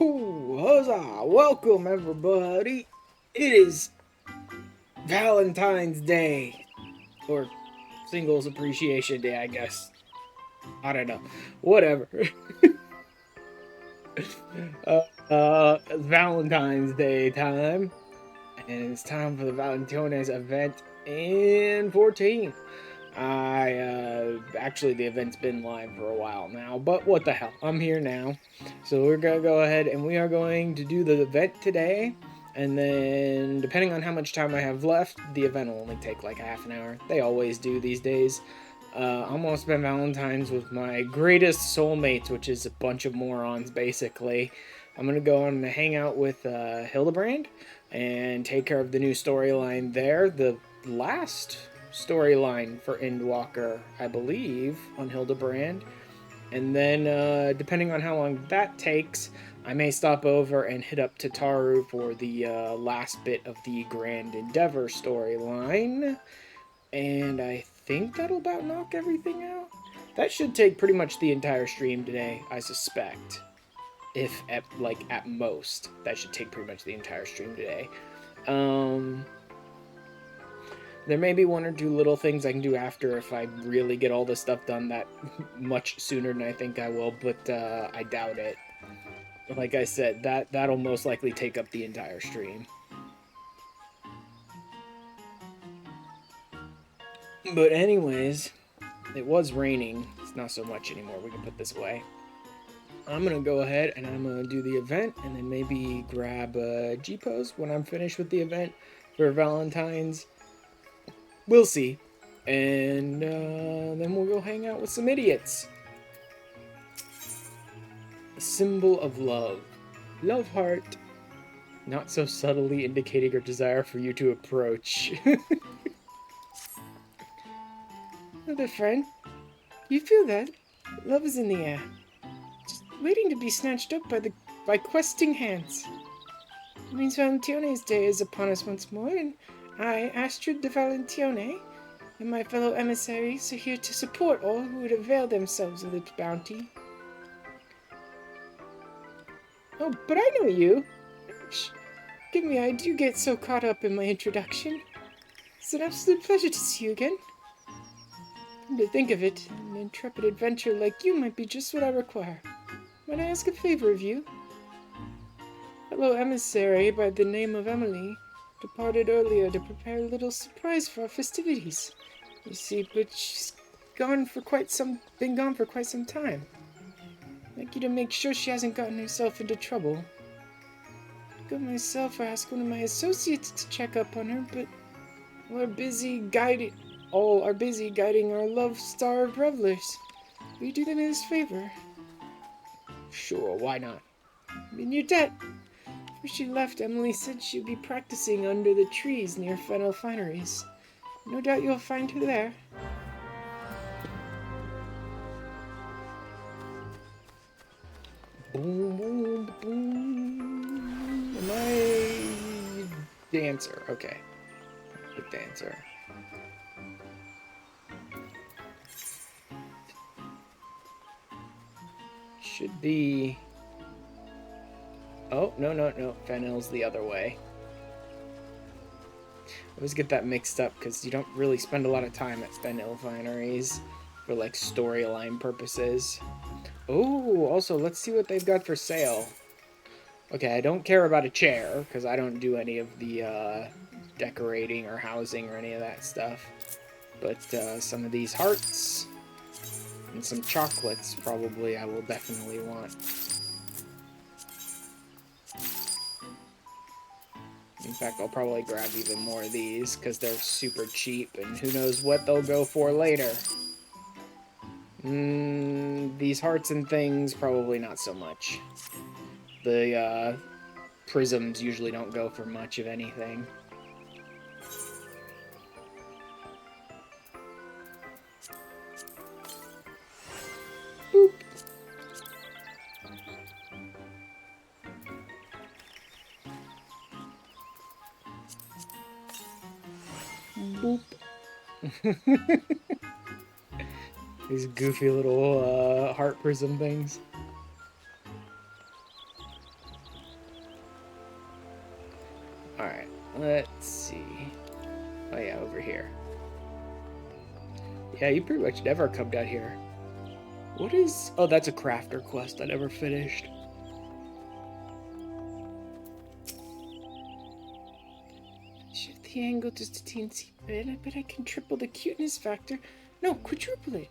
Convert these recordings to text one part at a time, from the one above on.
Ooh, huzzah! Welcome, everybody. It is Valentine's Day, or Singles Appreciation Day, I guess. I don't know. Whatever. It's Valentine's Day time, and it's time for the Valentione's event in 14. Actually, the event's been live for a while now, but what the hell? I'm here now. So we're gonna go ahead and we are going to do the event today. And then, depending on how much time I have left, the event will only take like half an hour. They always do these days. I'm gonna spend Valentine's with my greatest soulmates, which is a bunch of morons, basically. I'm gonna go on and hang out with Hildebrand and take care of the new storyline there. The last storyline for Endwalker, I believe, on Hildebrand. And then, depending on how long that takes, I may stop over and hit up Tataru for the last bit of the Grand Endeavor storyline. And I think that'll about knock everything out. That should take pretty much the entire stream today, I suspect. If at most, that should take pretty much the entire stream today. There may be one or two little things I can do after if I really get all this stuff done that much sooner than I think I will, but I doubt it. Like I said, that'll most likely take up the entire stream. But anyways, it was raining. It's not so much anymore. We can put this away. I'm going to go ahead and I'm going to do the event and then maybe grab G-Pose when I'm finished with the event for Valentine's. We'll see. And then we'll go hang out with some idiots. A symbol of love. Love heart. Not so subtly indicating her desire for you to approach. Another friend. You feel that? Love is in the air. Just waiting to be snatched up by questing hands. It means Valentione's day is upon us once more, and I, Astrid de Valentione, and my fellow emissaries are here to support all who would avail themselves of its bounty. Oh, but I know you. Shh. Give me, I do get so caught up in my introduction. It's an absolute pleasure to see you again. Come to think of it, an intrepid adventurer like you might be just what I require. Might I ask a favor of you? Fellow emissary by the name of Emily departed earlier to prepare a little surprise for our festivities. You see, but she's been gone for quite some time. I'd like you to make sure she hasn't gotten herself into trouble. I'd go myself or ask one of my associates to check up on her, but all are busy guiding our love-starved revelers. Will you do them this favor? Sure, why not? In your debt. Before she left, Emily said she'd be practicing under the trees near Fennel Fineries. No doubt you'll find her there. Boom, boom, boom. Am I dancer? Okay. The dancer. Should be... Oh, no. Fennel's the other way. I always get that mixed up because you don't really spend a lot of time at Fennel Fineries for like storyline purposes. Oh, also, let's see what they've got for sale. Okay, I don't care about a chair because I don't do any of the decorating or housing or any of that stuff. But some of these hearts and some chocolates probably I will definitely want. In fact, I'll probably grab even more of these because they're super cheap and who knows what they'll go for later. These hearts and things, probably not so much. The prisms usually don't go for much of anything. Boop. Boop. These goofy little heart prism things. Let's see. Oh yeah, over here. Yeah, you pretty much never come down here. What is... Oh, that's a crafter quest I never finished. Shift the angle just a teensy bit. I bet I can triple the cuteness factor. No, quadruple it.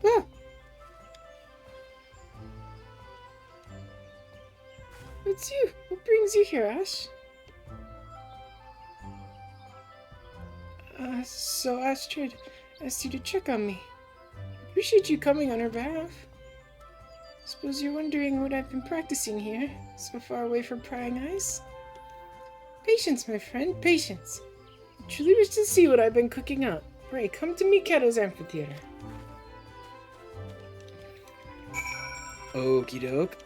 Ah! It's you. What brings you here, Ash? So Astrid asked you to check on me. Appreciate you coming on her behalf. Suppose you're wondering what I've been practicing here, so far away from prying eyes? Patience, my friend, patience. I truly wish to see what I've been cooking up. Pray, come to Mikado's amphitheater. Okie doke.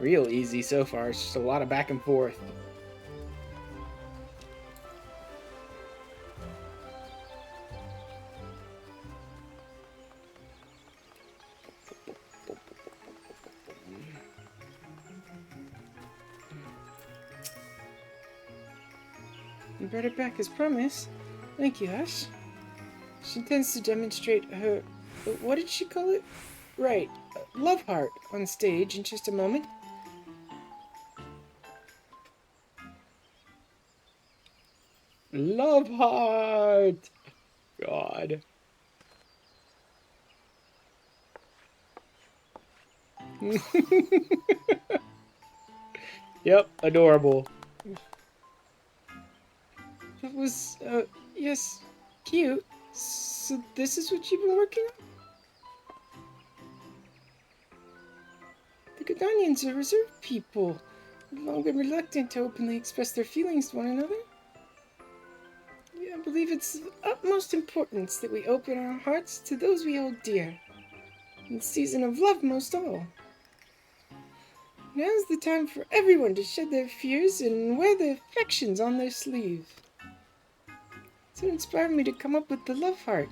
Real easy so far, it's just a lot of back and forth. You brought it back as promised. Thank you, Ash. She intends to demonstrate her... What did she call it? Right, love heart on stage in just a moment. Love heart! God. Yep, adorable. That was, yes, cute. So this is what you've been working on? The Godanians are reserved people. They've long been reluctant to openly express their feelings to one another. I believe it's of utmost importance that we open our hearts to those we hold dear. In the season of love most all. Now's the time for everyone to shed their fears and wear their affections on their sleeve. So it inspired me to come up with the love heart.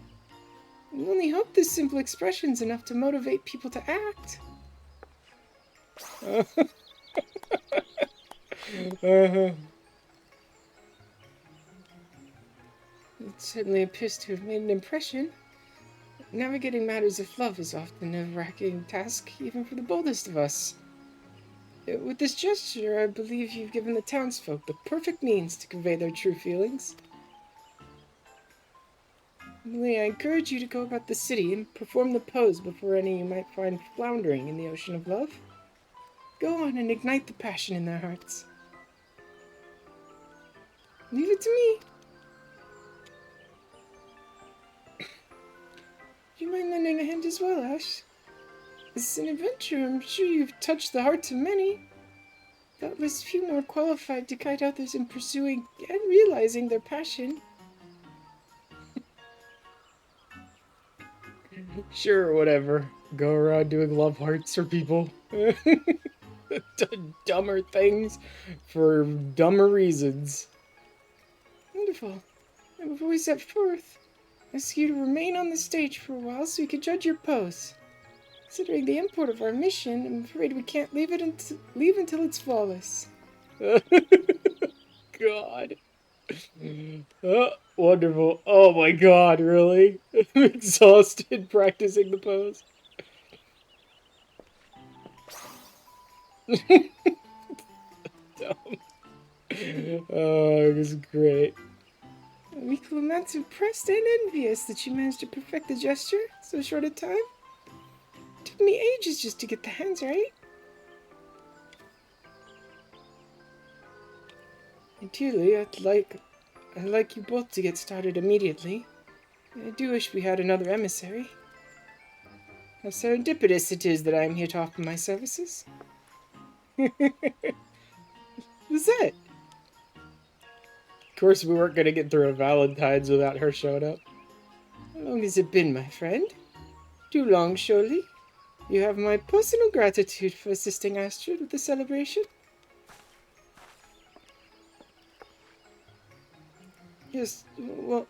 I only hope this simple expression's enough to motivate people to act. It certainly appears to have made an impression. Navigating matters of love is often a nerve-wracking task, even for the boldest of us. With this gesture, I believe you've given the townsfolk the perfect means to convey their true feelings. Emily, I encourage you to go about the city and perform the pose before any you might find floundering in the ocean of love. Go on and ignite the passion in their hearts. Leave it to me. Do you mind lending a hand as well, Ash? This is an adventure. I'm sure you've touched the hearts of many. Doubtless few more qualified to guide others in pursuing and realizing their passion. Sure, whatever. Go around doing love hearts for people. Dumber things for dumber reasons. Wonderful. And before we set forth, I ask you to remain on the stage for a while so we can judge your pose. Considering the import of our mission, I'm afraid we can't leave until it's flawless. God. Wonderful. Oh my god, really? I'm exhausted practicing the pose. Dumb. Oh, this is great. I'm equal amounts impressed and envious that you managed to perfect the gesture in so short a time. It took me ages just to get the hands right. Ideally, I'd like you both to get started immediately. I do wish we had another emissary. How serendipitous it is that I am here to offer my services. Who's that? Of course, we weren't going to get through a Valentine's without her showing up. How long has it been, my friend? Too long, surely? You have my personal gratitude for assisting Astrid with the celebration. Yes, well,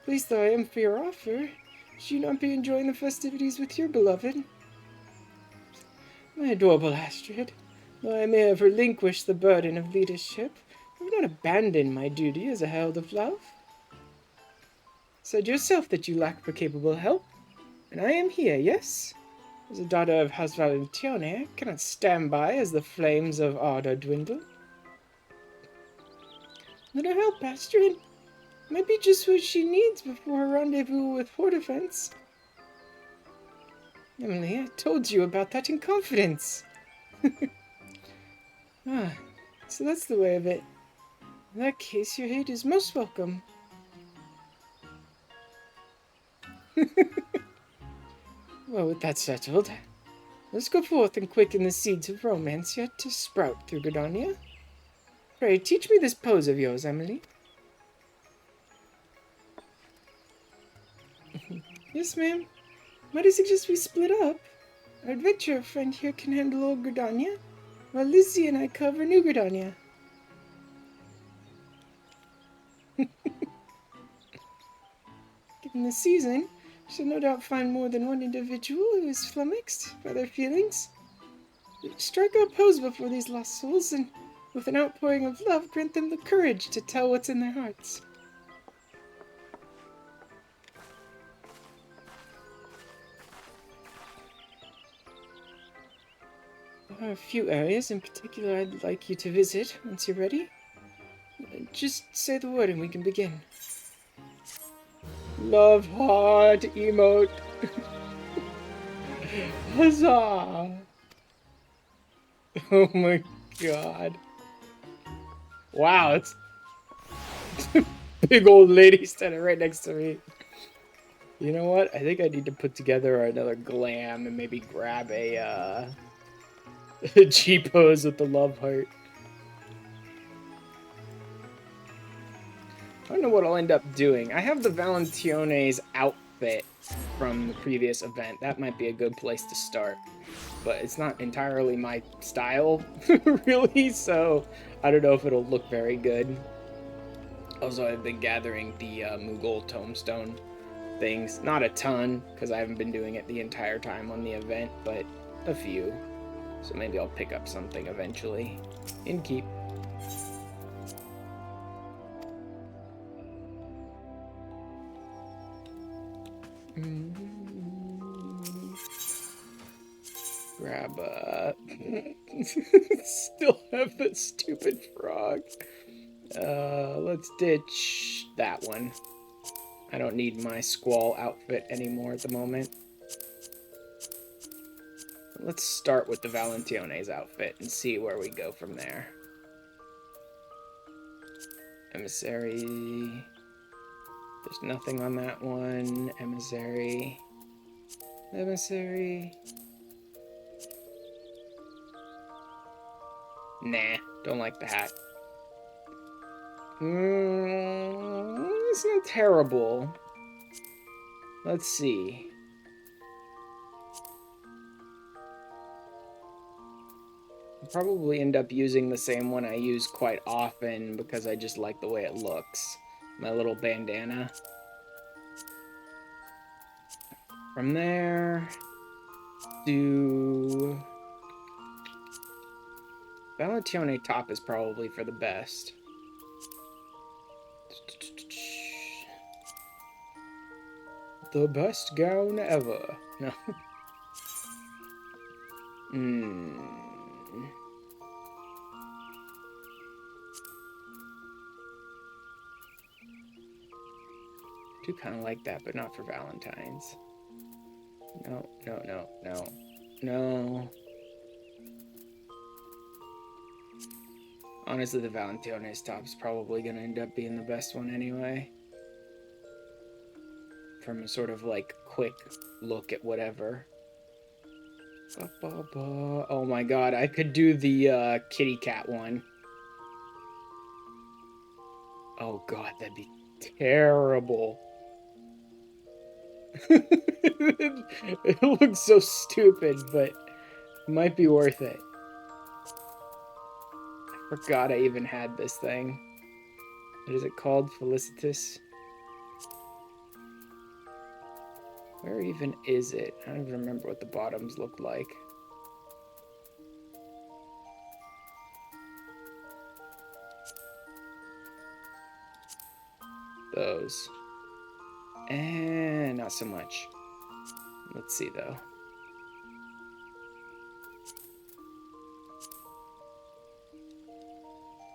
pleased though I am for your offer. Should you not be enjoying the festivities with your beloved? My My adorable Astrid, though I may have relinquished the burden of leadership, I have not abandoned my duty as a herald of love. Said yourself that you lack for capable help, and I am here, yes? As a daughter of House Valentine, I cannot stand by as the flames of ardor dwindle. Let her help, Astrid. Might be just what she needs before her rendezvous with Portafence. Emily, I told you about that in confidence. Ah, so that's the way of it. In that case, your aid is most welcome. Well, with that settled, let's go forth and quicken the seeds of romance yet to sprout through Gridania. Pray, teach me this pose of yours, Emily. Yes, ma'am. Might I suggest we split up? Our adventurer friend here can handle old Gridania, while Lizzie and I cover new Gridania. Given the season, we shall no doubt find more than one individual who is flummoxed by their feelings. Strike our pose before these lost souls, and with an outpouring of love, grant them the courage to tell what's in their hearts. There are a few areas in particular I'd like you to visit once you're ready. Just say the word and we can begin. Love heart emote. Huzzah! Oh my god. Wow, it's big old lady standing right next to me. You know what? I think I need to put together another glam and maybe grab a G-pose with the love heart. I don't know what I'll end up doing. I have the Valentione's outfit from the previous event. That might be a good place to start. But it's not entirely my style, really, so I don't know if it'll look very good. Also, I've been gathering the Mughal tombstone things. Not a ton, because I haven't been doing it the entire time on the event, but a few. So maybe I'll pick up something eventually. In keep. Grab still have that stupid frog. Let's ditch that one. I don't need my squall outfit anymore at the moment. Let's start with the Valentione's outfit and see where we go from there. Emissary. There's nothing on that one. Emissary. Emissary. Nah, don't like the hat. It's not terrible. Let's see. I'll probably end up using the same one I use quite often because I just like the way it looks. My little bandana. From there, do... Valentione top is probably for the best. The best gown ever. No. I do kind of like that, but not for Valentine's. No, no, no, no. No. Honestly, the Valentione's top is probably going to end up being the best one anyway. From a sort of, like, quick look at whatever. Oh my god, I could do the kitty cat one. Oh god, that'd be terrible. It looks so stupid, but it might be worth it. I forgot I even had this thing. What is it called? Felicitas? Where even is it? I don't even remember what the bottoms look like. Those. And not so much. Let's see, though.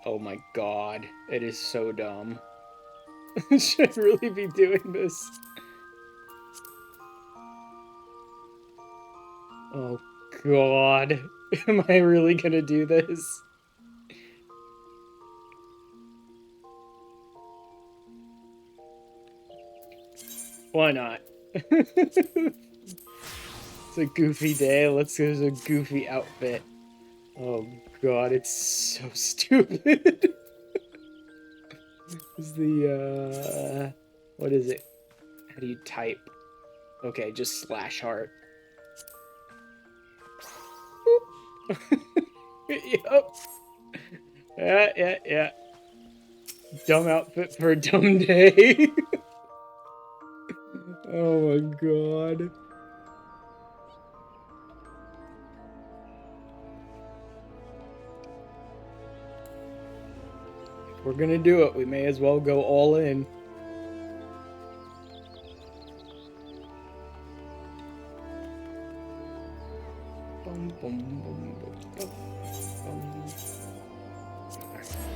Oh my god. It is so dumb. Should I really be doing this? Oh god. Am I really gonna do this? Why not? It's a goofy day. Let's go to a goofy outfit. Oh god, it's so stupid. Is the what is it? How do you type? Okay, just /heart. Yup. Yeah. Dumb outfit for a dumb day. Oh my god. If we're gonna do it, we may as well go all in.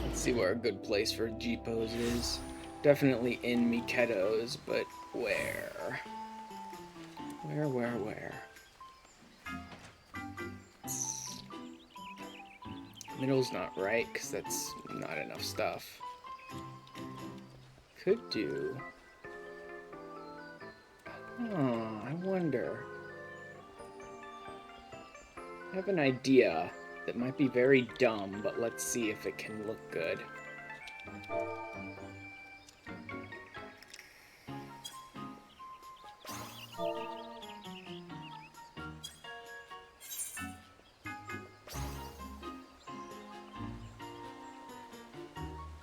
Let's see where a good place for G-pose is. Definitely in Miketos, but where? Where? Middle's not right, because that's not enough stuff. Could do... Oh, I wonder. I have an idea that might be very dumb, but let's see if it can look good.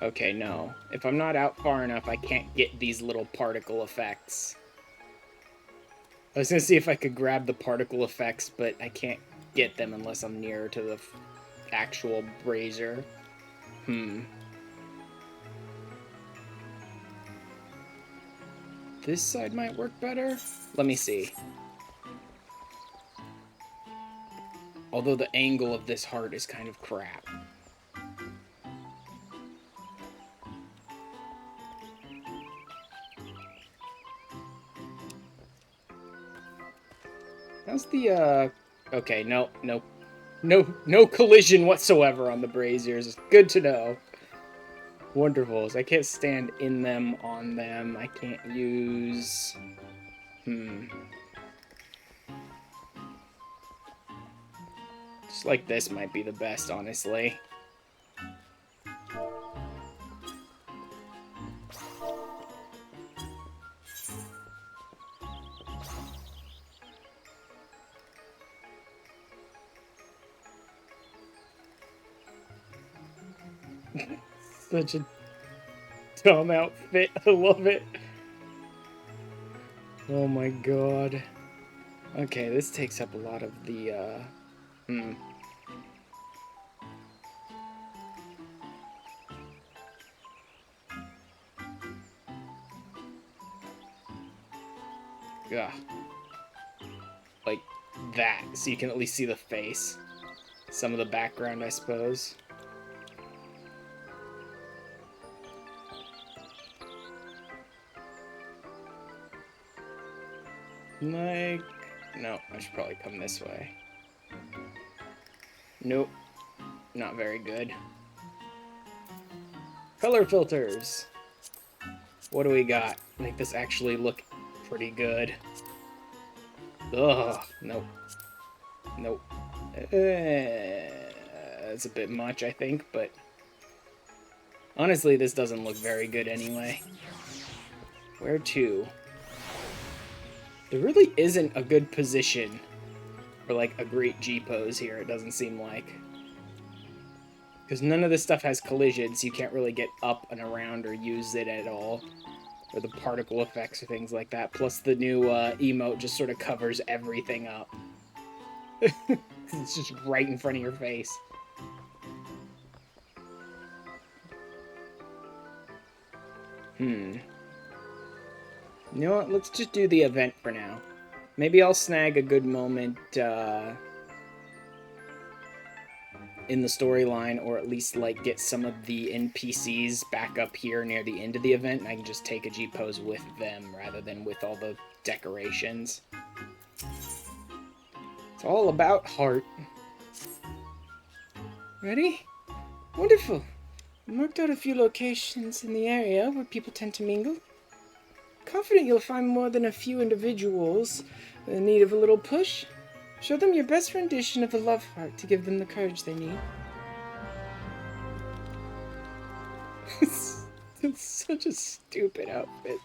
Okay, no. If I'm not out far enough, I can't get these little particle effects. I was gonna see if I could grab the particle effects, but I can't get them unless I'm nearer to the actual brazier. This side might work better? Let me see. Although the angle of this heart is kind of crap. How's the, okay, no collision whatsoever on the braziers. Good to know. Wonderful. So I can't stand in them, on them. I can't use... Just like this might be the best, honestly. Such a dumb outfit. I love it. Oh my god. Okay, this takes up a lot of the, Yeah. Like that, so you can at least see the face. Some of the background, I suppose. Like... No, I should probably come this way. Nope. Not very good. Color filters! What do we got? Make this actually look pretty good. Ugh, nope. Nope. That's a bit much, I think, but... Honestly, this doesn't look very good anyway. Where to? There really isn't a good position for, like, a great G-pose here, it doesn't seem like. Because none of this stuff has collisions, so you can't really get up and around or use it at all. Or the particle effects or things like that. Plus the new emote just sort of covers everything up. It's just right in front of your face. You know what? Let's just do the event for now. Maybe I'll snag a good moment in the storyline, or at least like get some of the NPCs back up here near the end of the event, and I can just take a G pose with them rather than with all the decorations. It's all about heart. Ready? Wonderful. I marked out a few locations in the area where people tend to mingle. Confident you'll find more than a few individuals in need of a little push. Show them your best rendition of a love heart to give them the courage they need. It's such a stupid outfit.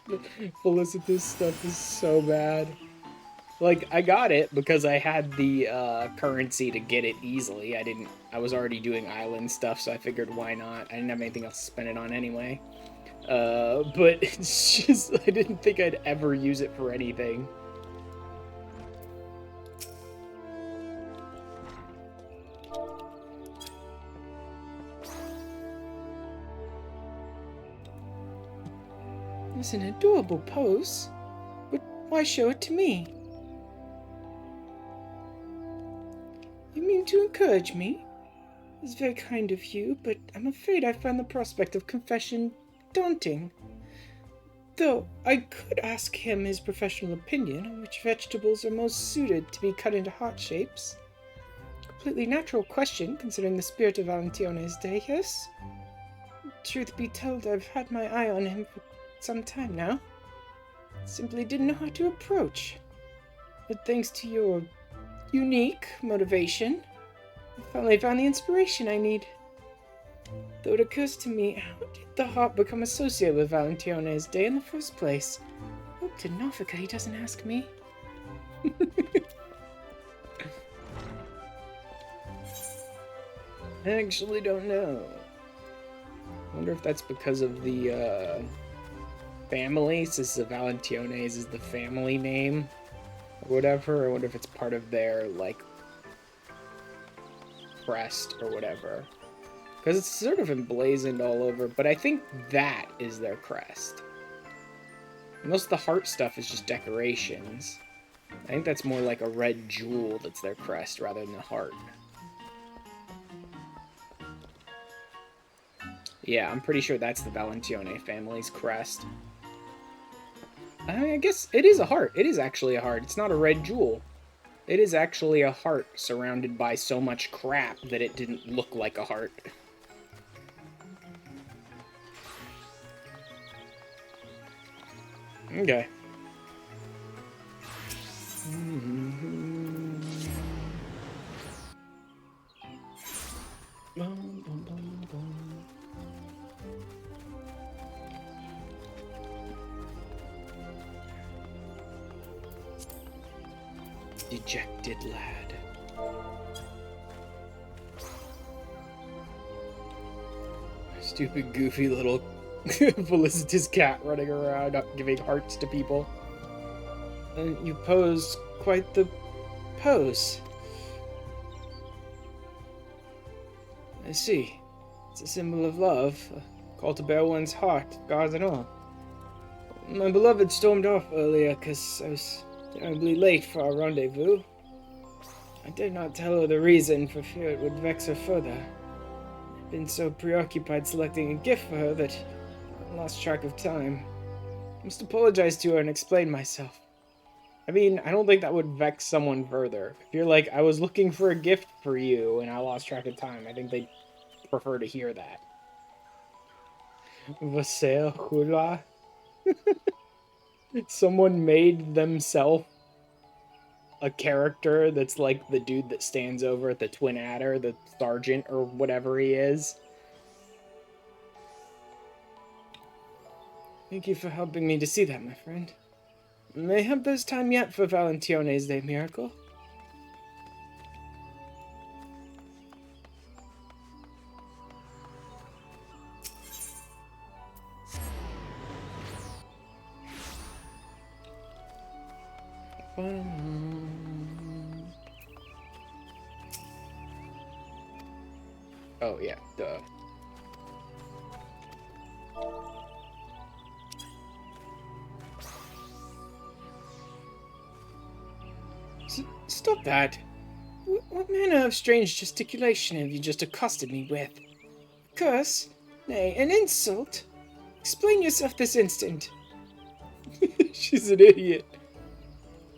Felicita's stuff is so bad. Like, I got it because I had the currency to get it easily. I was already doing island stuff, so I figured why not. I didn't have anything else to spend it on anyway. But it's just, I didn't think I'd ever use it for anything. It's an adorable pose, but why show it to me? You mean to encourage me? It's very kind of you, but I'm afraid I find the prospect of confession daunting. Though I could ask him his professional opinion on which vegetables are most suited to be cut into heart shapes. Completely natural question, considering the spirit of Valentione's day, yes? Truth be told, I've had my eye on him for some time now. Simply didn't know how to approach. But thanks to your unique motivation, I finally found the inspiration I need. Though it occurs to me, how did the heart become associated with Valentione's day in the first place? Hope to Nofika he doesn't ask me. I actually don't know. I wonder if that's because of the family, since the Valentione's is the family name or whatever. I wonder if it's part of their, like, crest or whatever. Because it's sort of emblazoned all over, but I think that is their crest. Most of the heart stuff is just decorations. I think that's more like a red jewel that's their crest rather than a heart. Yeah, I'm pretty sure that's the Valentione family's crest. I mean, I guess it is a heart. It is actually a heart. It's not a red jewel. It is actually a heart surrounded by so much crap that it didn't look like a heart. Okay. Dejected lad. Stupid, goofy little Felicitas cat running around, not giving hearts to people. You pose quite the pose. I see. It's a symbol of love, a call to bear one's heart, guards and all. My beloved stormed off earlier because I was terribly late for our rendezvous. I did not tell her the reason for fear it would vex her further. I'd been so preoccupied selecting a gift for her that I lost track of time. I must apologize to her and explain myself. I mean, I don't think that would vex someone further. If you're like, I was looking for a gift for you and I lost track of time, I think they'd prefer to hear that. Vaseo Hula? Someone made themselves a character that's like the dude that stands over at the Twin Adder, the sergeant or whatever he is. Thank you for helping me to see that, my friend. Mayhap there's time yet for Valentione's Day miracle. Oh, yeah, duh. Stop that. What manner of strange gesticulation have you just accosted me with? Curse? Nay, an insult? Explain yourself this instant. She's an idiot.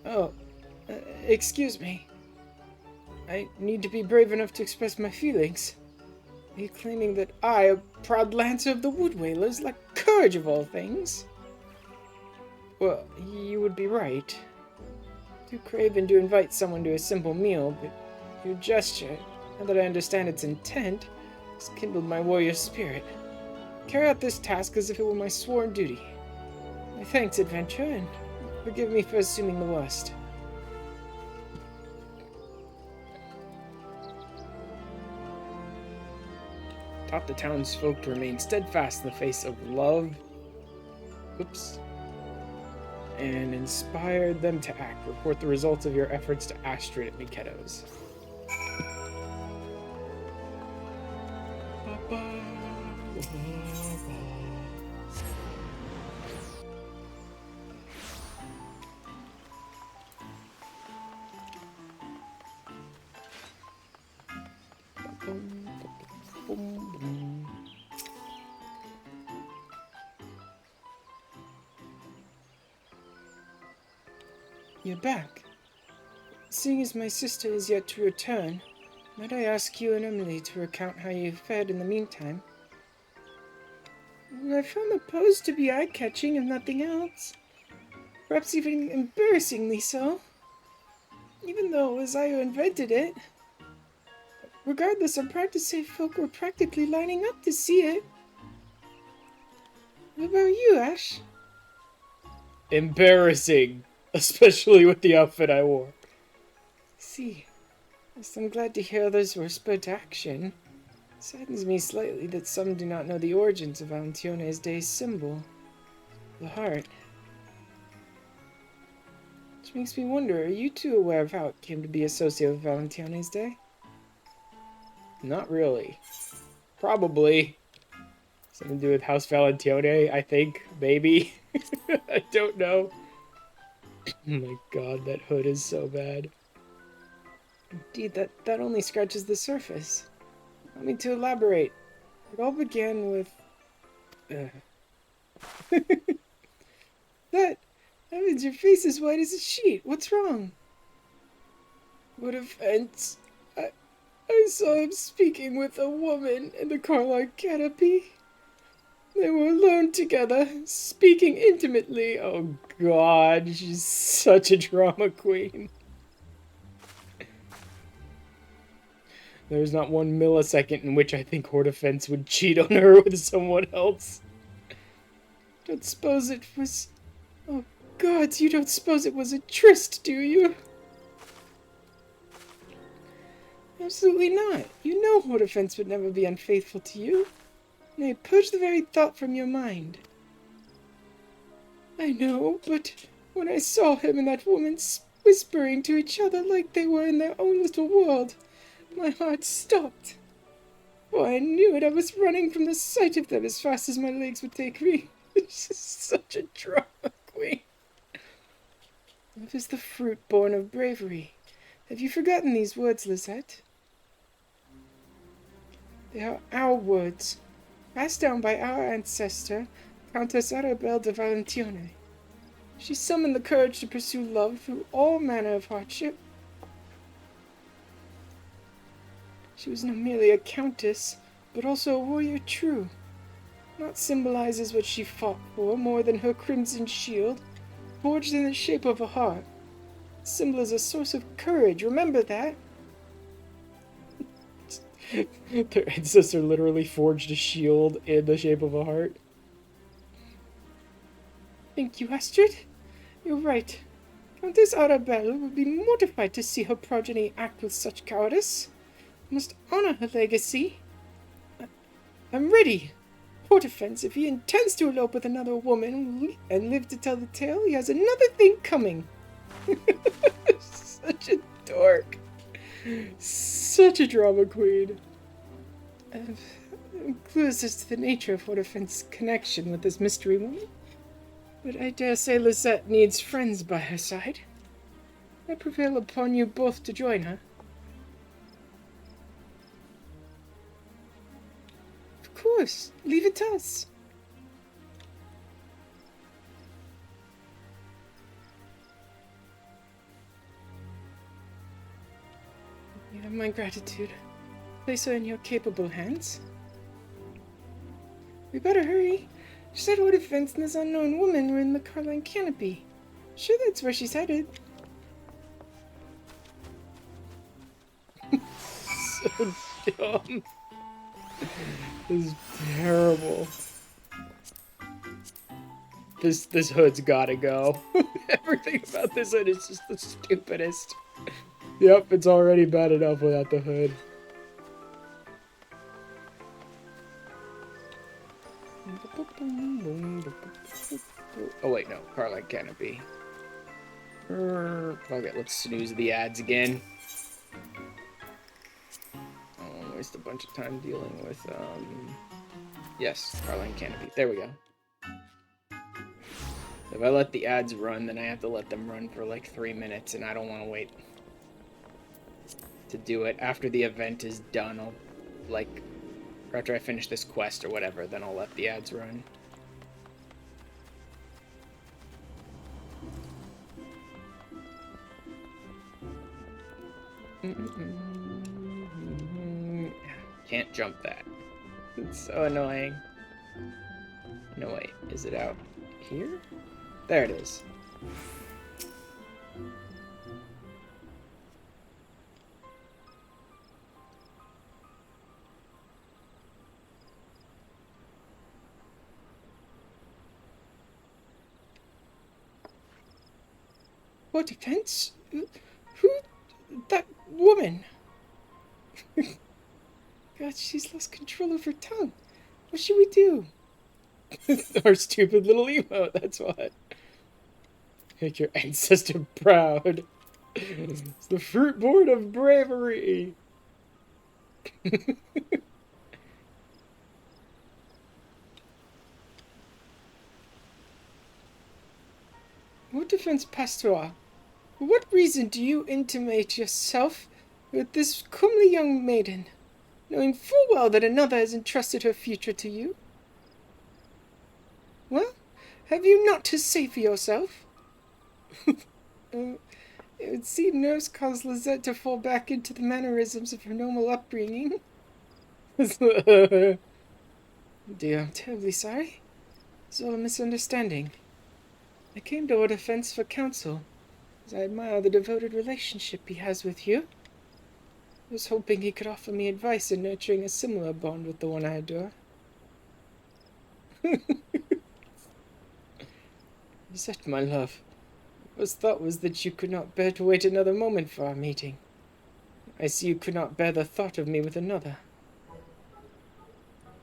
Oh, excuse me. I need to be brave enough to express my feelings. Are you claiming that I, a proud lancer of the Wood Whalers, lack courage of all things? Well, you would be right. Too craven to invite someone to a simple meal, but your gesture, now that I understand its intent, has kindled my warrior spirit. Carry out this task as if it were my sworn duty. My thanks, adventurer, and forgive me for assuming the worst. Taught the townsfolk to remain steadfast in the face of love. Oops. And inspired them to act. Report the results of your efforts to Astrid at Miketos. You're back. Seeing as my sister is yet to return, might I ask you and Emily to recount how you fared in the meantime? I found the pose to be eye-catching, if nothing else. Perhaps even embarrassingly so. Even though it was I who invented it. Regardless, I'm proud to say folk were practically lining up to see it. What about you, Ash? Embarrassing. Especially with the outfit I wore. See, yes, I'm glad to hear others were spurred to action. It saddens me slightly that some do not know the origins of Valentione's day's symbol, the heart. Which makes me wonder, are you two aware of how it came to be associated with Valentione's day? Not really. Probably. Something to do with House Valentione, I think. Maybe. I don't know. Oh my god, that hood is so bad. Indeed, that only scratches the surface. Allow me to elaborate. It all began with... That means your face is white as a sheet. What's wrong? What offense? I saw him speaking with a woman in the car-like canopy. They were alone together, speaking intimately. Oh god, she's such a drama queen. There's not one millisecond in which I think Hortefence would cheat on her with someone else. Don't suppose it was... Oh god, you don't suppose it was a tryst, do you? Absolutely not. You know Hortefence would never be unfaithful to you. Nay, purge the very thought from your mind. I know, but when I saw him and that woman whispering to each other like they were in their own little world, my heart stopped. For I knew it. I was running from the sight of them as fast as my legs would take me. She's such a drama queen. Love is the fruit born of bravery. Have you forgotten these words, Lisette? They are our words, passed down by our ancestor, Countess Arabelle de Valentione. She summoned the courage to pursue love through all manner of hardship. She was not merely a countess, but also a warrior true. Naught symbolizes what she fought for more than her crimson shield, forged in the shape of a heart. The symbol is a source of courage, remember that? Their ancestor literally forged a shield in the shape of a heart. Thank you, Astrid. You're right. Countess Arabelle would be mortified to see her progeny act with such cowardice. I must honor her legacy. I'm ready. Hortefence, if he intends to elope with another woman and live to tell the tale, he has another thing coming. Such a dork. Such a drama queen. I'm clueless as to the nature of Hortefence's connection with this mystery woman, but I dare say Lisette needs friends by her side. I prevail upon you both to join her. Of course, leave it to us. You have my gratitude. Place her in your capable hands. We better hurry. She said what events and this unknown woman were in the Carline canopy. Sure, that's where she's headed. So dumb. This is terrible. This hood's gotta go. Everything about this hood is just the stupidest. Yep, it's already bad enough without the hood. Oh wait, no, Carline canopy. Okay, let's snooze the ads again. I won't waste a bunch of time dealing with, yes, Carline canopy. There we go. If I let the ads run, then I have to let them run for like 3 minutes, and I don't want to wait to do it. After the event is done, I'll, like, or after I finish this quest or whatever, then I'll let the ads run. Can't jump that. It's so annoying. No, wait, is it out here? There it is. What defense? Who? That woman? God, she's lost control of her tongue. What should we do? Our stupid little emote, that's what. Make your ancestor proud. It's the fruit board of bravery. What defense, Pastor? For what reason do you intimate yourself with this comely young maiden, knowing full well that another has entrusted her future to you? Well, have you not to say for yourself? It would seem nerves caused Lizette to fall back into the mannerisms of her normal upbringing. Dear, I'm terribly sorry. It's all a misunderstanding. I came to our defense for counsel, as I admire the devoted relationship he has with you. I was hoping he could offer me advice in nurturing a similar bond with the one I adore. Lizette, my love, my first thought was that you could not bear to wait another moment for our meeting. I see you could not bear the thought of me with another.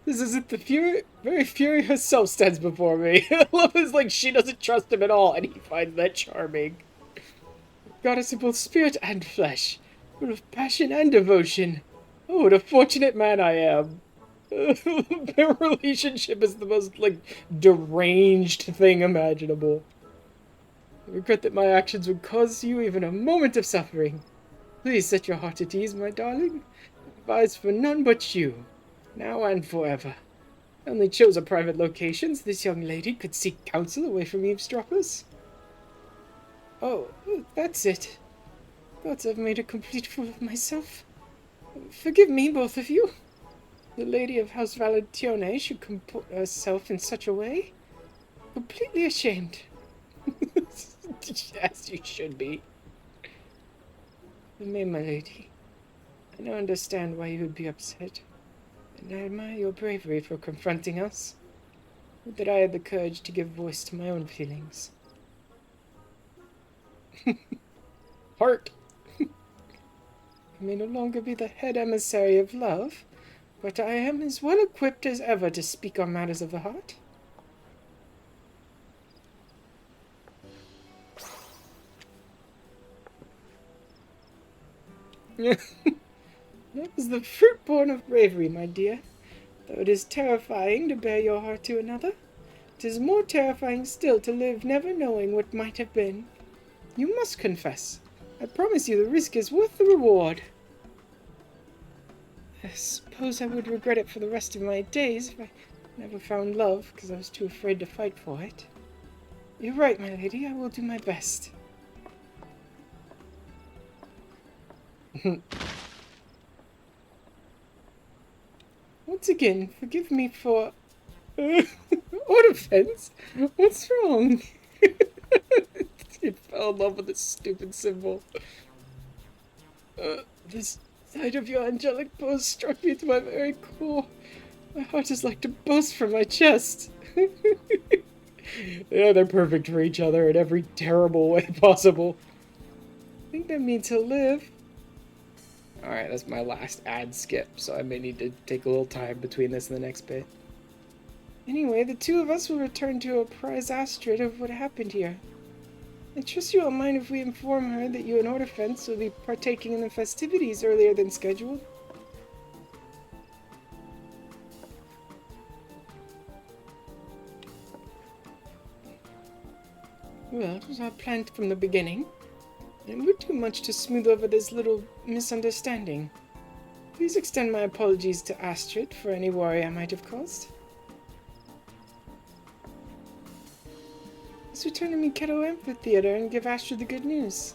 This is it, the very Fury herself stands before me. I love this, like, she doesn't trust him at all, and he finds that charming. Goddess of both spirit and flesh, full of passion and devotion. Oh, what a fortunate man I am. Their relationship is the most, like, deranged thing imaginable. I regret that my actions would cause you even a moment of suffering. Please set your heart at ease, my darling. I advise for none but you, now and forever. I only chose a private location so this young lady could seek counsel away from eavesdroppers. Oh, that's it. Gods, I've made a complete fool of myself. Forgive me, both of you. The lady of House Valentione should comport herself in such a way. Completely ashamed. As you should be. But may, my lady, I now understand why you would be upset, and I admire your bravery for confronting us. Would that I had the courage to give voice to my own feelings. Heart! I may no longer be the head emissary of love, but I am as well equipped as ever to speak on matters of the heart. That is the fruit born of bravery, my dear. Though it is terrifying to bear your heart to another, it is more terrifying still to live never knowing what might have been. You must confess. I promise you the risk is worth the reward. I suppose I would regret it for the rest of my days if I never found love, because I was too afraid to fight for it. You're right, my lady. I will do my best. Once again, forgive me for... What offense? What's wrong? He fell in love with this stupid symbol. This sight of your angelic pose struck me to my very core. My heart is like to burst from my chest. Yeah, they're perfect for each other in every terrible way possible. I think that means he'll live. Alright, that's my last ad skip, so I may need to take a little time between this and the next bit. Anyway, the two of us will return to apprise Astrid of what happened here. I trust you won't mind if we inform her that you and Orderfence will be partaking in the festivities earlier than scheduled. Well, it was all planned from the beginning. It would do much to smooth over this little misunderstanding. Please extend my apologies to Astrid for any worry I might have caused. Let's return to Mikado Amphitheater and give Astrid the good news.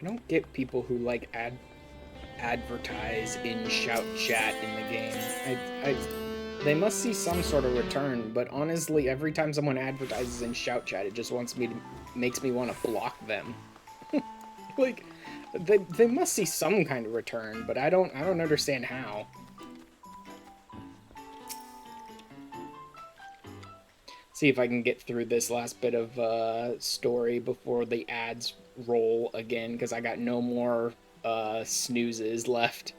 I don't get people who like advertise in shout chat in the game. They must see some sort of return, but honestly, every time someone advertises in shout chat, it just makes me want to block them. Like, they must see some kind of return, but I don't understand how. See if I can get through this last bit of story before the ads roll again, because I got no more snoozes left.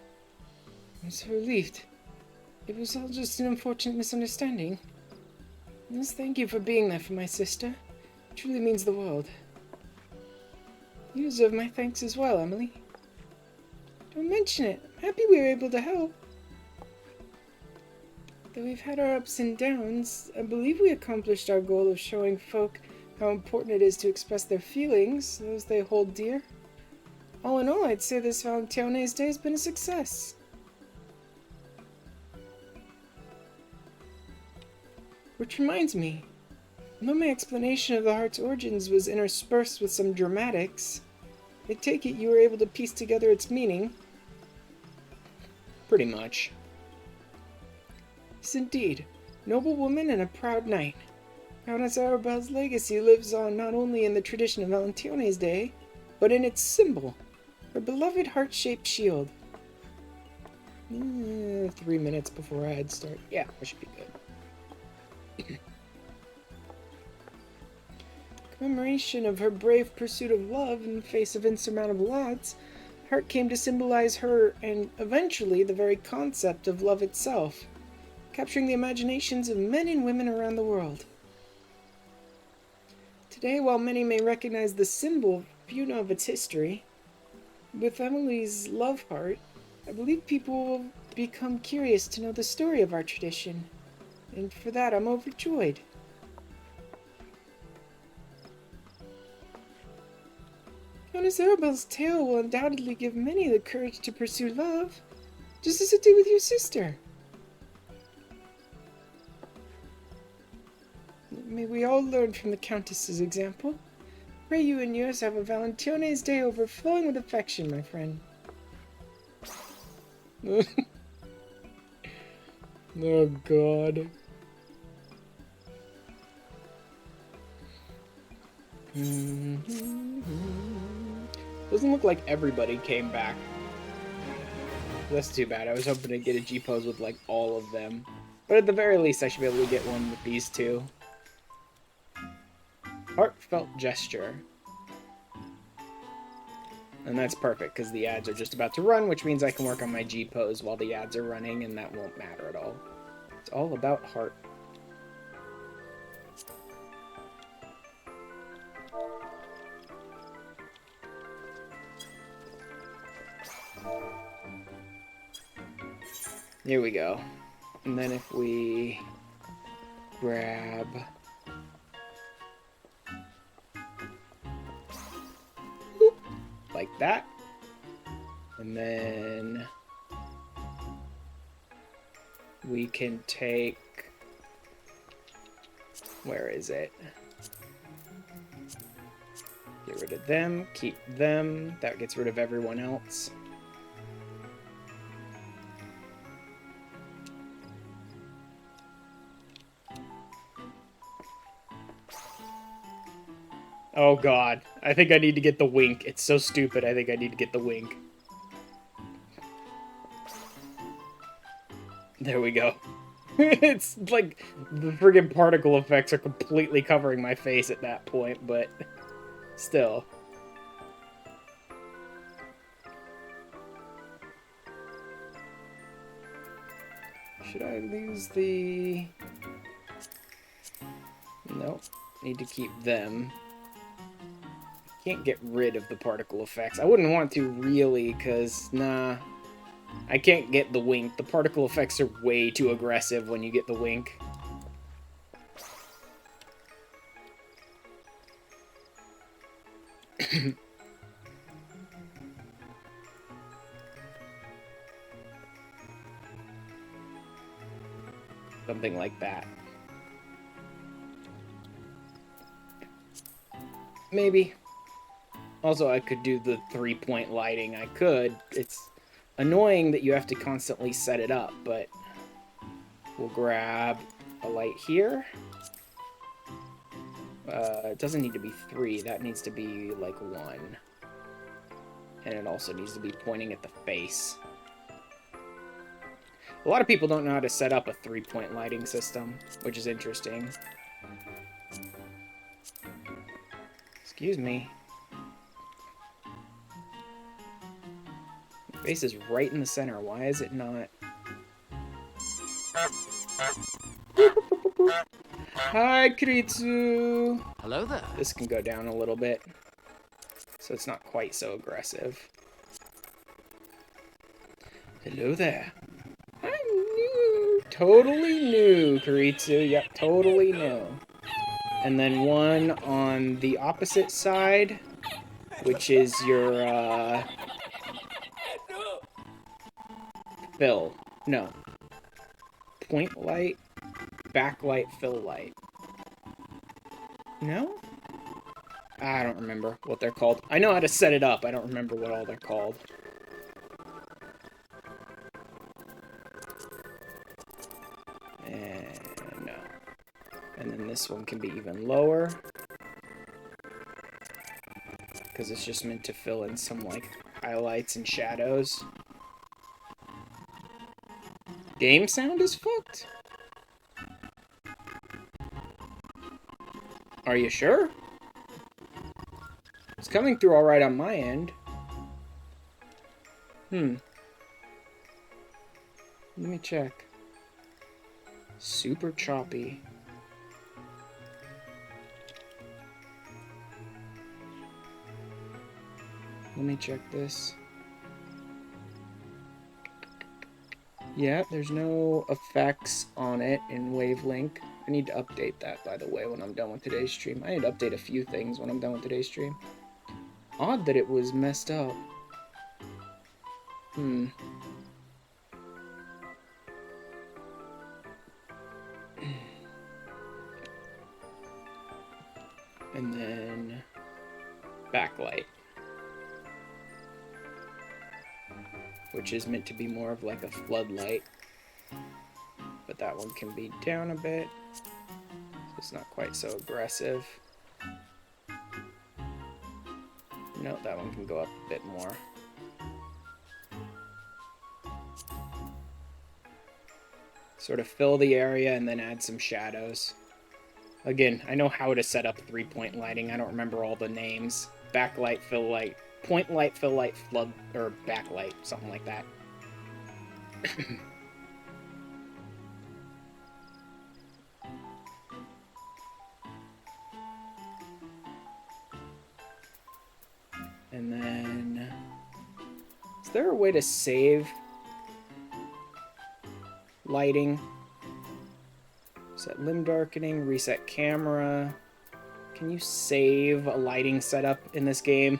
I'm so relieved. It was all just an unfortunate misunderstanding. Yes, thank you for being there for my sister. It truly means the world. You deserve my thanks as well, Emily. Don't mention it. I'm happy we were able to help. Though we've had our ups and downs, I believe we accomplished our goal of showing folk how important it is to express their feelings, those they hold dear. All in all, I'd say this Valentione's Day has been a success. Which reminds me, though my explanation of the heart's origins was interspersed with some dramatics, I take it you were able to piece together its meaning. Pretty much. Yes, indeed. Noble woman and a proud knight. Countess Arabelle's legacy lives on not only in the tradition of Valentione's Day, but in its symbol, her beloved heart-shaped shield. 3 minutes before ads start. Yeah, that should be good. Commemoration of her brave pursuit of love in the face of insurmountable odds, heart came to symbolize her and eventually the very concept of love itself, capturing the imaginations of men and women around the world. Today, while many may recognize the symbol, few know of its history. With Emily's love heart, I believe people will become curious to know the story of our tradition, and for that I'm overjoyed. Countess Arabelle's tale will undoubtedly give many the courage to pursue love, just as it did with your sister. May we all learn from the Countess's example. Pray you and yours have a Valentione's Day overflowing with affection, my friend. Oh, God. Doesn't look like everybody came back. That's too bad. I was hoping to get a G-pose with, like, all of them. But at the very least, I should be able to get one with these two. Heartfelt gesture. And that's perfect, because the ads are just about to run, which means I can work on my G-pose while the ads are running, and that won't matter at all. It's all about heart. Here we go. And then if we grab... like that. And then we can take... where is it? Get rid of them, keep them. That gets rid of everyone else. Oh god, I think I need to get the wink. It's so stupid, I think I need to get the wink. There we go. It's like the friggin' particle effects are completely covering my face at that point, but still. Should I lose the... Nope. Need to keep them. Can't get rid of the particle effects. I wouldn't want to really, because, nah. I can't get the wink. The particle effects are way too aggressive when you get the wink. Something like that. Maybe. Also, I could do the 3-point lighting. I could. It's annoying that you have to constantly set it up, but we'll grab a light here. It doesn't need to be 3. That needs to be, like, 1. And it also needs to be pointing at the face. A lot of people don't know how to set up a 3-point lighting system, which is interesting. Excuse me. The face is right in the center. Why is it not? Hi, Kritsu! Hello there. This can go down a little bit, so it's not quite so aggressive. Hello there. I'm new. Totally new, Kritsu. Yep, totally new. And then one on the opposite side, which is your, fill. No. Point light, backlight, fill light. No? I don't remember what they're called. I know how to set it up. I don't remember what all they're called. And no. And then this one can be even lower. Because it's just meant to fill in some, like, highlights and shadows. Game sound is fucked? Are you sure? It's coming through alright on my end. Let me check. Super choppy. Let me check this. Yeah, there's no effects on it in Wavelink. I need to update that, by the way, when I'm done with today's stream. I need to update a few things when I'm done with today's stream. Odd that it was messed up. And then backlight, which is meant to be more of like a floodlight, but that one can be down a bit, so it's not quite so aggressive. No, that one can go up a bit more. Sort of fill the area and then add some shadows. Again, I know how to set up 3-point lighting. I don't remember all the names. Backlight, fill light, point light, fill light, flood, or backlight, something like that. And then... is there a way to save lighting. Set limb darkening, reset camera. Can you save a lighting setup in this game?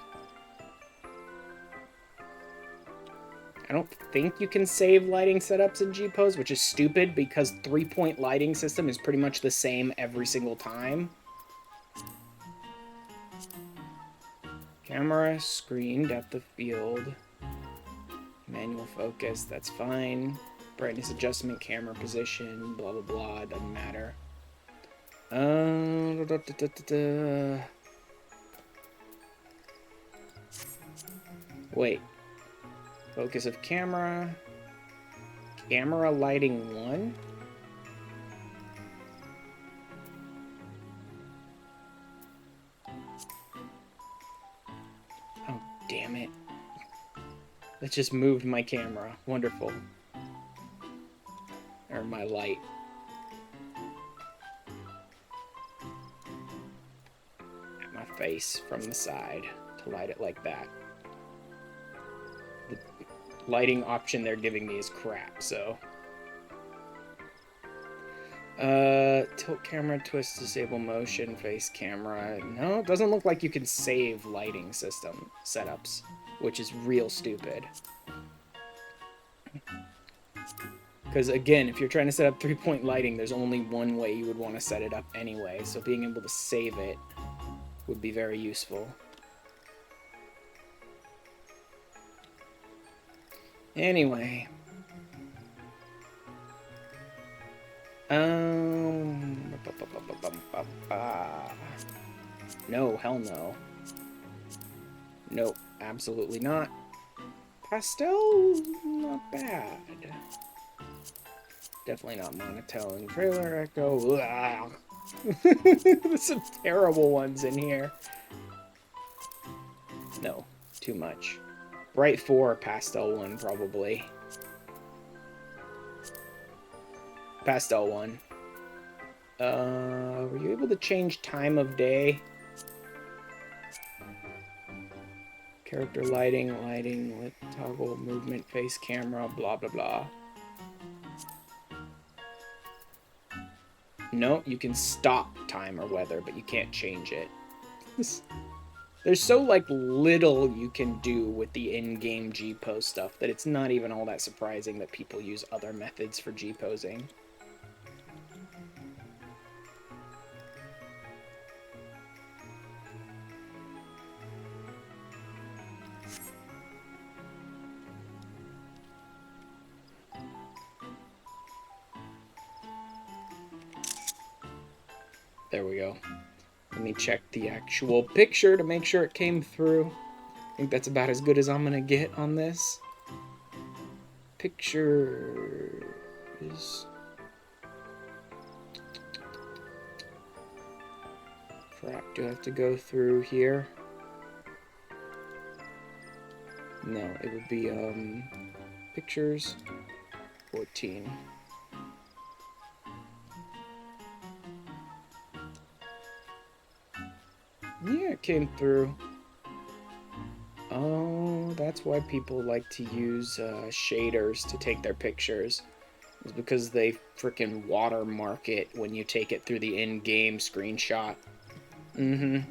I don't think you can save lighting setups in G-Pose, which is stupid because 3-point lighting system is pretty much the same every single time. Camera, screen, depth of field, manual focus, that's fine. Brightness adjustment, camera position, blah blah blah, doesn't matter. Wait. Focus of camera. Camera lighting 1. Oh, damn it. That just moved my camera. Wonderful. Or my light. At my face from the side to light it like that. The lighting option they're giving me is crap, so. Tilt camera, twist, disable motion, face camera. No, it doesn't look like you can save lighting system setups, which is real stupid. Because again, if you're trying to set up 3-point lighting, there's only one way you would want to set it up anyway, so being able to save it would be very useful. Anyway. No, hell no. Nope, absolutely not. Pastel, not bad. Definitely not monotone. Trailer echo. There's some terrible ones in here. No, too much. Bright 4, pastel 1, probably. Pastel 1. Were you able to change time of day? Character lighting with toggle movement, face camera, blah blah blah. No, you can stop time or weather, but you can't change it. There's so, like, little you can do with the in-game G-pose stuff that it's not even all that surprising that people use other methods for G-posing. There we go. Let me check the actual picture to make sure it came through. I think that's about as good as I'm gonna get on this. Picture is... Crap, do I have to go through here? No, it would be, pictures, 14. Yeah, it came through. Oh, that's why people like to use shaders to take their pictures. It's because they frickin' watermark it when you take it through the in-game screenshot. Mm-hmm.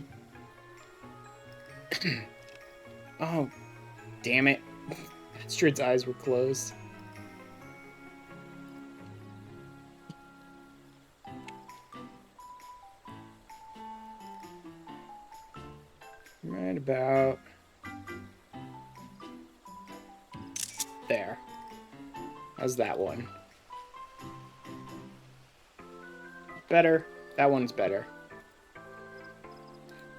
Oh, damn it. Astrid's eyes were closed. Right about there. How's that one? Better. That one's better.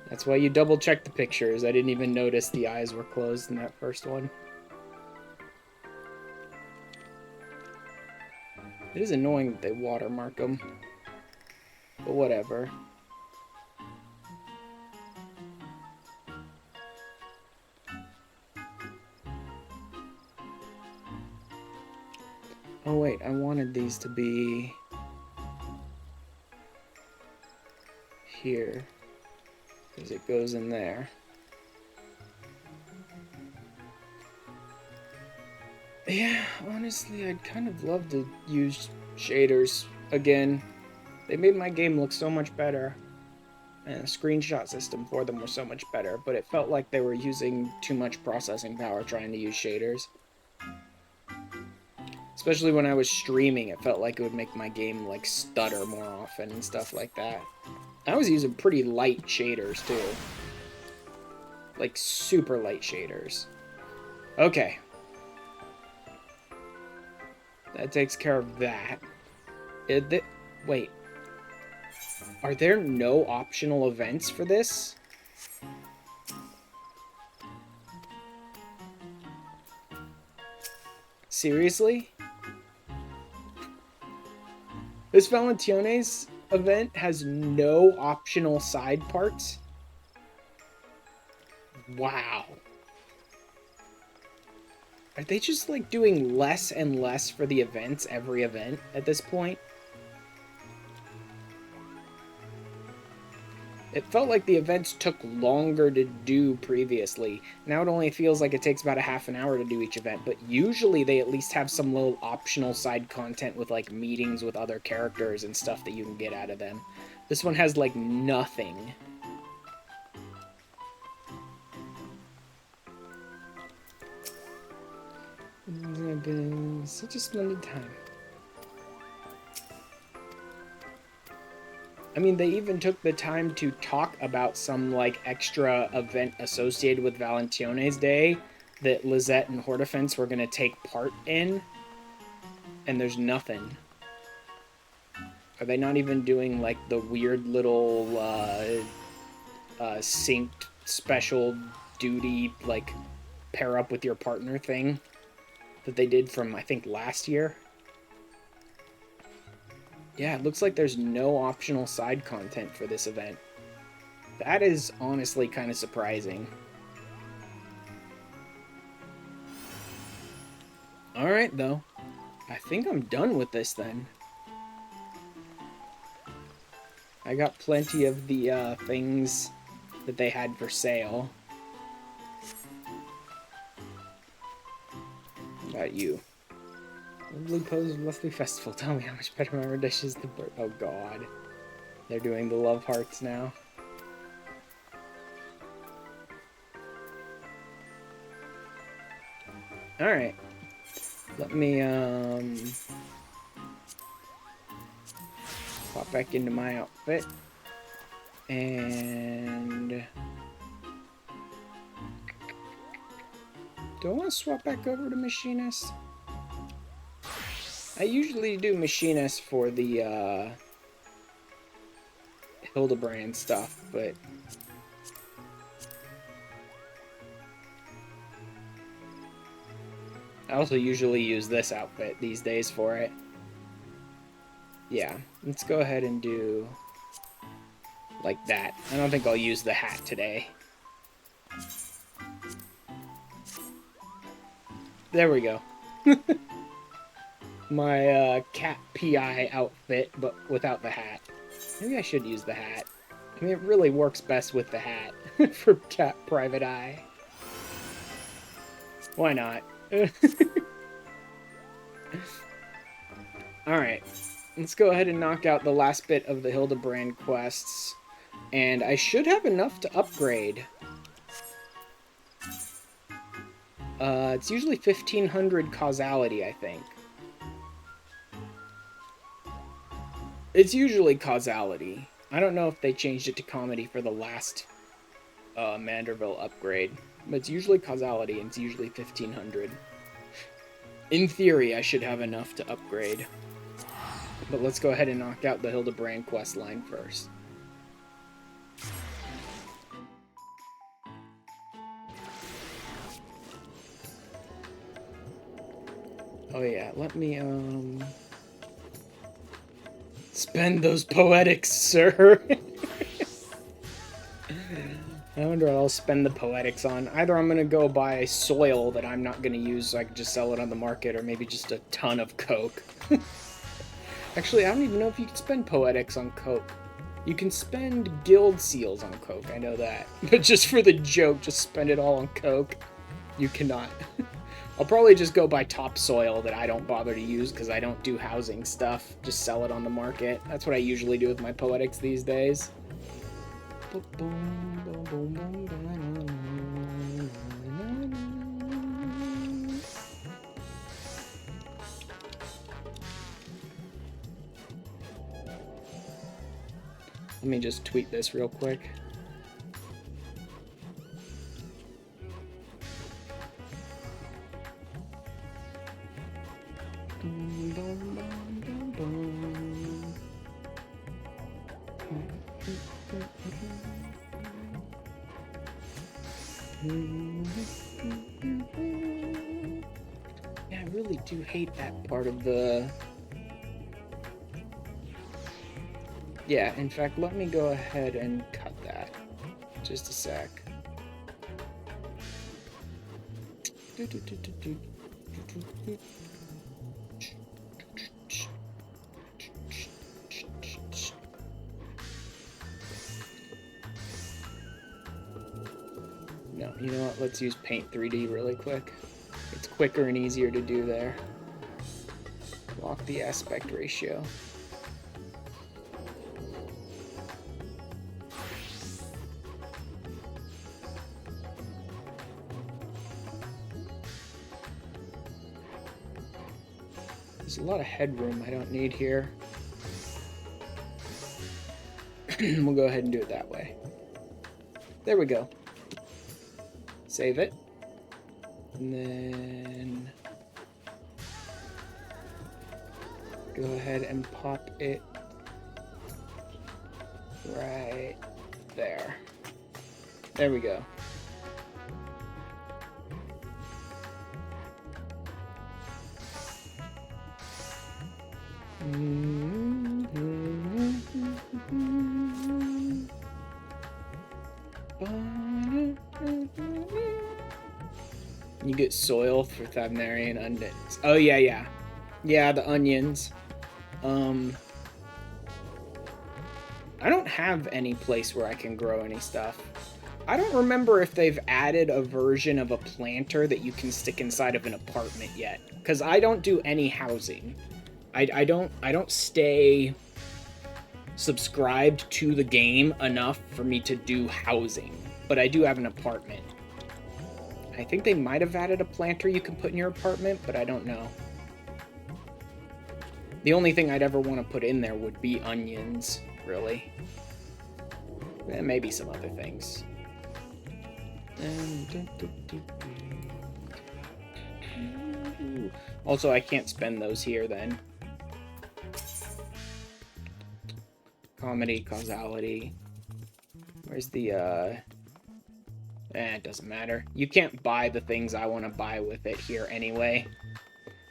That's why you double check the pictures. I didn't even notice the eyes were closed in that first one. It is annoying that they watermark them. But whatever. Oh wait, I wanted these to be here, because it goes in there. Yeah, honestly, I'd kind of love to use shaders again. They made my game look so much better. And the screenshot system for them was so much better, but it felt like they were using too much processing power trying to use shaders. Especially when I was streaming, it felt like it would make my game, like, stutter more often and stuff like that. I was using pretty light shaders, too. Like, super light shaders. Okay. That takes care of that. Wait. Are there no optional events for this? Seriously? This Valentione's event has no optional side parts? Wow. Are they just, like, doing less and less for the events every event at this point? It felt like the events took longer to do previously. Now it only feels like it takes about a half an hour to do each event, but usually they at least have some little optional side content with, like, meetings with other characters and stuff that you can get out of them. This one has, like, nothing. It's been such a splendid time. I mean, they even took the time to talk about some, like, extra event associated with Valentione's Day that Lizette and Hortifence were going to take part in, and there's nothing. Are they not even doing, like, the weird little, synced special duty, like, pair up with your partner thing that they did from, I think, last year? Yeah, it looks like there's no optional side content for this event. That is honestly kind of surprising. Alright, though. I think I'm done with this, then. I got plenty of the things that they had for sale. What about you? Blue Pose Lovely Festival. Tell me how much better my dish is. Oh god. They're doing the love hearts now. Alright. Let me, pop back into my outfit. And... do I want to swap back over to Machinist? I usually do Machinist for the, Hildebrand stuff, but... I also usually use this outfit these days for it. Yeah, let's go ahead and do... like that. I don't think I'll use the hat today. There we go. My cat PI outfit, but without the hat. Maybe I should use the hat. I mean, it really works best with the hat for Cat Private Eye. Why not? Alright, let's go ahead and knock out the last bit of the Hildebrand quests. And I should have enough to upgrade. It's usually 1500 causality, I think. It's usually causality. I don't know if they changed it to comedy for the last Manderville upgrade. But it's usually causality, and it's usually 1500. In theory, I should have enough to upgrade. But let's go ahead and knock out the Hildebrand quest line first. Oh yeah, let me, spend those poetics, sir! I wonder what I'll spend the poetics on. Either I'm gonna go buy soil that I'm not gonna use so I can just sell it on the market, or maybe just a ton of coke. Actually, I don't even know if you can spend poetics on coke. You can spend guild seals on coke, I know that. But just for the joke, just spend it all on coke. You cannot. I'll probably just go buy topsoil that I don't bother to use because I don't do housing stuff. Just sell it on the market. That's what I usually do with my poetics these days. Let me just tweet this real quick. Yeah, I really do hate that part of the... Yeah, in fact, let me go ahead and cut that. Just a sec. No, you know what? Let's use Paint 3D really quick. It's quicker and easier to do there. Lock the aspect ratio. There's a lot of headroom I don't need here. We'll go ahead and do it that way. There we go. Save it. And then go ahead and pop it right there. There we go. You get soil for Thavnarian onions. Oh yeah. Yeah, the onions. I don't have any place where I can grow any stuff. I don't remember if they've added a version of a planter that you can stick inside of an apartment yet, because I don't do any housing. I don't stay subscribed to the game enough for me to do housing, but I do have an apartment. I think they might have added a planter you can put in your apartment, but I don't know. The only thing I'd ever want to put in there would be onions, really. And maybe some other things. Also, I can't spend those here then. Comedy, causality. Where's the, it doesn't matter. You can't buy the things I want to buy with it here anyway.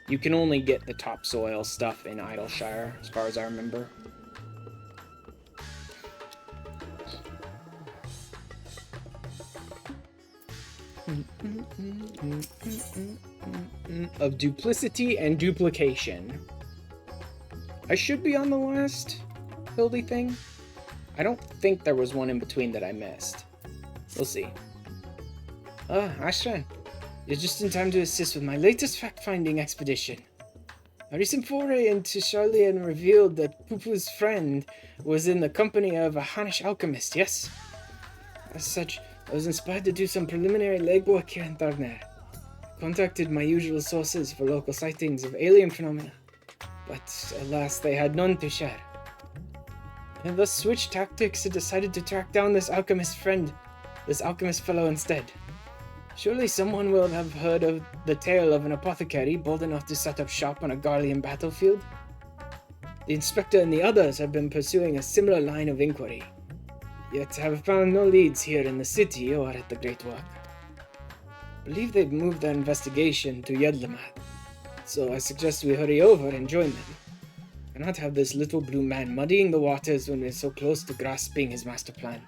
You can only get the topsoil stuff in Idleshire, as far as I remember. Of duplicity and duplication. I should be on the last Hildi thing. I don't think there was one in between that I missed. We'll see. Ashran, you're just in time to assist with my latest fact-finding expedition. A recent foray into Charlian revealed that Pupu's friend was in the company of a Hanish alchemist, yes? As such, I was inspired to do some preliminary legwork here in Darner. I contacted my usual sources for local sightings of alien phenomena, but alas, they had none to share. And thus switched tactics and decided to track down this alchemist fellow instead. Surely someone will have heard of the tale of an apothecary bold enough to set up shop on a Garlean battlefield. The inspector and the others have been pursuing a similar line of inquiry, yet have found no leads here in the city or at the Great Walk. I believe they've moved their investigation to Yedlamad, so I suggest we hurry over and join them. I cannot have this little blue man muddying the waters when we're so close to grasping his master plan.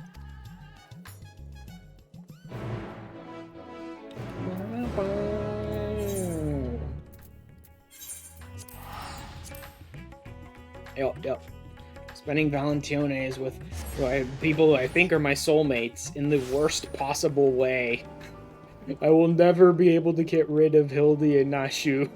Yep. Spending Valentine is with people who I think are my soulmates in the worst possible way. I will never be able to get rid of Hildi and Nashu.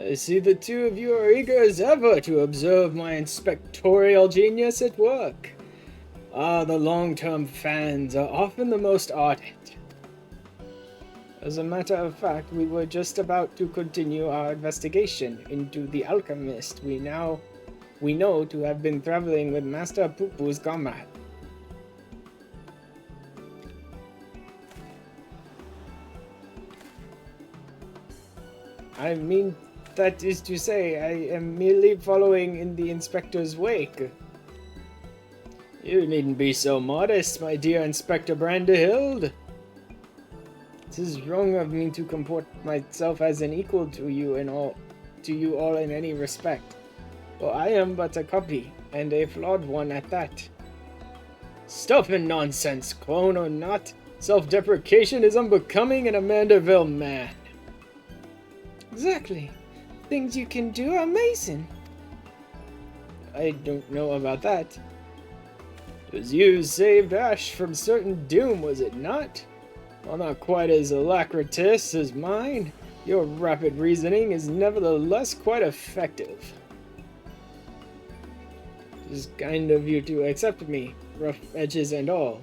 I see the two of you are eager as ever to observe my inspectorial genius at work. Ah, the long-term fans are often the most ardent. As a matter of fact, we were just about to continue our investigation into the alchemist we know to have been traveling with Master Pupu's comrade. I mean, that is to say, I am merely following in the inspector's wake. You needn't be so modest, my dear Inspector Brandehild. It is wrong of me to comport myself as an equal to you all in any respect. For I am but a copy, and a flawed one at that. Stuff and nonsense, clone or not. Self-deprecation is unbecoming in a Manderville man. Exactly. Things you can do are amazing. I don't know about that. It was you who saved Ash from certain doom, was it not? While not quite as alacritous as mine, your rapid reasoning is nevertheless quite effective. It is kind of you to accept me, rough edges and all.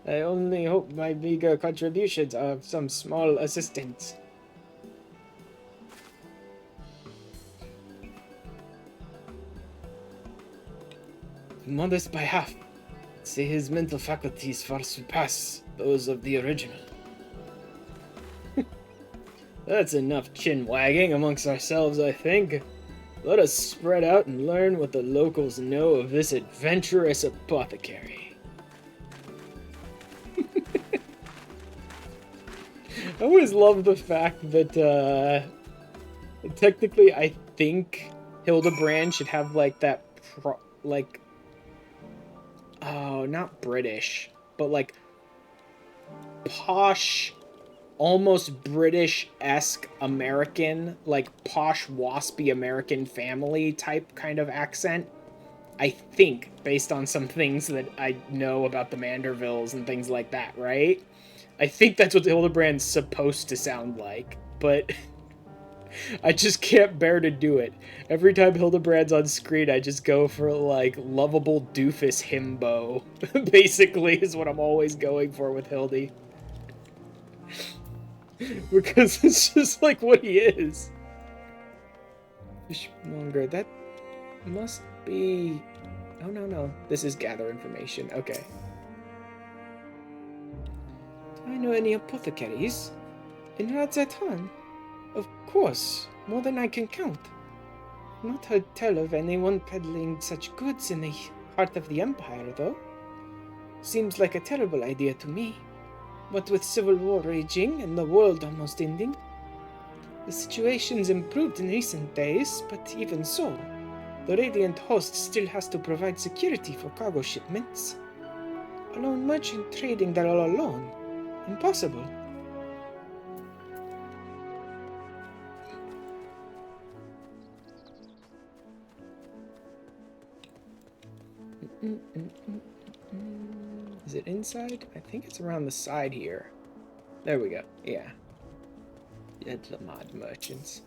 I only hope my meager contributions are of some small assistance. Modest by half. Say his mental faculties far surpass those of the original. That's enough chin-wagging amongst ourselves, I think. Let us spread out and learn what the locals know of this adventurous apothecary. I always love the fact that, technically I think Hildebrand should have, like, that, oh, not British, but, like, posh, almost British-esque American, like, posh, waspy American family type kind of accent. I think, based on some things that I know about the Mandervilles and things like that, right? I think that's what Hildebrand's supposed to sound like, but I just can't bear to do it. Every time Hildebrand's on screen, I just go for, like, lovable doofus himbo. Basically, is what I'm always going for with Hildi. Because it's just like what he is. Fishmonger, that must be... Oh, no. This is gather information. Okay. Do I know any apothecaries? In Radzatan? Of course, more than I can count. Not heard tell of anyone peddling such goods in the heart of the Empire, though. Seems like a terrible idea to me. What with civil war raging and the world almost ending. The situation's improved in recent days, but even so, the Radiant Host still has to provide security for cargo shipments. A lone merchant trading there all alone? Impossible. Is it inside? I think it's around the side here. There we go. Yeah. Yedlamad merchants.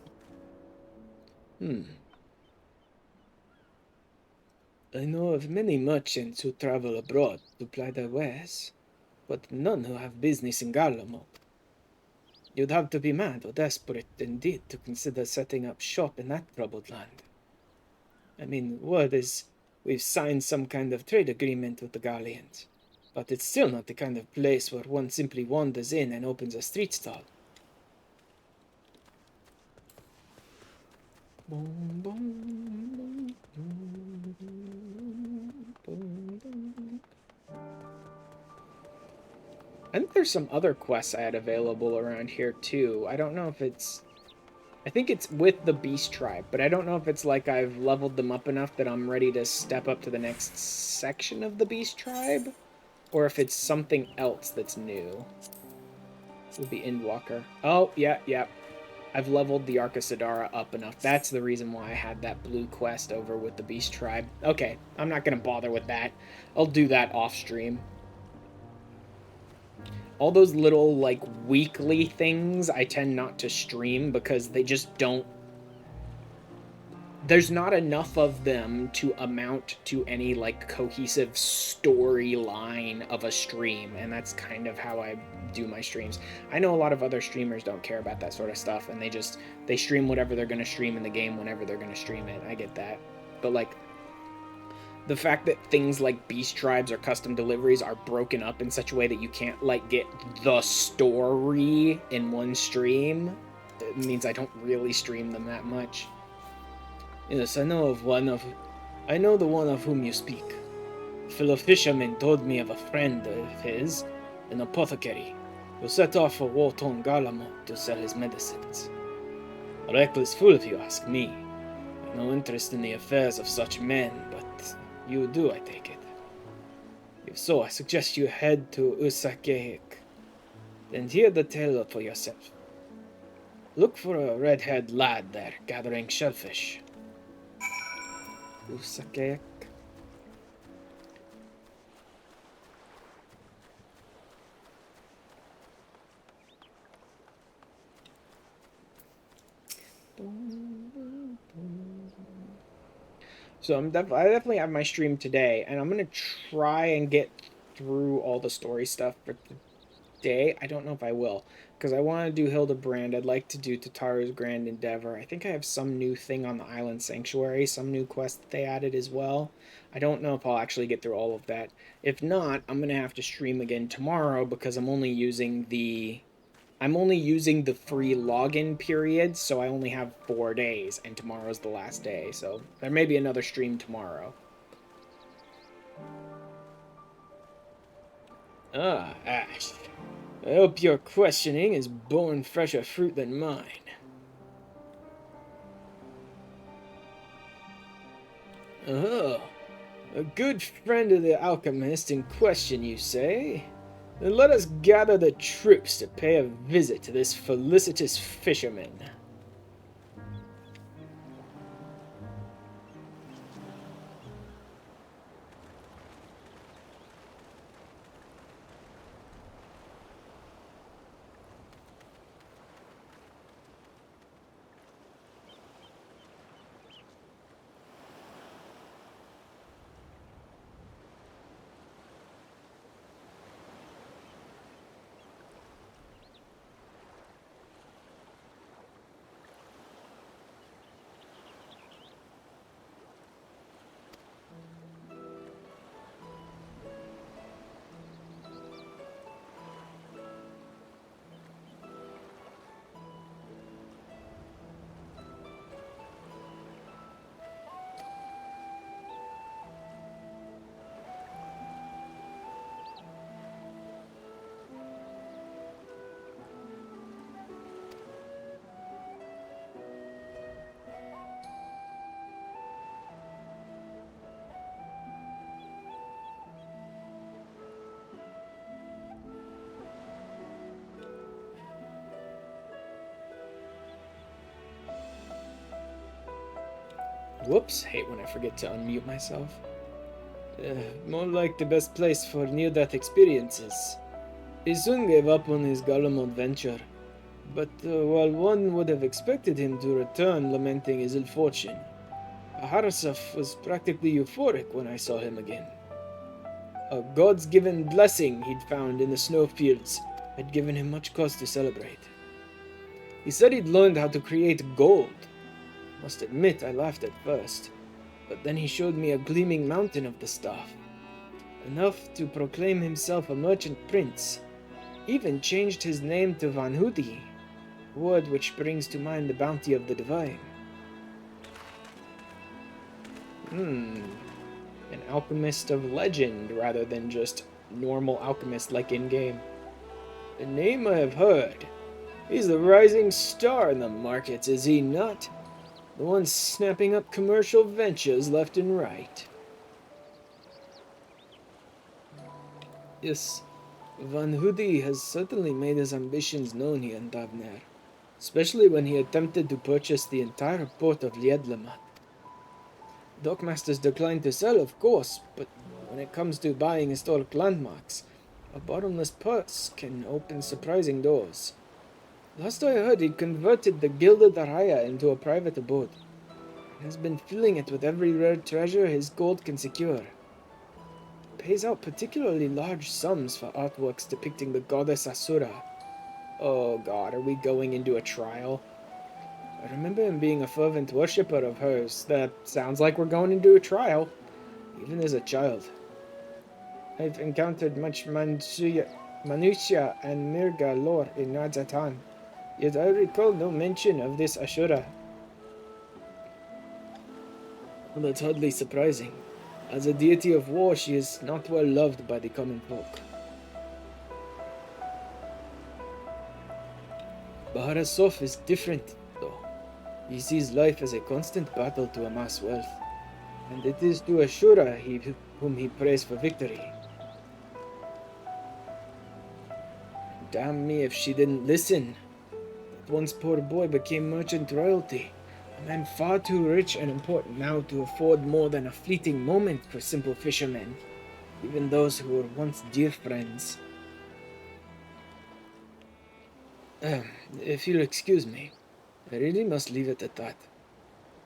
I know of many merchants who travel abroad to ply their wares, but none who have business in Garlemald. You'd have to be mad or desperate indeed to consider setting up shop in that troubled land. I mean, word is we've signed some kind of trade agreement with the Garleans, but it's still not the kind of place where one simply wanders in and opens a street stall. Boom, boom, boom, boom, boom. I think there's some other quests I had available around here too. I don't know if it's... I think it's with the Beast Tribe, but I don't know if it's like I've leveled them up enough that I'm ready to step up to the next section of the Beast Tribe, or if it's something else that's new. It would be Endwalker. Oh, yeah. I've leveled the Arcasadara up enough. That's the reason why I had that blue quest over with the Beast Tribe. Okay, I'm not going to bother with that. I'll do that off stream. All those little, like, weekly things I tend not to stream because they just don't... There's not enough of them to amount to any, like, cohesive storyline of a stream, and that's kind of how I do my streams. I know a lot of other streamers don't care about that sort of stuff, and they stream whatever they're going to stream in the game whenever they're going to stream it. I get that. But, like, the fact that things like Beast Tribes or custom deliveries are broken up in such a way that you can't, like, get the story in one stream, it means I don't really stream them that much. Yes, I know the one of whom you speak. A fellow fisherman told me of a friend of his, an apothecary, who set off for Walton Galamont to sell his medicines. A reckless fool, if you ask me. No interest in the affairs of such men, but you do, I take it. If so, I suggest you head to ffxiv, and hear the tale for yourself. Look for a red-haired lad there, gathering shellfish. ffxiv. So I definitely have my stream today, and I'm gonna try and get through all the story stuff for today. I don't know if I will, because I want to do Hildebrand. I'd like to do Tataru's Grand Endeavor. I think I have some new thing on the Island Sanctuary, some new quest that they added as well. I don't know if I'll actually get through all of that. If not, I'm gonna have to stream again tomorrow because I'm only using the free login period, so I only have 4 days, and tomorrow's the last day, so there may be another stream tomorrow. Ah, Ash. I hope your questioning is born fresher fruit than mine. Oh, a good friend of the alchemist in question, you say? Then let us gather the troops to pay a visit to this felicitous fisherman. Whoops, hate when I forget to unmute myself. More like the best place for near-death experiences. He soon gave up on his Galamont venture, but while one would have expected him to return lamenting his ill fortune, Harasaf was practically euphoric when I saw him again. A God's given blessing he'd found in the snowfields had given him much cause to celebrate. He said he'd learned how to create gold. Must admit I laughed at first, but then he showed me a gleaming mountain of the stuff. Enough to proclaim himself a merchant prince. Even changed his name to Vanhudi, a word which brings to mind the bounty of the divine. An alchemist of legend rather than just normal alchemist like in-game. A name I have heard. He's the rising star in the markets, is he not? The one snapping up commercial ventures left and right. Yes, Van Hudi has certainly made his ambitions known here in Davner. especially when he attempted to purchase the entire port of Liedlema. Dockmasters declined to sell, of course, but when it comes to buying historic landmarks, a bottomless purse can open surprising doors. Last I heard, he converted the Gilded Araya into a private abode, and has been filling it with every rare treasure his gold can secure. Pays out particularly large sums for artworks depicting the goddess Asura. Oh god, are we going into a trial? I remember him being a fervent worshipper of hers. That sounds like we're going into a trial, even as a child. I've encountered much Manchuya, Manusha and Mirga lore in Rajasthan, yet I recall no mention of this Ashura. Well, that's hardly surprising. As a deity of war, she is not well loved by the common folk. Baharasov is different, though. He sees life as a constant battle to amass wealth, and it is to Ashura whom he prays for victory. Damn me if she didn't listen. That once poor boy became merchant royalty, a man far too rich and important now to afford more than a fleeting moment for simple fishermen, even those who were once dear friends. If you'll excuse me, I really must leave it at that.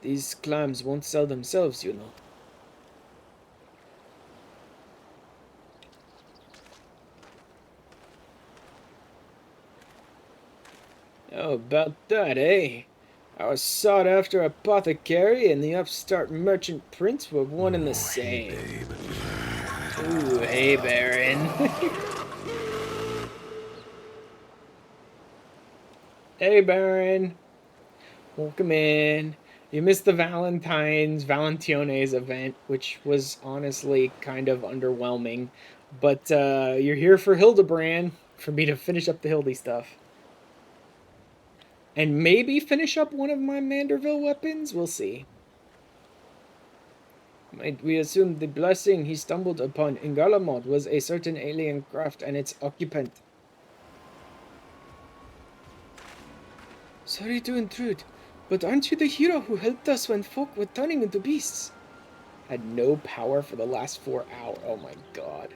These clams won't sell themselves, you know. How about that, eh? Our sought-after apothecary and the upstart merchant prince were one and the same. Ooh, hey, Baron. Hey, Baron. Welcome in. You missed the Valentione's event, which was honestly kind of underwhelming. But you're here for Hildebrand, for me to finish up the Hildi stuff. And maybe finish up one of my Manderville weapons? We'll see. Might we assume the blessing he stumbled upon in Galamod was a certain alien craft and its occupant? Sorry to intrude, but aren't you the hero who helped us when folk were turning into beasts? Had no power for the last 4 hours. Oh my god.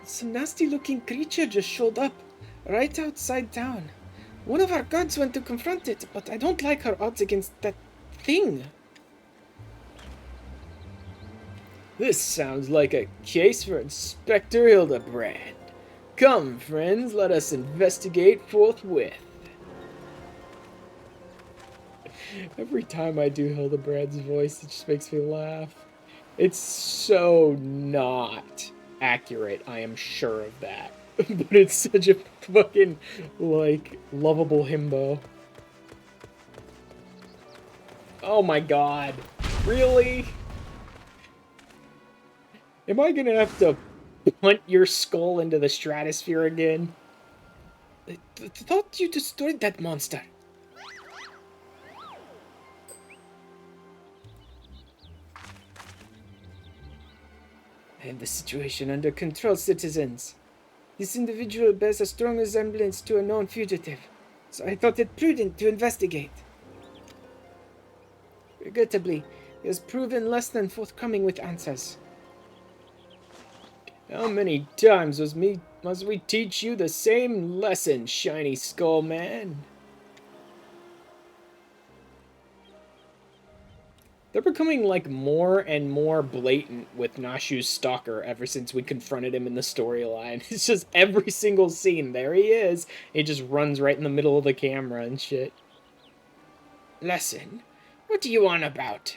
Some nasty-looking creature just showed up, right outside town. One of our guards went to confront it, but I don't like her odds against that thing. This sounds like a case for Inspector Hildebrand. Come, friends, let us investigate forthwith. Every time I do Hildebrand's voice, it just makes me laugh. It's so not accurate, I am sure of that. But it's such a fucking, like, lovable himbo. Oh my god. Really? Am I gonna have to punt your skull into the stratosphere again? I thought you destroyed that monster. I have the situation under control, citizens. This individual bears a strong resemblance to a known fugitive, so I thought it prudent to investigate. Regrettably, he has proven less than forthcoming with answers. How many times must we teach you the same lesson, shiny skull man? They're becoming, like, more and more blatant with Nashu's stalker ever since we confronted him in the storyline. It's just every single scene, there he is. He just runs right in the middle of the camera and shit. Lesson? What do you on about?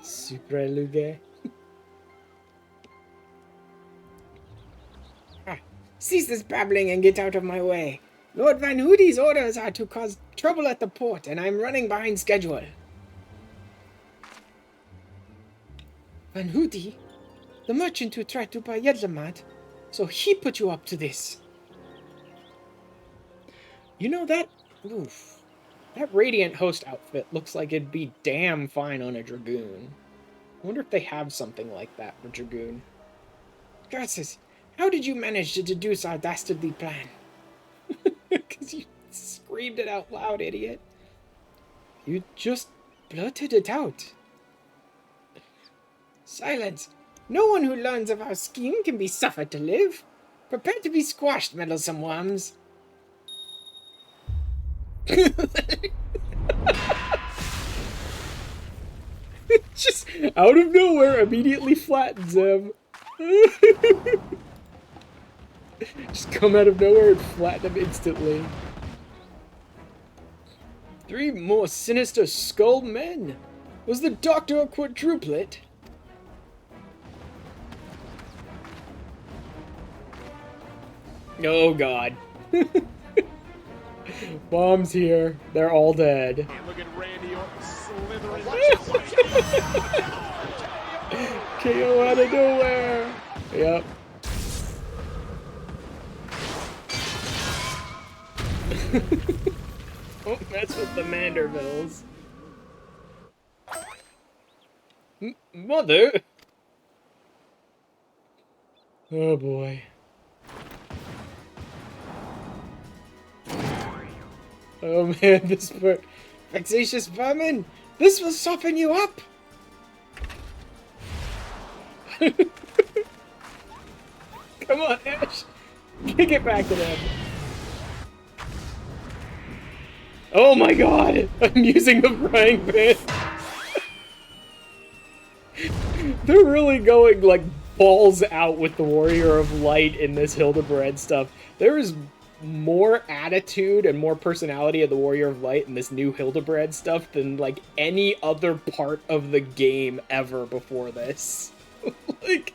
Supraluge. Cease this babbling and get out of my way. Lord Van Hoody's orders are to cause trouble at the port, and I'm running behind schedule. Van Hoody? The merchant who tried to buy Yedlamad? So he put you up to this? You know that... Oof. That Radiant Host outfit looks like it'd be damn fine on a Dragoon. I wonder if they have something like that for Dragoon. Garces, how did you manage to deduce our dastardly plan? You screamed it out loud, idiot. You just blurted it out. Silence. No one who learns of our scheme can be suffered to live. Prepare to be squashed, meddlesome worms. Just out of nowhere, immediately flattens him. Just come out of nowhere and flatten him instantly. 3 more sinister skull men. Was the doctor a quadruplet? Oh god. Bomb's here. They're all dead. Look at Randy Orton slithering. KO out of nowhere. Yep. Oh, that's with the Mandervilles. Mother? Oh boy. Oh man, this part. Vexatious vermin! This will soften you up! Come on, Ash! Kick it back to them! Oh my god! I'm using the frying pan! They're really going, like, balls out with the Warrior of Light in this Hildebrand stuff. There is more attitude and more personality of the Warrior of Light in this new Hildebrand stuff than, like, any other part of the game ever before this. Like,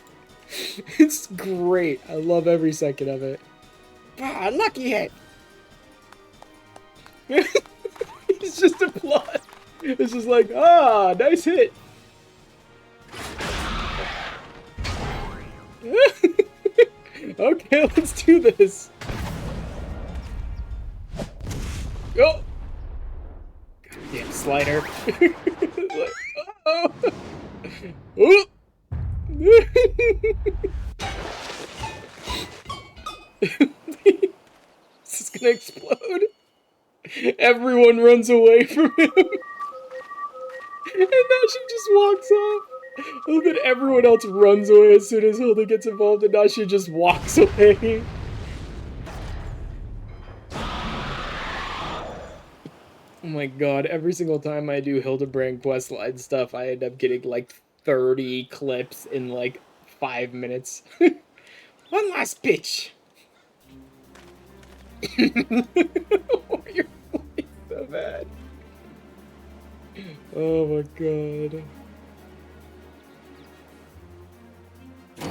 it's great. I love every second of it. Ah, lucky hit! It's just a plot. It's just like, ah, nice hit. Okay, let's do this. Oh! Goddamn slider. Like, oh! Oh! This is gonna explode. Everyone runs away from him. And now she just walks off. Oh, then everyone else runs away as soon as Hilda gets involved, and now she just walks away. Oh my god, every single time I do Hildebrand questline stuff, I end up getting like 30 clips in like 5 minutes. One last bitch! Oh, you're so bad. Oh my god.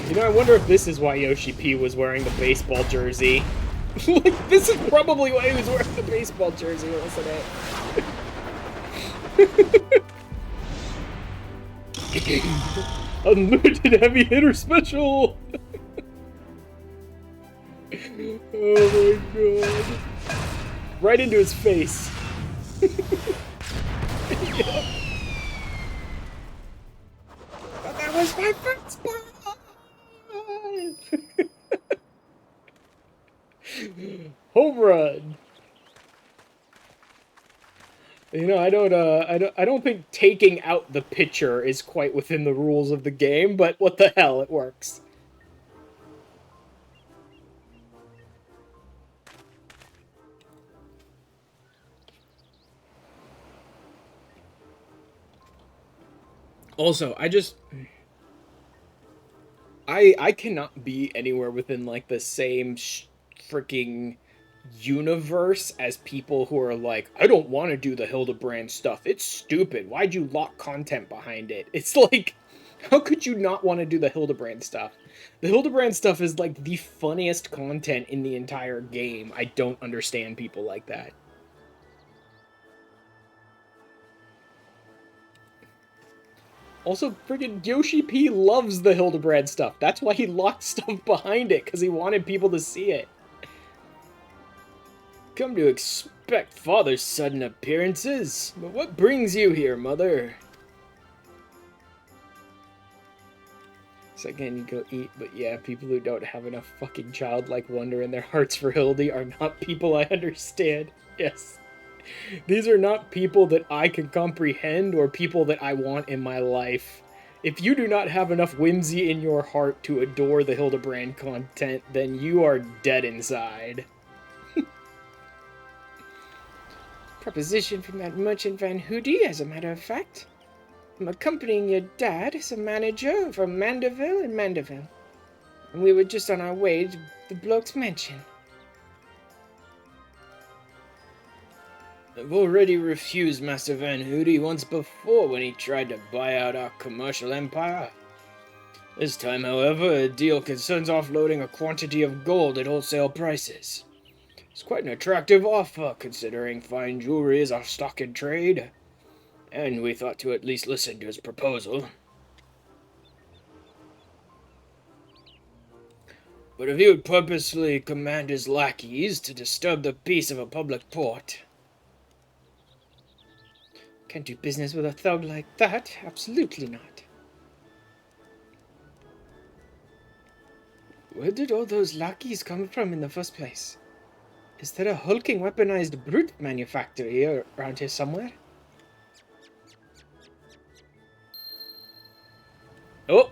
You know, I wonder if this is why Yoshi P was wearing the baseball jersey. Like, this is probably why he was wearing the baseball jersey, wasn't it? Unlimited heavy hitter special! Oh my god. Right into his face. Yep. But that was my first spot! Home run. You know, I don't think taking out the pitcher is quite within the rules of the game, but what the hell, it works. Also, I cannot be anywhere within, like, the same freaking universe as people who are like, I don't want to do the Hildebrand stuff. It's stupid. Why'd you lock content behind it? It's like, how could you not want to do the Hildebrand stuff? The Hildebrand stuff is, like, the funniest content in the entire game. I don't understand people like that. Also, friggin' Yoshi P loves the Hildebrand stuff. That's why he locked stuff behind it, because he wanted people to see it. Come to expect father's sudden appearances. But what brings you here, mother? Second, you go eat, but yeah, people who don't have enough fucking childlike wonder in their hearts for Hildi are not people I understand. Yes. These are not people that I can comprehend or people that I want in my life. If you do not have enough whimsy in your heart to adore the Hildebrand content, then you are dead inside. Proposition from that merchant Van Hoody, as a matter of fact. I'm accompanying your dad as a manager from Mandeville and Mandeville. And we were just on our way to the bloke's mansion. I've already refused Master Van Hoody once before when he tried to buy out our commercial empire. This time, however, a deal concerns offloading a quantity of gold at wholesale prices. It's quite an attractive offer, considering fine jewelry is our stock in trade. And we thought to at least listen to his proposal. But if he would purposely command his lackeys to disturb the peace of a public port... Can't do business with a thug like that. Absolutely not. Where did all those lackeys come from in the first place? Is there a hulking weaponized brute manufactory around here somewhere? Oh!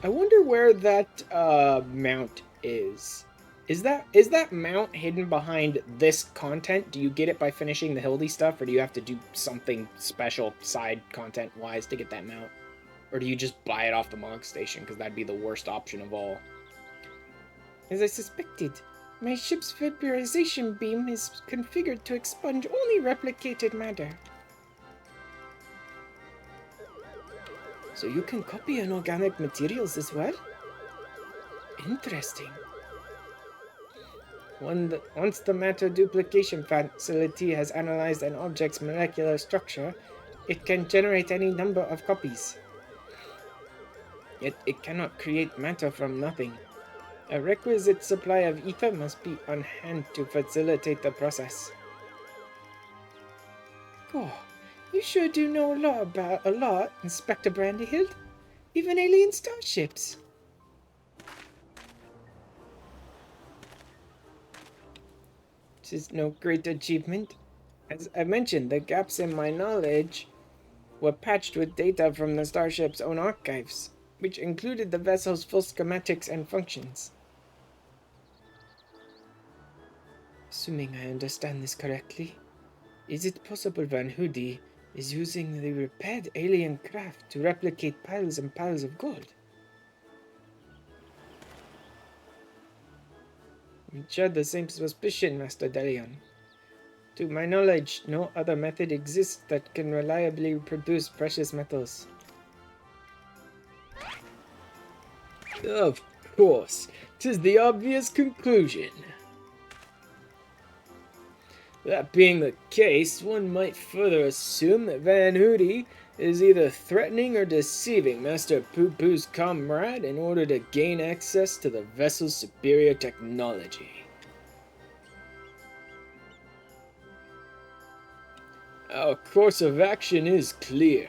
I wonder where that mount is. Is that mount hidden behind this content? Do you get it by finishing the Hildi stuff, or do you have to do something special side content wise to get that mount? Or do you just buy it off the Mog Station, because that'd be the worst option of all? As I suspected, my ship's vaporization beam is configured to expunge only replicated matter. So you can copy inorganic materials as well? Interesting. Once the matter duplication facility has analyzed an object's molecular structure, it can generate any number of copies. Yet it cannot create matter from nothing. A requisite supply of ether must be on hand to facilitate the process. Oh, you sure do know a lot, Inspector Brandyhild. Even alien starships. This is no great achievement. As I mentioned, the gaps in my knowledge were patched with data from the starship's own archives, which included the vessel's full schematics and functions. Assuming I understand this correctly, is it possible Van Hoody is using the repaired alien craft to replicate piles and piles of gold? We share the same suspicion, Master Delion. To my knowledge, no other method exists that can reliably produce precious metals. Of course, 'tis the obvious conclusion. That being the case, one might further assume that Van Hoody is either threatening or deceiving Master Poo-Poo's comrade in order to gain access to the vessel's superior technology. Our course of action is clear.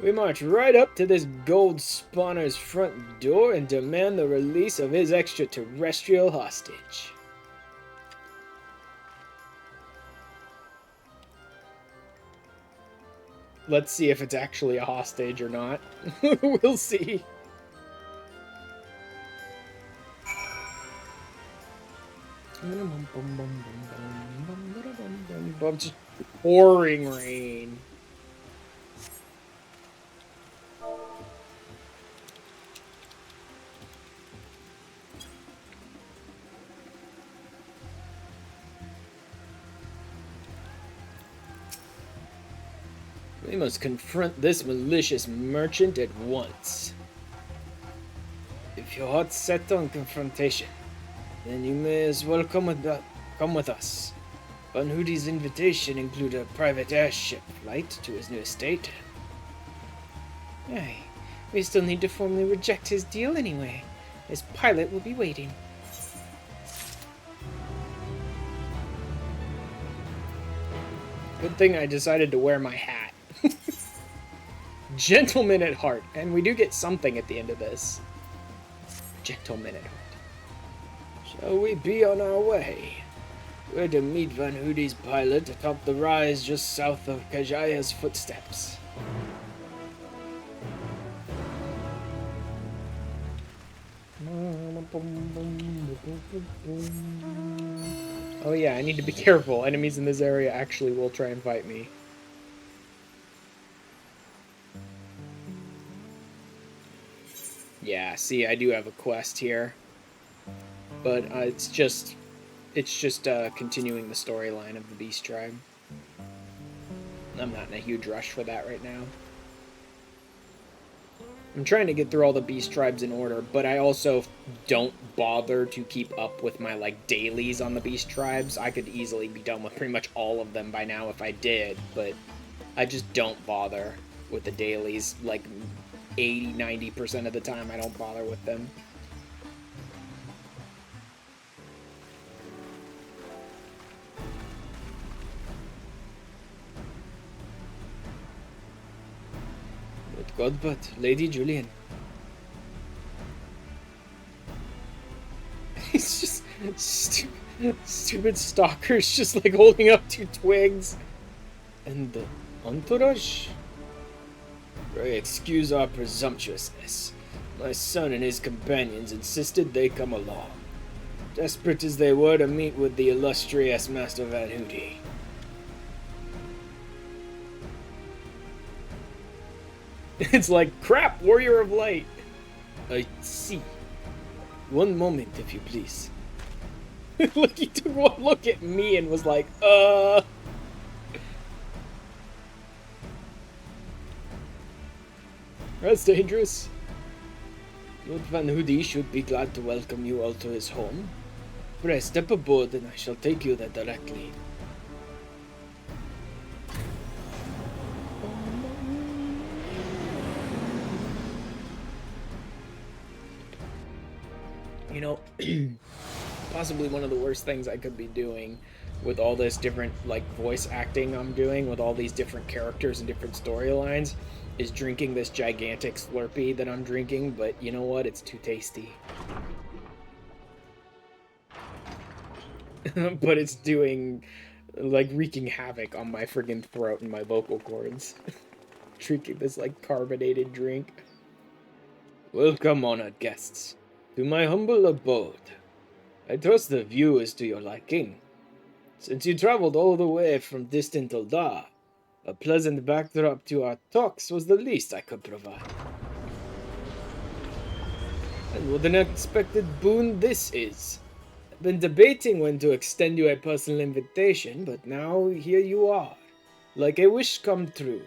We march right up to this gold spawner's front door and demand the release of his extraterrestrial hostage. Let's see if it's actually a hostage or not. We'll see. Just pouring rain. We must confront this malicious merchant at once. If your heart's set on confrontation, then you may as well come with us. Van Hoody's invitation includes a private airship flight to his new estate. Aye, we still need to formally reject his deal anyway. His pilot will be waiting. Good thing I decided to wear my hat. Gentleman at heart. And we do get something at the end of this. Gentleman at heart. Shall we be on our way? We're to meet Van Hoodie's pilot atop the rise just south of Kajaya's footsteps. Oh yeah, I need to be careful. Enemies in this area actually will try and fight me. Yeah, see, I do have a quest here. But it's just continuing the storyline of the Beast Tribe. I'm not in a huge rush for that right now. I'm trying to get through all the Beast Tribes in order, but I also don't bother to keep up with my, like, dailies on the Beast Tribes. I could easily be done with pretty much all of them by now if I did, but I just don't bother with the dailies. Like, 80-90% of the time I don't bother with them. God, but Lady Julian. He's just stupid stalkers just like holding up 2 twigs. And the entourage? Pray excuse our presumptuousness. My son and his companions insisted they come along. Desperate as they were to meet with the illustrious Master Van Hoodie. It's like, crap, Warrior of Light. I see. One moment, if you please. Look, he took one look at me and was like, That's dangerous. Lord Van Hoodie should be glad to welcome you all to his home. Pray step aboard and I shall take you there directly. You know, possibly one of the worst things I could be doing with all this different, like, voice acting I'm doing with all these different characters and different storylines is drinking this gigantic Slurpee that I'm drinking, but you know what? It's too tasty. But it's doing, like, wreaking havoc on my friggin' throat and my vocal cords. Drinking this, like, carbonated drink. Welcome, honored guests, to my humble abode. I trust the view is to your liking. Since you traveled all the way from distant Ulda, a pleasant backdrop to our talks was the least I could provide. And what an unexpected boon this is. I've been debating when to extend you a personal invitation, but now here you are, like a wish come true.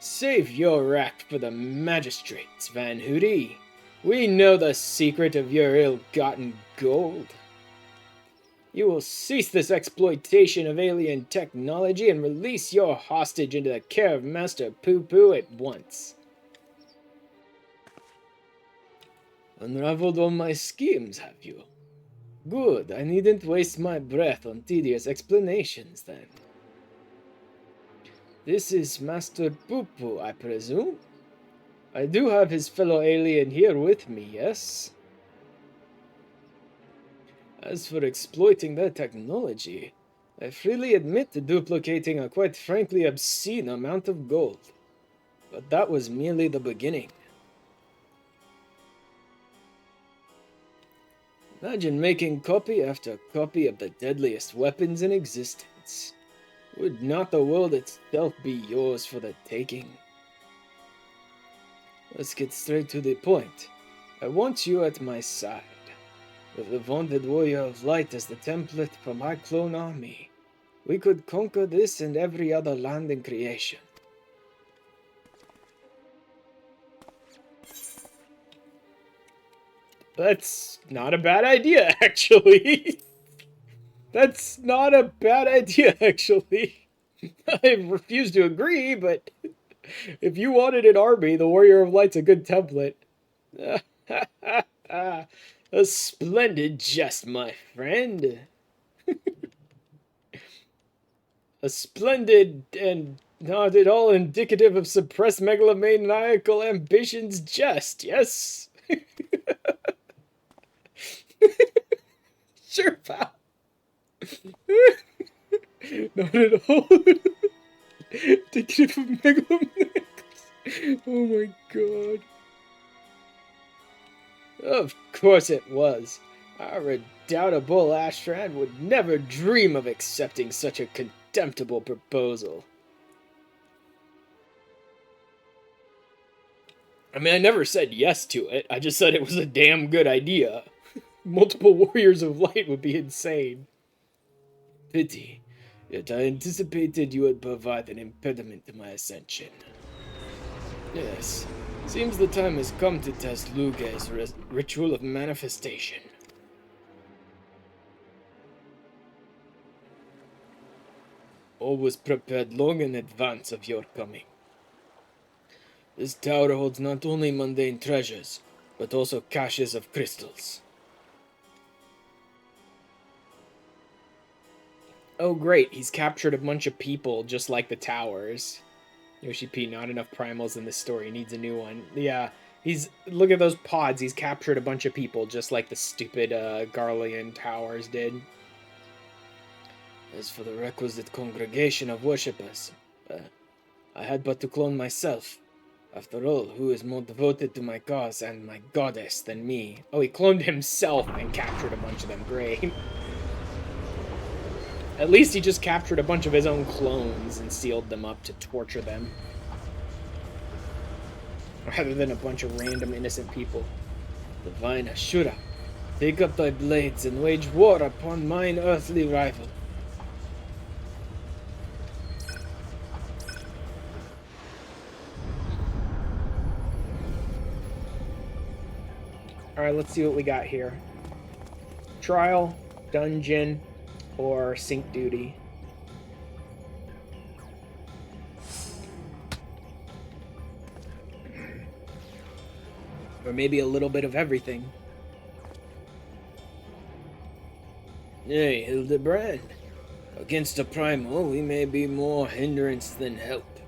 Save your wrath for the magistrates, Van Hoodie. We know the secret of your ill-gotten gold. You will cease this exploitation of alien technology and release your hostage into the care of Master Poo Poo at once. Unraveled all my schemes, have you? Good, I needn't waste my breath on tedious explanations, then. This is Master Poo Poo, I presume? I do have his fellow alien here with me, yes? As for exploiting their technology, I freely admit to duplicating a quite frankly obscene amount of gold. But that was merely the beginning. Imagine making copy after copy of the deadliest weapons in existence. Would not the world itself be yours for the taking? Let's get straight to the point. I want you at my side. With the vaunted Warrior of Light as the template for my clone army, we could conquer this and every other land in creation. That's not a bad idea, actually. That's not a bad idea, actually. I refuse to agree, but if you wanted an army, the Warrior of Light's a good template. A splendid jest, my friend. A splendid and not at all indicative of suppressed megalomaniacal ambitions jest, yes? Sure, pal. Not at all indicative of megalomaniacals. Oh my god. Of course it was. Our redoubtable Ashran would never dream of accepting such a contemptible proposal. I mean, I never said yes to it. I just said it was a damn good idea. Multiple Warriors of Light would be insane. Pity. Yet I anticipated you would provide an impediment to my ascension. Yes. Seems the time has come to test Luge's ritual of manifestation. All was prepared long in advance of your coming. This tower holds not only mundane treasures, but also caches of crystals. Oh great, he's captured a bunch of people just like the towers. Yoshi P, not enough primals in this story, he needs a new one. Yeah, look at those pods, he's captured a bunch of people just like the stupid Garlean towers did. As for the requisite congregation of worshippers, I had but to clone myself. After all, who is more devoted to my cause and my goddess than me? Oh, he cloned himself and captured a bunch of them. Great. At least he just captured a bunch of his own clones and sealed them up to torture them. Rather than a bunch of random innocent people. Divine Ashura, take up thy blades and wage war upon mine earthly rival. Alright, let's see what we got here. Trial, dungeon, or sync duty. Or maybe a little bit of everything. Nay, Hildebrand. Against a primal, we may be more hindrance than help.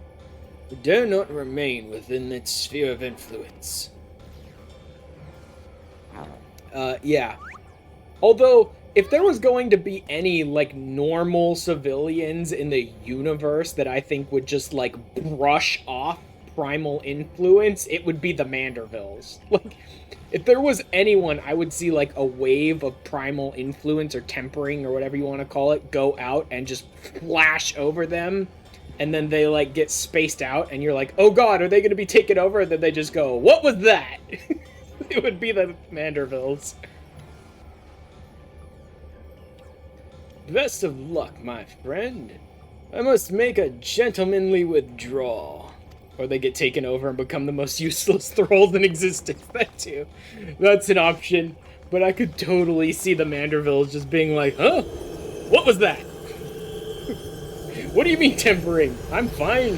We dare not remain within its sphere of influence. Yeah. Although, if there was going to be any, like, normal civilians in the universe that I think would just, like, brush off primal influence, it would be the Mandervilles. Like, if there was anyone, I would see, like, a wave of primal influence or tempering or whatever you want to call it go out and just flash over them, and then they, like, get spaced out, and you're like, oh god, are they going to be taken over? And then they just go, what was that? It would be the Mandervilles. Best of luck, my friend. I must make a gentlemanly withdrawal. Or they get taken over and become the most useless thralls in existence. That too. That's an option. But I could totally see the Mandervilles just being like, huh? What was that? What do you mean tempering? I'm fine.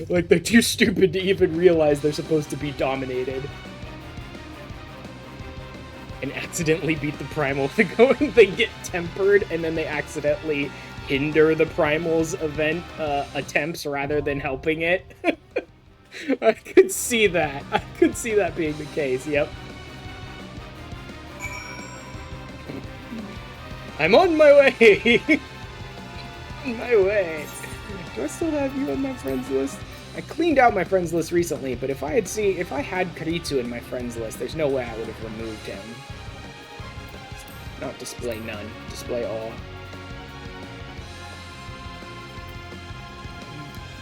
Like they're too stupid to even realize they're supposed to be dominated. And accidentally beat the primal. They go and they get tempered, and then they accidentally hinder the primal's event attempts rather than helping it. I could see that. I could see that being the case, yep. I'm on my way! On my way. Do I still have you on my friends list? I cleaned out my friends list recently, but if I had Karitsu in my friends list, there's no way I would have removed him. Not display none, display all.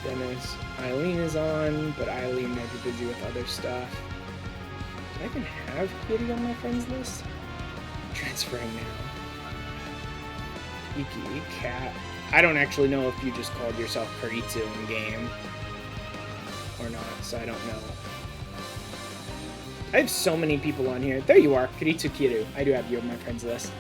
Dennis, Eileen is on, but Eileen may be busy with other stuff. Do I even have Kitty on my friends list? I'm transferring now. Iki, Cat. I don't actually know if you just called yourself Karitsu in game or not, so I don't know. I have so many people on here. There you are, Karitsu Kiru. I do have you on my friends list.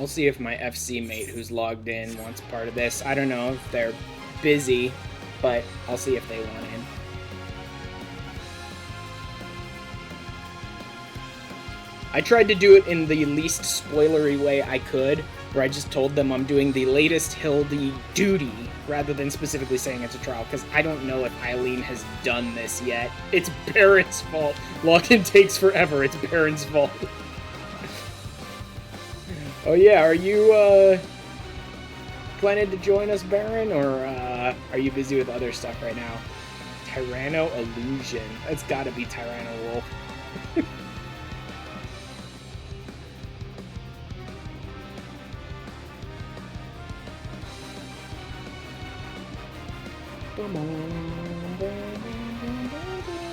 I'll see if my FC mate who's logged in wants part of this. I don't know if they're busy, but I'll see if they want in. I tried to do it in the least spoilery way I could, where I just told them I'm doing the latest Hildi duty, rather than specifically saying it's a trial, because I don't know if Eileen has done this yet. It's Baron's fault. Login takes forever. It's Baron's fault. Oh yeah, are you, planning to join us, Baron, or, are you busy with other stuff right now? Tyranno Illusion. That's gotta be Tyranno Wolf.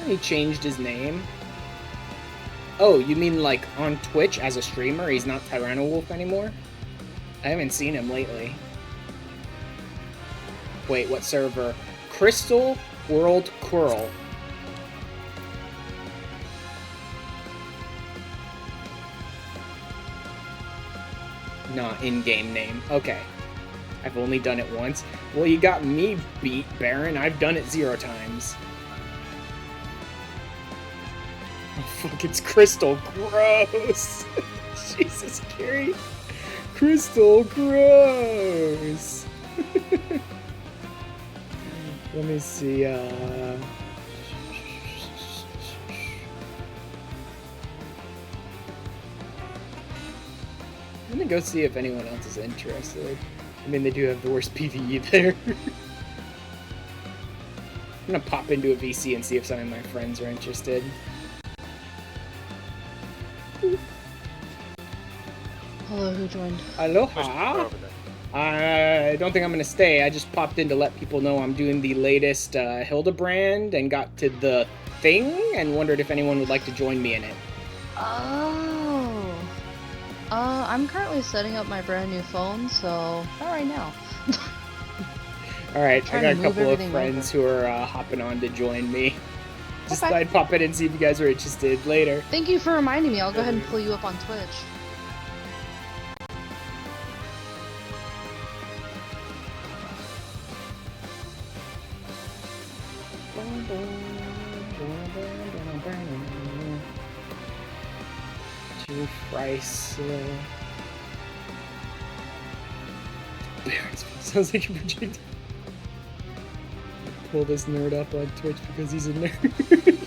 He changed his name. Oh, you mean like on Twitch as a streamer? He's not Tyranno Wolf anymore? I haven't seen him lately. Wait, what server? Crystal World Quirrell. Not in-game name. Okay. I've only done it once. Well, you got me beat, Baron. I've done it 0 times. Oh, fuck, it's Crystal. Gross. Jesus, Carrie. Crystal, gross. Let me see, I'm gonna go see if anyone else is interested. I mean, they do have the worst PvE there. I'm gonna pop into a VC and see if some of my friends are interested. Hello, who joined? Aloha! I don't think I'm gonna stay. I just popped in to let people know I'm doing the latest Hildebrand and got to the thing and wondered if anyone would like to join me in it. Oh. I'm currently setting up my brand new phone, so not right now. Alright, I got a couple of friends who are hopping on to join me. Just thought I'd pop in and see if you guys are interested later. Thank you for reminding me. I'll go ahead and pull you up on Twitch. Rice. Sounds like a project. Pull this nerd up on Twitch because he's a nerd.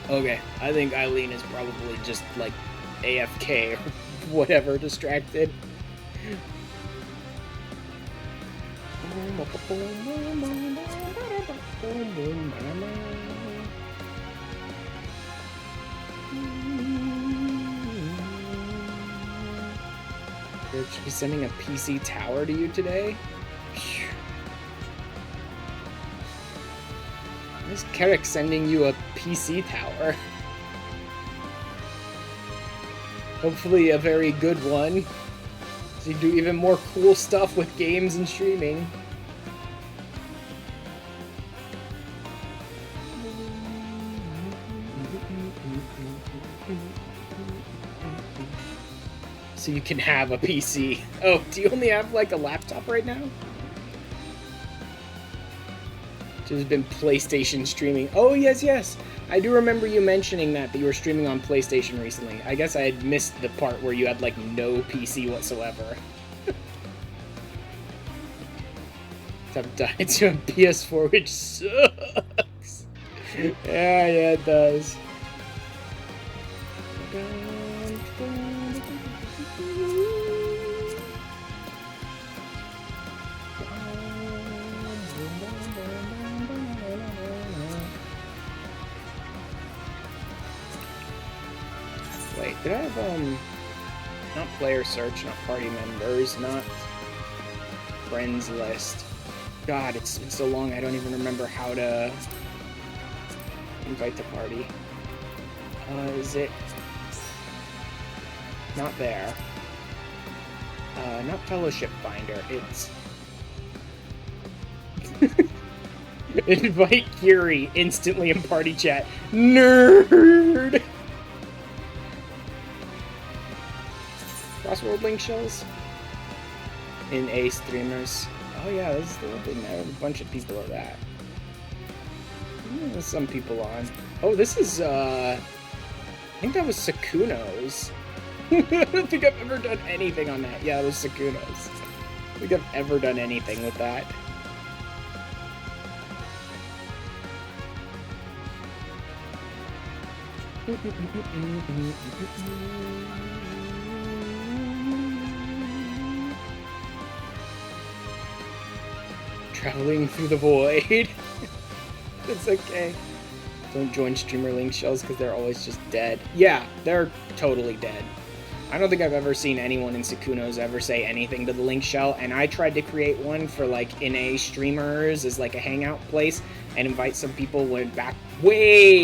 Okay, I think Eileen is probably just like AFK or whatever, distracted. Should be sending a PC tower to you today? Is Carrick sending you a PC tower? Hopefully a very good one. So you do even more cool stuff with games and streaming. So you can have a PC. Oh, do you only have like a laptop right now? There's been PlayStation streaming. Oh, yes, yes. I do remember you mentioning that you were streaming on PlayStation recently. I guess I had missed the part where you had like no PC whatsoever. I've died to a PS4, which sucks. Yeah, it does. Wait, did I have, not player search, not party members, not friends list. God, it's been so long I don't even remember how to invite the party. Is it not there? Not Fellowship Finder, it's Invite Kiri instantly in party chat. Nerd! Crossword link shells? In A streamers. Oh yeah, this is the one thing. I have a bunch of people of that. There's some people on. Oh, this is, I think that was Sakuno's. I don't think I've ever done anything on that. Yeah, it was Sakuno's. I don't think I've ever done anything with that. Traveling through the void. It's okay. Don't join streamer link shells because they're always just dead. Yeah, they're totally dead. I don't think I've ever seen anyone in Sakuno's ever say anything to the link shell, and I tried to create one for like NA streamers as like a hangout place and invite some people way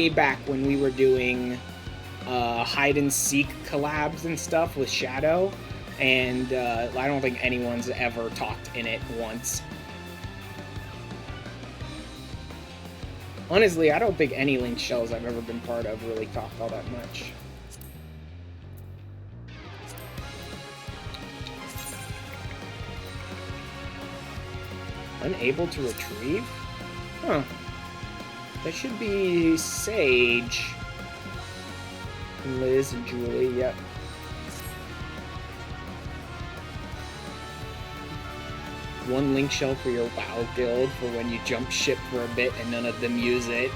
back when we were doing hide and seek collabs and stuff with Shadow, and I don't think anyone's ever talked in it once. Honestly, I don't think any link shells I've ever been part of really talked all that much. Unable to retrieve? Huh. That should be Sage. Liz and Julie, yep. One link shell for your WoW guild for when you jump ship for a bit and none of them use it.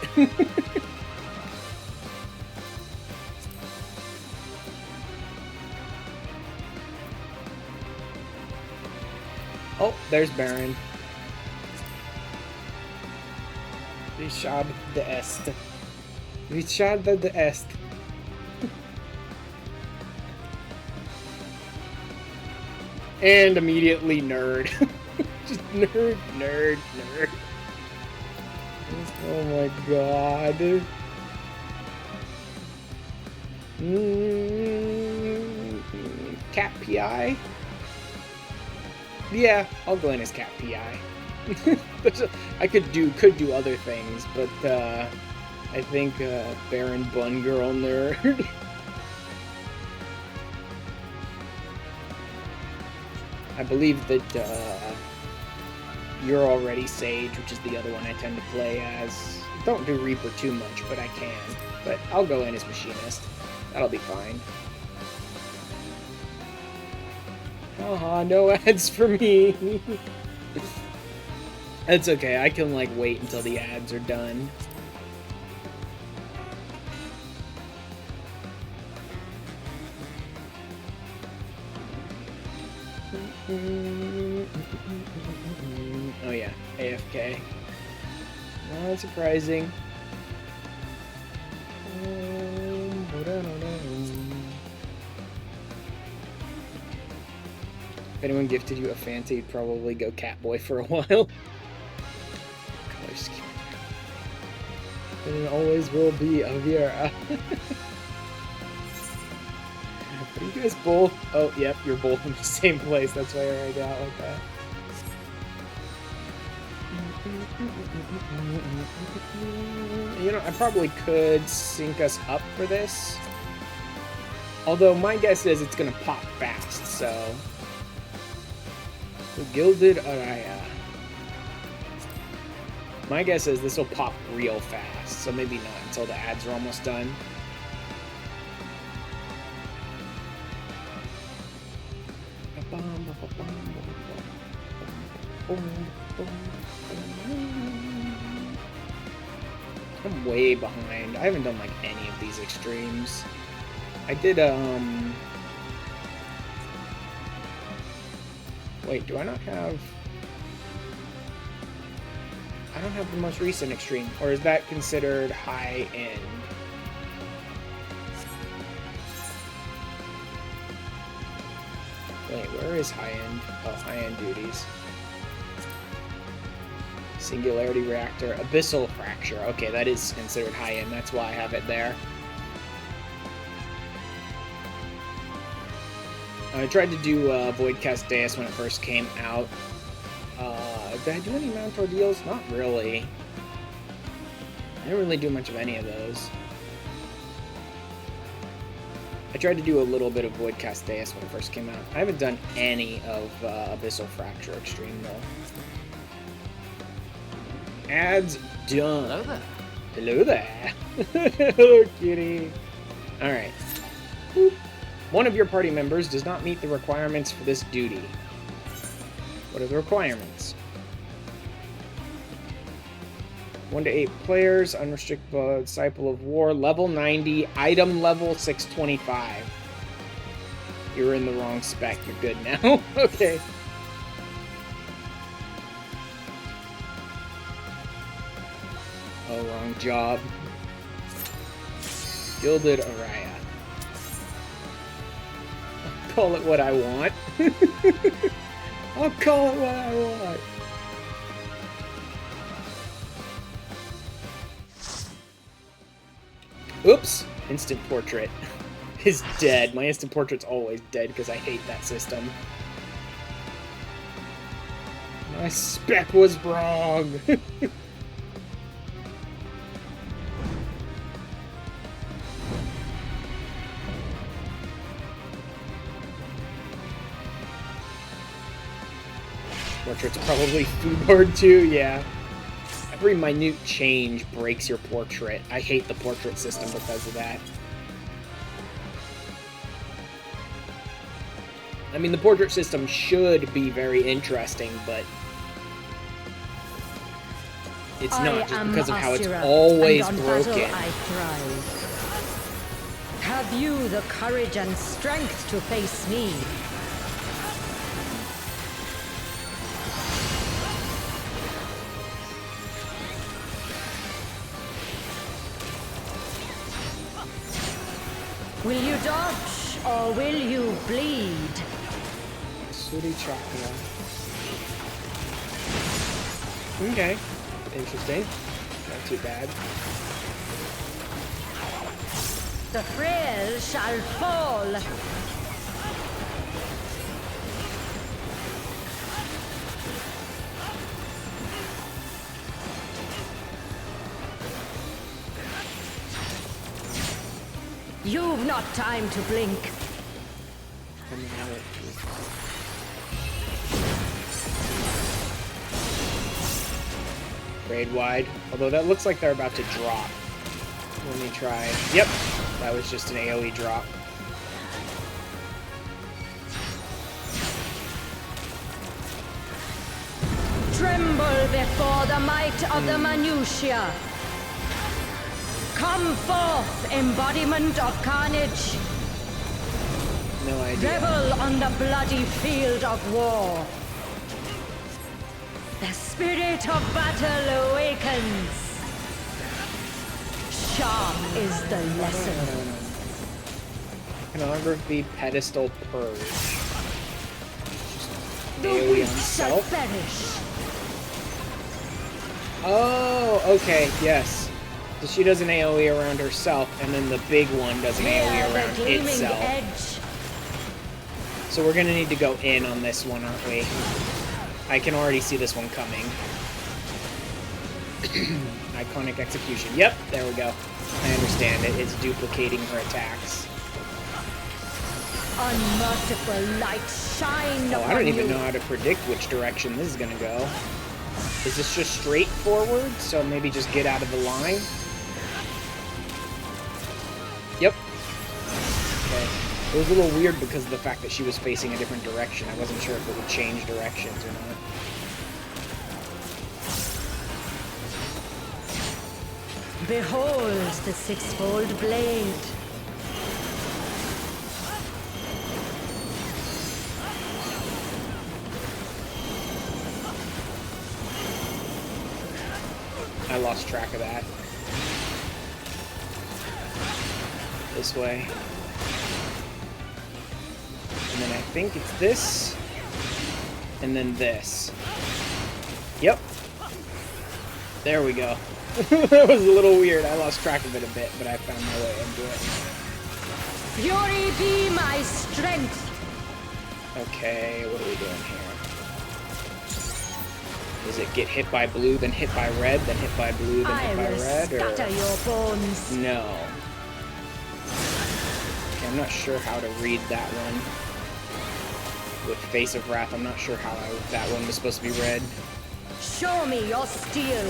Oh, there's Baron. Richard de Est. Richard de Est. And immediately nerd. Just nerd. Oh my god. Cat PI? Yeah, I'll go in as Cat PI. I could do other things, but I think Baron Bun Girl nerd. I believe that you're already Sage, which is the other one I tend to play as. Don't do Reaper too much, but I can. But I'll go in as Machinist. That'll be fine. Haha, no ads for me. It's okay, I can like wait until the ads are done. Oh yeah, AFK. Not surprising. If anyone gifted you a fancy, you'd probably go Catboy for a while. Color scheme. And it always will be Avira. Are you guys both? Oh, yep, you're both in the same place. That's why I write it out like that. You know, I probably could sync us up for this. Although my guess is it's gonna pop fast, so. The Gilded Araya. My guess is this will pop real fast, so maybe not until the ads are almost done. I'm way behind. I haven't done like any of these extremes. I did wait, do I not have... I don't have the most recent extreme, or is that considered high end? Wait, where is high end? Oh, high end duties. Singularity reactor, abyssal fracture. Okay, that is considered high end. That's why I have it there. I tried to do Voidcast Deus when it first came out. Did I do any Mount Ordeals? Not really. didn't really do much of any of those. I tried to do a little bit of Voidcast Deus when it first came out. I haven't done any of Abyssal Fracture Extreme, though. Ads done. Hello there. Hello there. Hello, kitty. Alright. One of your party members does not meet the requirements for this duty. What are the requirements? 1 to 8 players, unrestricted disciple of war, level 90, item level 625. You're in the wrong spec. You're good now. Okay. Oh, wrong job. Gilded Araya. I'll call it what I want. I'll call it what I want. Oops! Instant portrait is dead. My instant portrait's always dead because I hate that system. My spec was wrong! Portrait's probably foodboard too, yeah. Every minute change breaks your portrait. I hate the portrait system because of that. I mean, the portrait system should be very interesting, but it's not, just because of how it's always broken. Have you the courage and strength to face me? Will you dodge, or will you bleed? Sooty Chakra. Okay. Interesting. Not too bad. The frail shall fall. You've not time to blink. Raid wide. Although that looks like they're about to drop. Let me try. Yep. That was just an AoE drop. Tremble before the might of the minutiae. Come forth, embodiment of carnage. No idea. Revel on the bloody field of war. The spirit of battle awakens. Sharp is the lesson. Iconography, pedestal, purge. The AoE weak on shall self. perish. Oh, okay, yes. So she does an AoE around herself, and then the big one does an AoE around itself. Edge. So we're gonna need to go in on this one, aren't we? I can already see this one coming. Iconic execution. Yep, there we go. I understand it. It's duplicating her attacks. Unmerciful light shine Oh, upon I don't even you. know how to predict which direction this is gonna go. Is this just straight forward? So maybe just get out of the line? Yep. Okay. It was a little weird because of the fact that she was facing a different direction. I wasn't sure if it would change directions or not. Behold the sixfold blade. I lost track of that. This way. And then I think it's this. And then this. Yep. There we go. That was a little weird. I lost track of it a bit, but I found my way into it. Fury be my strength. Okay, what are we doing here? Does it get hit by blue, then hit by red, then hit by blue, then I hit by will red, scatter or... your bones. No. Okay, I'm not sure how to read that one. With Face of Wrath, I'm not sure how that one was supposed to be read. Show me your steel.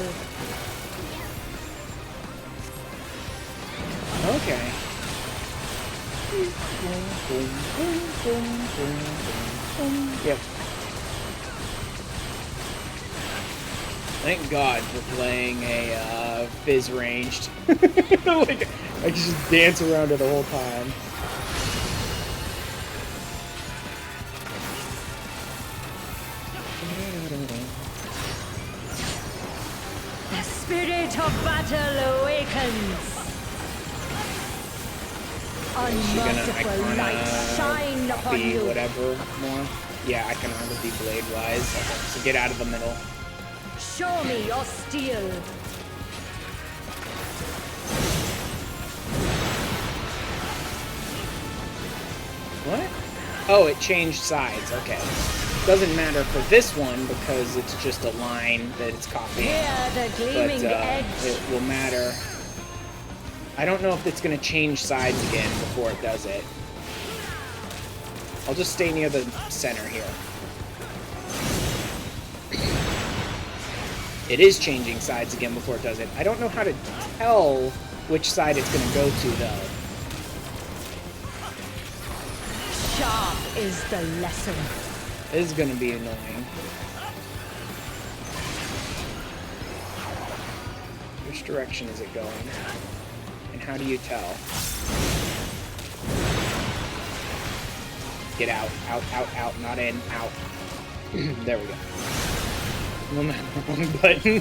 Okay. Yep. Thank God for playing a Fizz ranged. Like, I can just dance around it the whole time. The spirit of battle awakens. Unmerciful light shine upon be you. whatever more. Yeah, iconography blade wise. Okay, so get out of the middle. Show me your steel. What? Oh, it changed sides. Okay. Doesn't matter for this one because it's just a line that it's copying. Here the gleaming edge. It will matter. I don't know if it's going to change sides again before it does it. I'll just stay near the center here. It is changing sides again before it does it. I don't know how to tell which side it's going to go to, though. Sharp is the lesson. This is going to be annoying. Which direction is it going? And how do you tell? Get out, out, out, out, not in, out. There we go. Wrong button.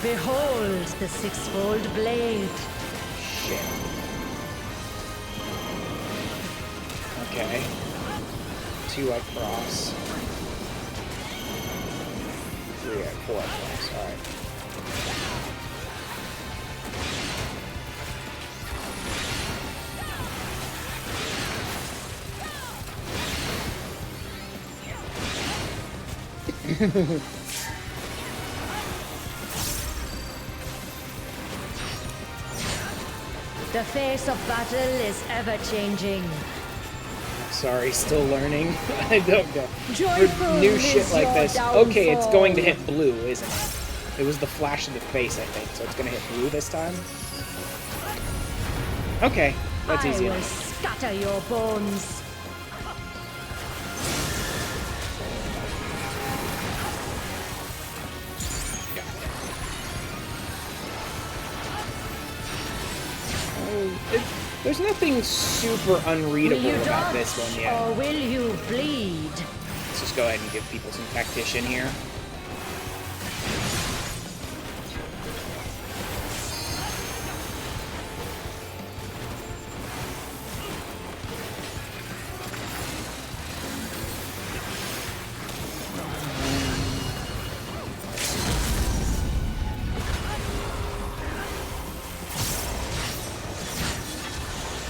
Behold the six-fold blade. Shit. Okay. 2 I cross. 3 I 4 I cross. Alright. The face of battle is ever changing. Sorry, still learning. I don't know. Joyful For new is shit like your this. Okay, it's going to downfall. hit blue, isn't it? It was the flash of the face, I think, so it's going to hit blue this time. Okay, that's easy I will enough. scatter your bones. There's nothing super unreadable Will you about dodge, this one yet. or will you bleed? Let's just go ahead and give people some tactician here.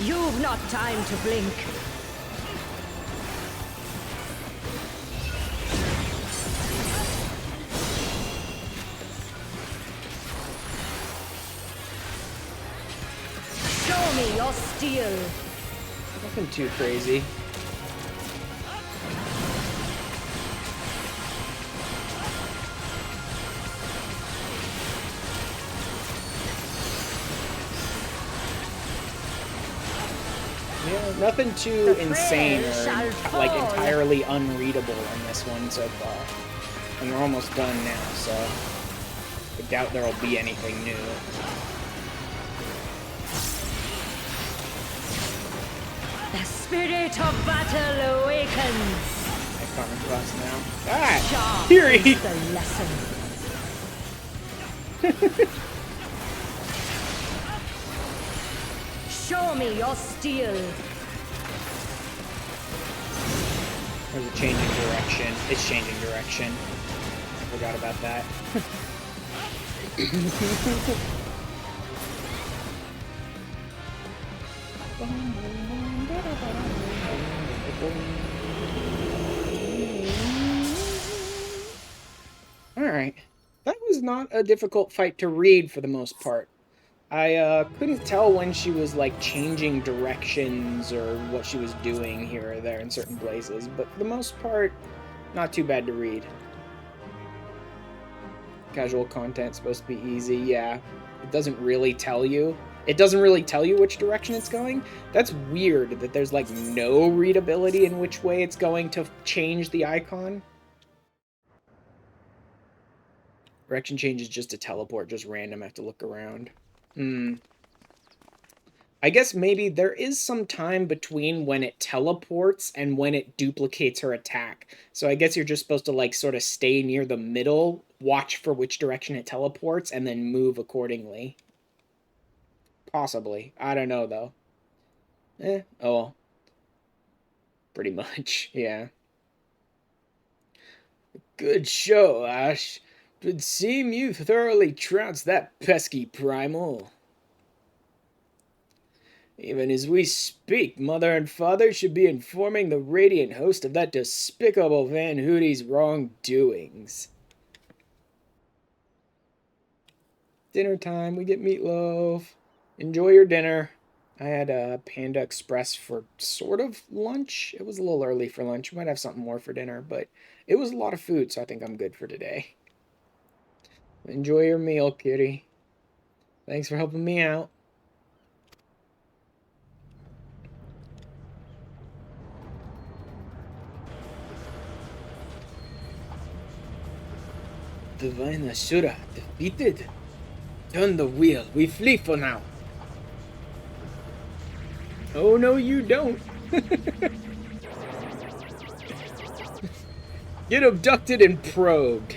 You've not time to blink. Show me your steel. Nothing too crazy. Yeah, nothing too The insane prey or shall like fall. entirely unreadable in this one so far. And we're almost done now, so I doubt there'll be anything new. The spirit of battle awakens. Iconic class now. Ah! Sharp Fury! is the lesson. Show me your steel. There's a changing direction. It's changing direction. I forgot about that. Alright. That was not a difficult fight to read for the most part. I couldn't tell when she was like changing directions or what she was doing here or there in certain places, but for the most part, not too bad to read. Casual content supposed to be easy, yeah. It doesn't really tell you. It doesn't really tell you which direction it's going. That's weird that there's like no readability in which way it's going to change the icon. Direction change is just a teleport, just random, I have to look around. I guess maybe there is some time between when it teleports and when it duplicates her attack. So I guess you're just supposed to like sort of stay near the middle, watch for which direction it teleports, and then move accordingly. Possibly. I don't know though. Oh well. Pretty much, yeah. Good show, Ash. Would seem you thoroughly trounced that pesky primal. Even as we speak, Mother and Father should be informing the radiant host of that despicable Van Hootie's wrongdoings. Dinner time, we get meatloaf. Enjoy your dinner. I had a Panda Express for sort of lunch. It was a little early for lunch. We might have something more for dinner, but it was a lot of food, so I think I'm good for today. Enjoy your meal, kitty. Thanks for helping me out. Divine Ashura defeated. Turn the wheel. We flee for now. Oh, no, you don't. Get abducted and probed.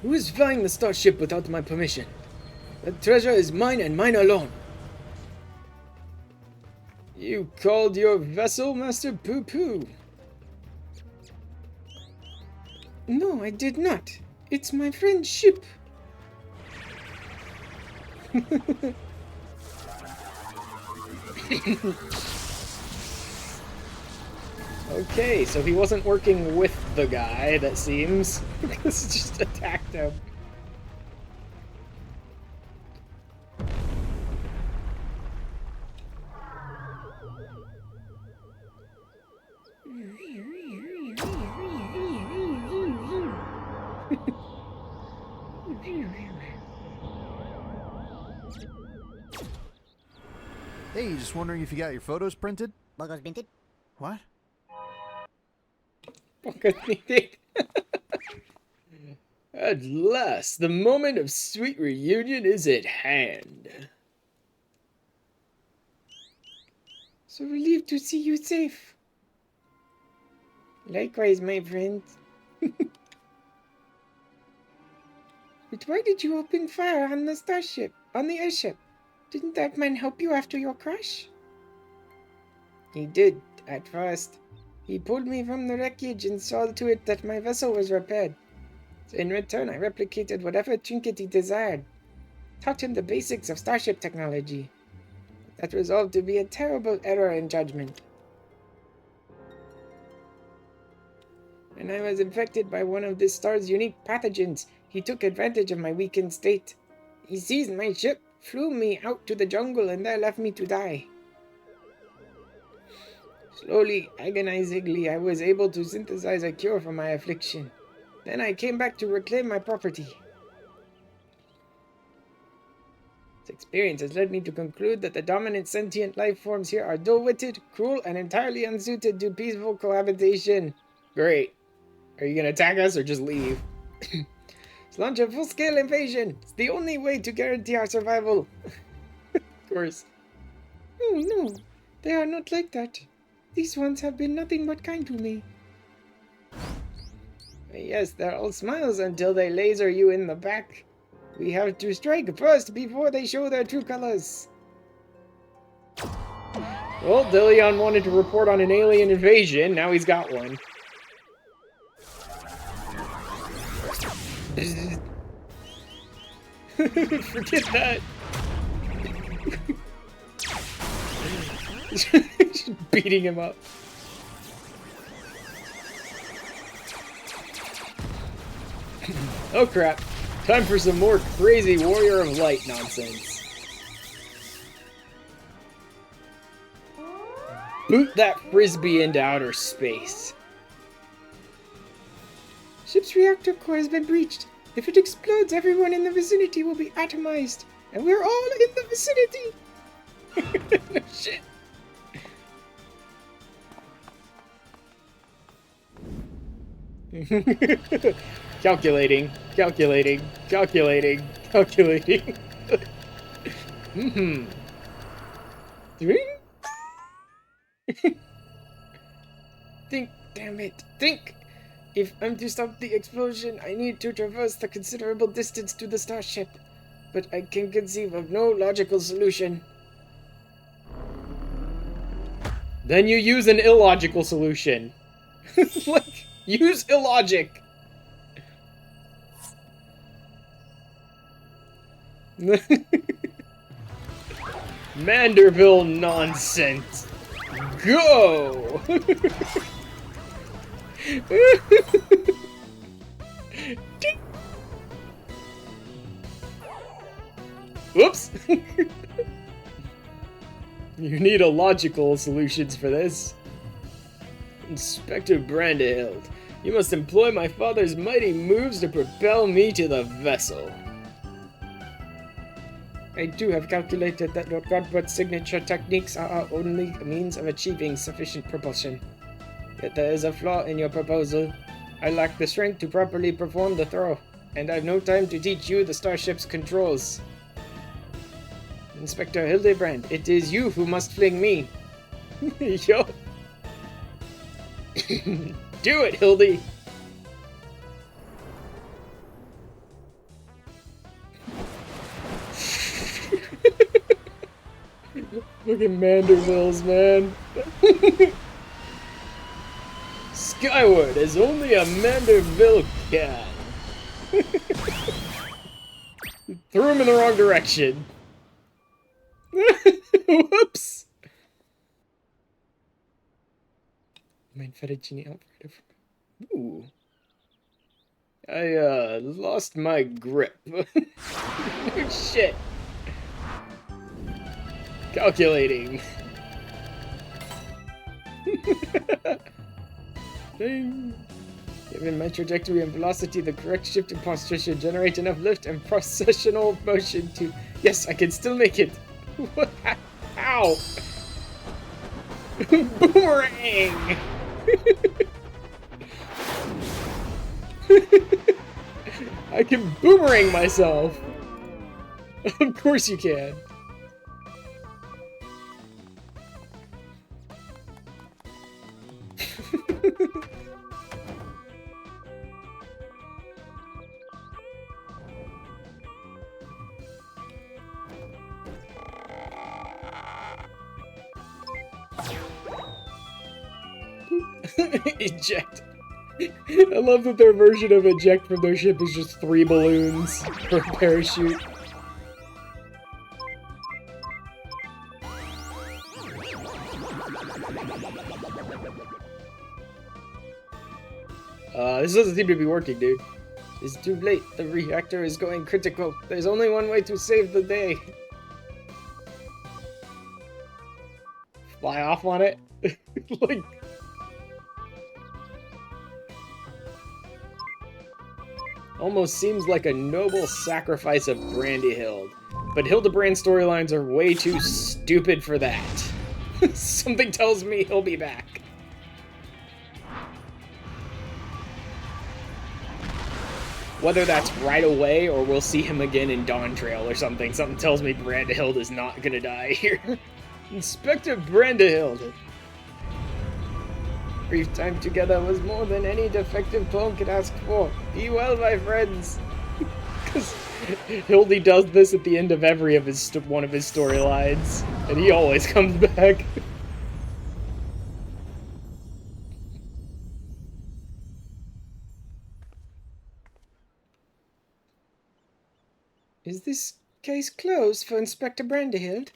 Who is flying the starship without my permission? That treasure is mine and mine alone. You called your vessel Master Poo Poo. No, I did not. It's my friend's ship. Okay, so he wasn't working with the guy, that seems. Because he just attacked him. Hey, just wondering if you got your photos printed? Logos printed? What? At last, the moment of sweet reunion is at hand. So relieved to see you safe. Likewise, my friend. But why did you open fire on the starship, on the airship? Didn't that man help you after your crash? He did, at first. He pulled me from the wreckage and saw to it that my vessel was repaired. In return, I replicated whatever trinket he desired. Taught him the basics of starship technology. That resolved to be a terrible error in judgment. When I was infected by one of this star's unique pathogens, he took advantage of my weakened state. He seized my ship, flew me out to the jungle, and there left me to die. Slowly, agonizingly, I was able to synthesize a cure for my affliction. Then I came back to reclaim my property. This experience has led me to conclude that the dominant sentient life forms here are dull-witted, cruel, and entirely unsuited to peaceful cohabitation. Great. Are you gonna attack us or just leave? Let's launch a full-scale invasion. It's the only way to guarantee our survival. Of course. Oh no, they are not like that. These ones have been nothing but kind to me. Yes, they're all smiles until they laser you in the back. We have to strike first before they show their true colors. Well, Dillion wanted to report on an alien invasion. Now he's got one. Forget that. Beating him up. Oh crap. Time for some more crazy Warrior of Light nonsense. Boot that frisbee into outer space. Ship's reactor core has been breached. If it explodes, everyone in the vicinity will be atomized. And we're all in the vicinity! Shit. Calculating, calculating, calculating, calculating. Think, damn it, think! If I'm to stop the explosion, I need to traverse the considerable distance to the starship. But I can conceive of no logical solution. Then you use an illogical solution. Like, use illogic. Manderville nonsense. Go! Whoops! You need illogical solutions for this. Inspector Brandehild, you must employ my father's mighty moves to propel me to the vessel. I do have calculated that Lord Godbrod's signature techniques are our only means of achieving sufficient propulsion. Yet there is a flaw in your proposal. I lack the strength to properly perform the throw, and I have no time to teach you the starship's controls. Inspector Hildebrand, it is you who must fling me. Yo. Do it, Hildi! Look at Mandervilles, man. Skyward as only a Manderville can. Threw him in the wrong direction. Whoops. Mein fettuccine Alfredo. Ooh. I lost my grip. Oh, shit. Calculating. Ding. Given my trajectory and velocity, the correct shift and posture should generate enough lift and processional motion to... Yes, I can still make it. What? Ow! Boomerang! I can boomerang myself. Of course you can. Eject. I love that their version of eject from their ship is just 3 balloons for a parachute. This doesn't seem to be working, dude. It's too late. The reactor is going critical. There's only one way to save the day. Fly off on it? Like... Almost seems like a noble sacrifice of Brandyhild. But Hildebrand's storylines are way too stupid for that. Something tells me he'll be back. Whether that's right away or we'll see him again in Dawn Trail or something. Something tells me Brandyhild is not gonna die here. Inspector Brandyhild. Brief time together was more than any defective clone could ask for. Be well, my friends. Because Hildi does this at the end of every of his one of his storylines, and he always comes back. Is this case closed for Inspector Brandyhild?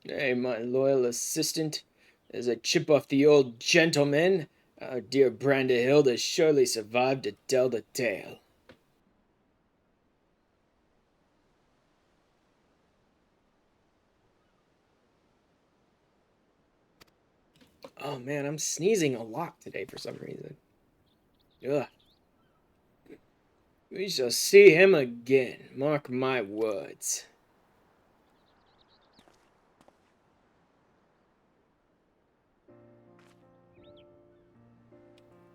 Hey, my loyal assistant. As a chip off the old gentleman, our dear Brandahilde has surely survived to tell the tale. Oh man, I'm sneezing a lot today for some reason. Ugh. We shall see him again, mark my words.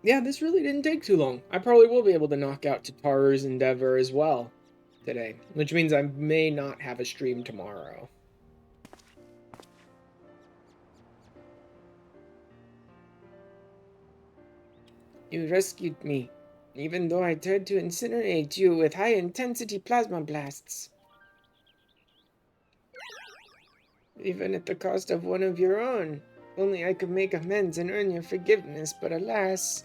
Yeah, this really didn't take too long. I probably will be able to knock out Tataru's Endeavor as well today, which means I may not have a stream tomorrow. You rescued me, even though I tried to incinerate you with high-intensity plasma blasts. Even at the cost of one of your own. Only I could make amends and earn your forgiveness, but alas...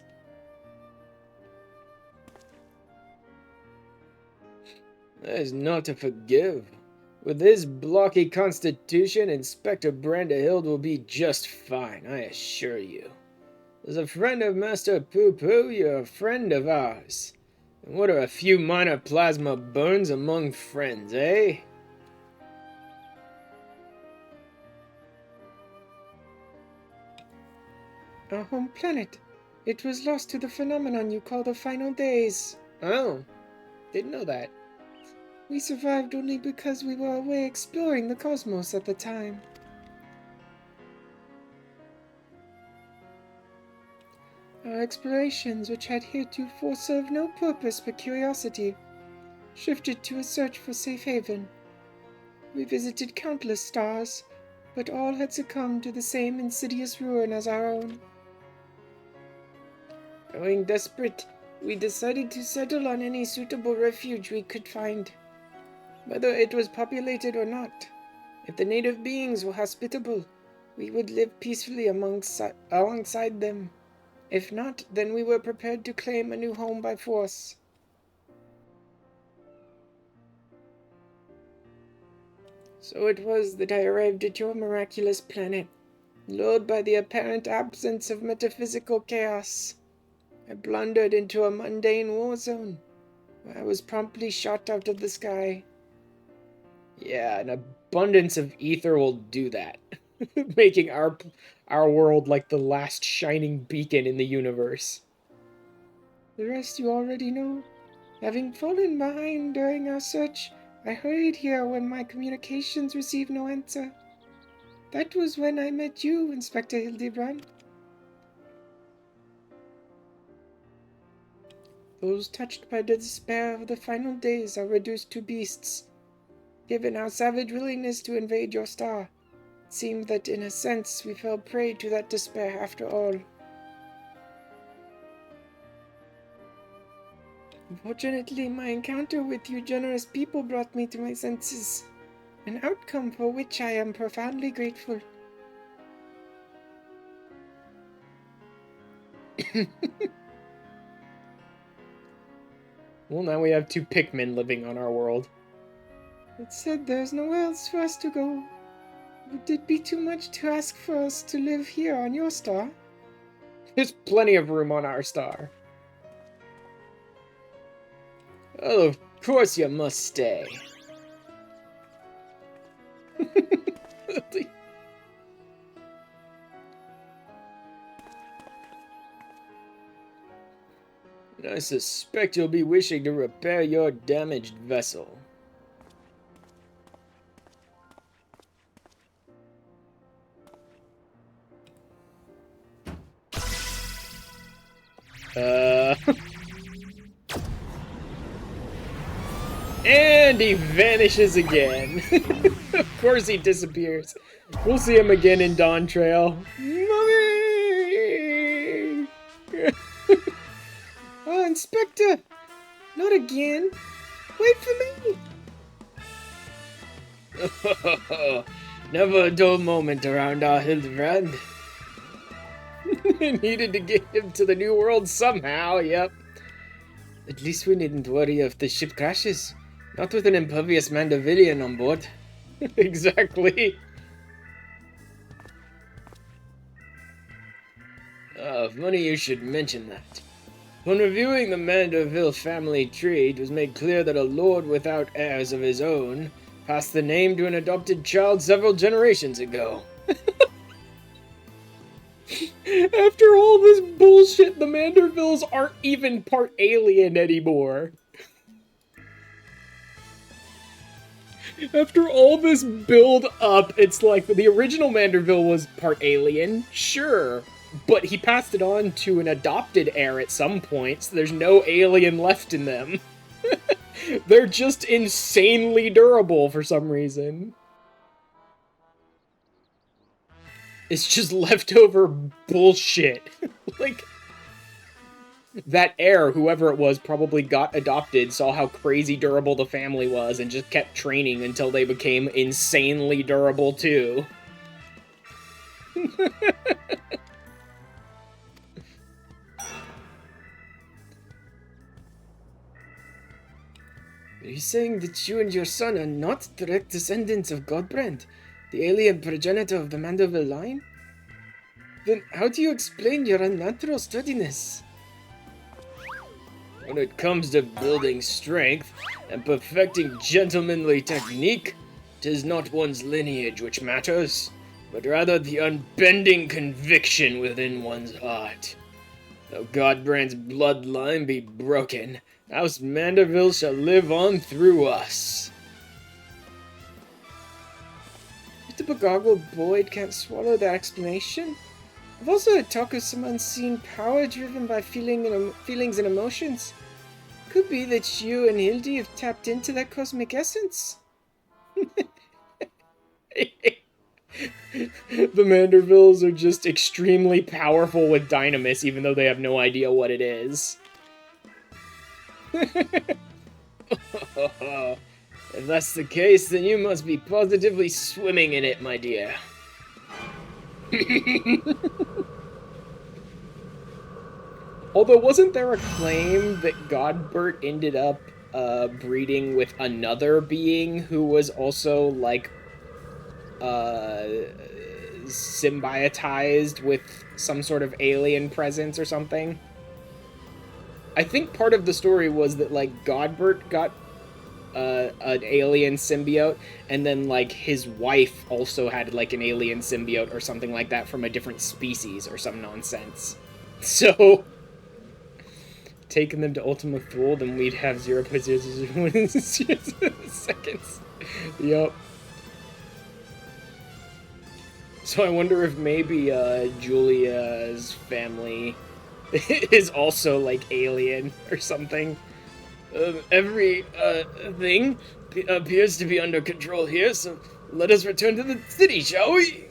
That is not to forgive. With his blocky constitution, Inspector Brandahilde will be just fine, I assure you. As a friend of Master Poo-Poo, you're a friend of ours. And what are a few minor plasma burns among friends, eh? Our home planet. It was lost to the phenomenon you call the final days. Oh, didn't know that. We survived only because we were away exploring the cosmos at the time. Our explorations, which had heretofore served no purpose but curiosity, shifted to a search for safe haven. We visited countless stars, but all had succumbed to the same insidious ruin as our own. Growing desperate, we decided to settle on any suitable refuge we could find, whether it was populated or not. If the native beings were hospitable, we would live peacefully alongside them. If not, then we were prepared to claim a new home by force. So it was that I arrived at your miraculous planet, lured by the apparent absence of metaphysical chaos. I blundered into a mundane war zone, where I was promptly shot out of the sky. Yeah, an abundance of ether will do that, making our world like the last shining beacon in the universe. The rest you already know. Having fallen behind during our search, I hurried here when my communications received no answer. That was when I met you, Inspector Hildebrand. Those touched by the despair of the final days are reduced to beasts. Given our savage willingness to invade your star, it seemed that in a sense we fell prey to that despair after all. Unfortunately, my encounter with you generous people brought me to my senses, an outcome for which I am profoundly grateful. Well, now we have two Pikmin living on our world. It said there's nowhere else for us to go. Would it be too much to ask for us to live here on your star? There's plenty of room on our star. Oh, of course you must stay. I suspect you'll be wishing to repair your damaged vessel. And he vanishes again. Of course he disappears. We'll see him again in Dawn Trail. Mommy! Oh, Inspector! Not again! Wait for me! Never a dull moment around our Hildebrand. Needed to get him to the new world somehow, yep. At least we needn't worry if the ship crashes. Not with an impervious Mandavillian on board. Exactly. Funny you should mention that. When reviewing the Manderville family tree, it was made clear that a lord without heirs of his own passed the name to an adopted child several generations ago. After all this bullshit, the Mandervilles aren't even part alien anymore. After all this build up, it's like the original Manderville was part alien, sure, but he passed it on to an adopted heir at some point, so there's no alien left in them. They're just insanely durable for some reason. It's just leftover bullshit. Like, that heir, whoever it was, probably got adopted, saw how crazy durable the family was, and just kept training until they became insanely durable too. Are you saying that you and your son are not direct descendants of Godbrand, the alien progenitor of the Manderville line? Then how do you explain your unnatural sturdiness? When it comes to building strength and perfecting gentlemanly technique, 'tis not one's lineage which matters, but rather the unbending conviction within one's heart. Though Godbrand's bloodline be broken, House Manderville shall live on through us. If the begoggled Boyd can't swallow that explanation, I've also heard talk of some unseen power driven by feelings and emotions. Could be that you and Hildi have tapped into that cosmic essence. The Mandervilles are just extremely powerful with dynamis, even though they have no idea what it is. If that's the case, then you must be positively swimming in it, my dear. Although, wasn't there a claim that Godbert ended up breeding with another being who was also, like, symbiotized with some sort of alien presence or something? I think part of the story was that, like, Godbert got an alien symbiote, and then, like, his wife also had, like, an alien symbiote or something like that from a different species or some nonsense. So, taking them to Ultima Thule, then we'd have 0.001 seconds. Yup. So I wonder if maybe Julia's family is also, like, alien or something. Every thing appears to be under control here, so let us return to the city, shall we?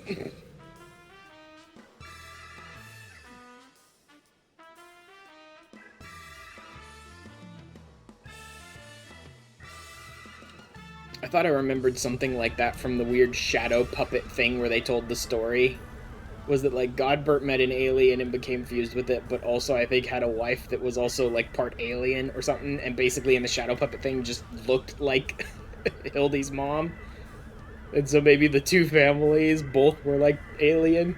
I thought I remembered something like that from the weird shadow puppet thing where they told the story. Was that, like, Godbert met an alien and became fused with it, but also I think had a wife that was also, like, part alien or something, and basically in the shadow puppet thing just looked like Hildy's mom. And so maybe the two families both were, like, alien.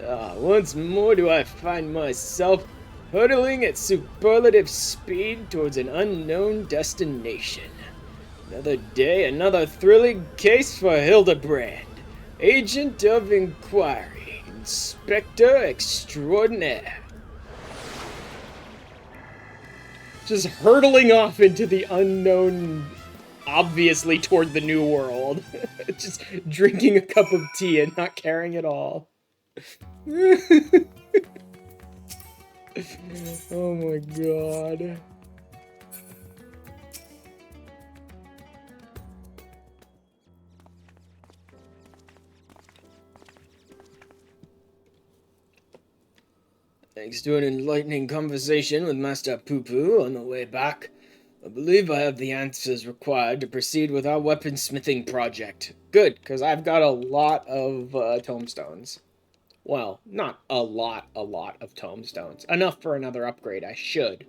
Once more do I find myself hurtling at superlative speed towards an unknown destination. Another day, another thrilling case for Hildebrand, Agent of Inquiry, Inspector Extraordinaire. Just hurtling off into the unknown, obviously toward the new world. Just drinking a cup of tea and not caring at all. Oh my god. Thanks to an enlightening conversation with Master Poo-Poo on the way back, I believe I have the answers required to proceed with our weaponsmithing project. Good, because I've got a lot of tomestones. Well, not a lot of tomestones. Enough for another upgrade. I should.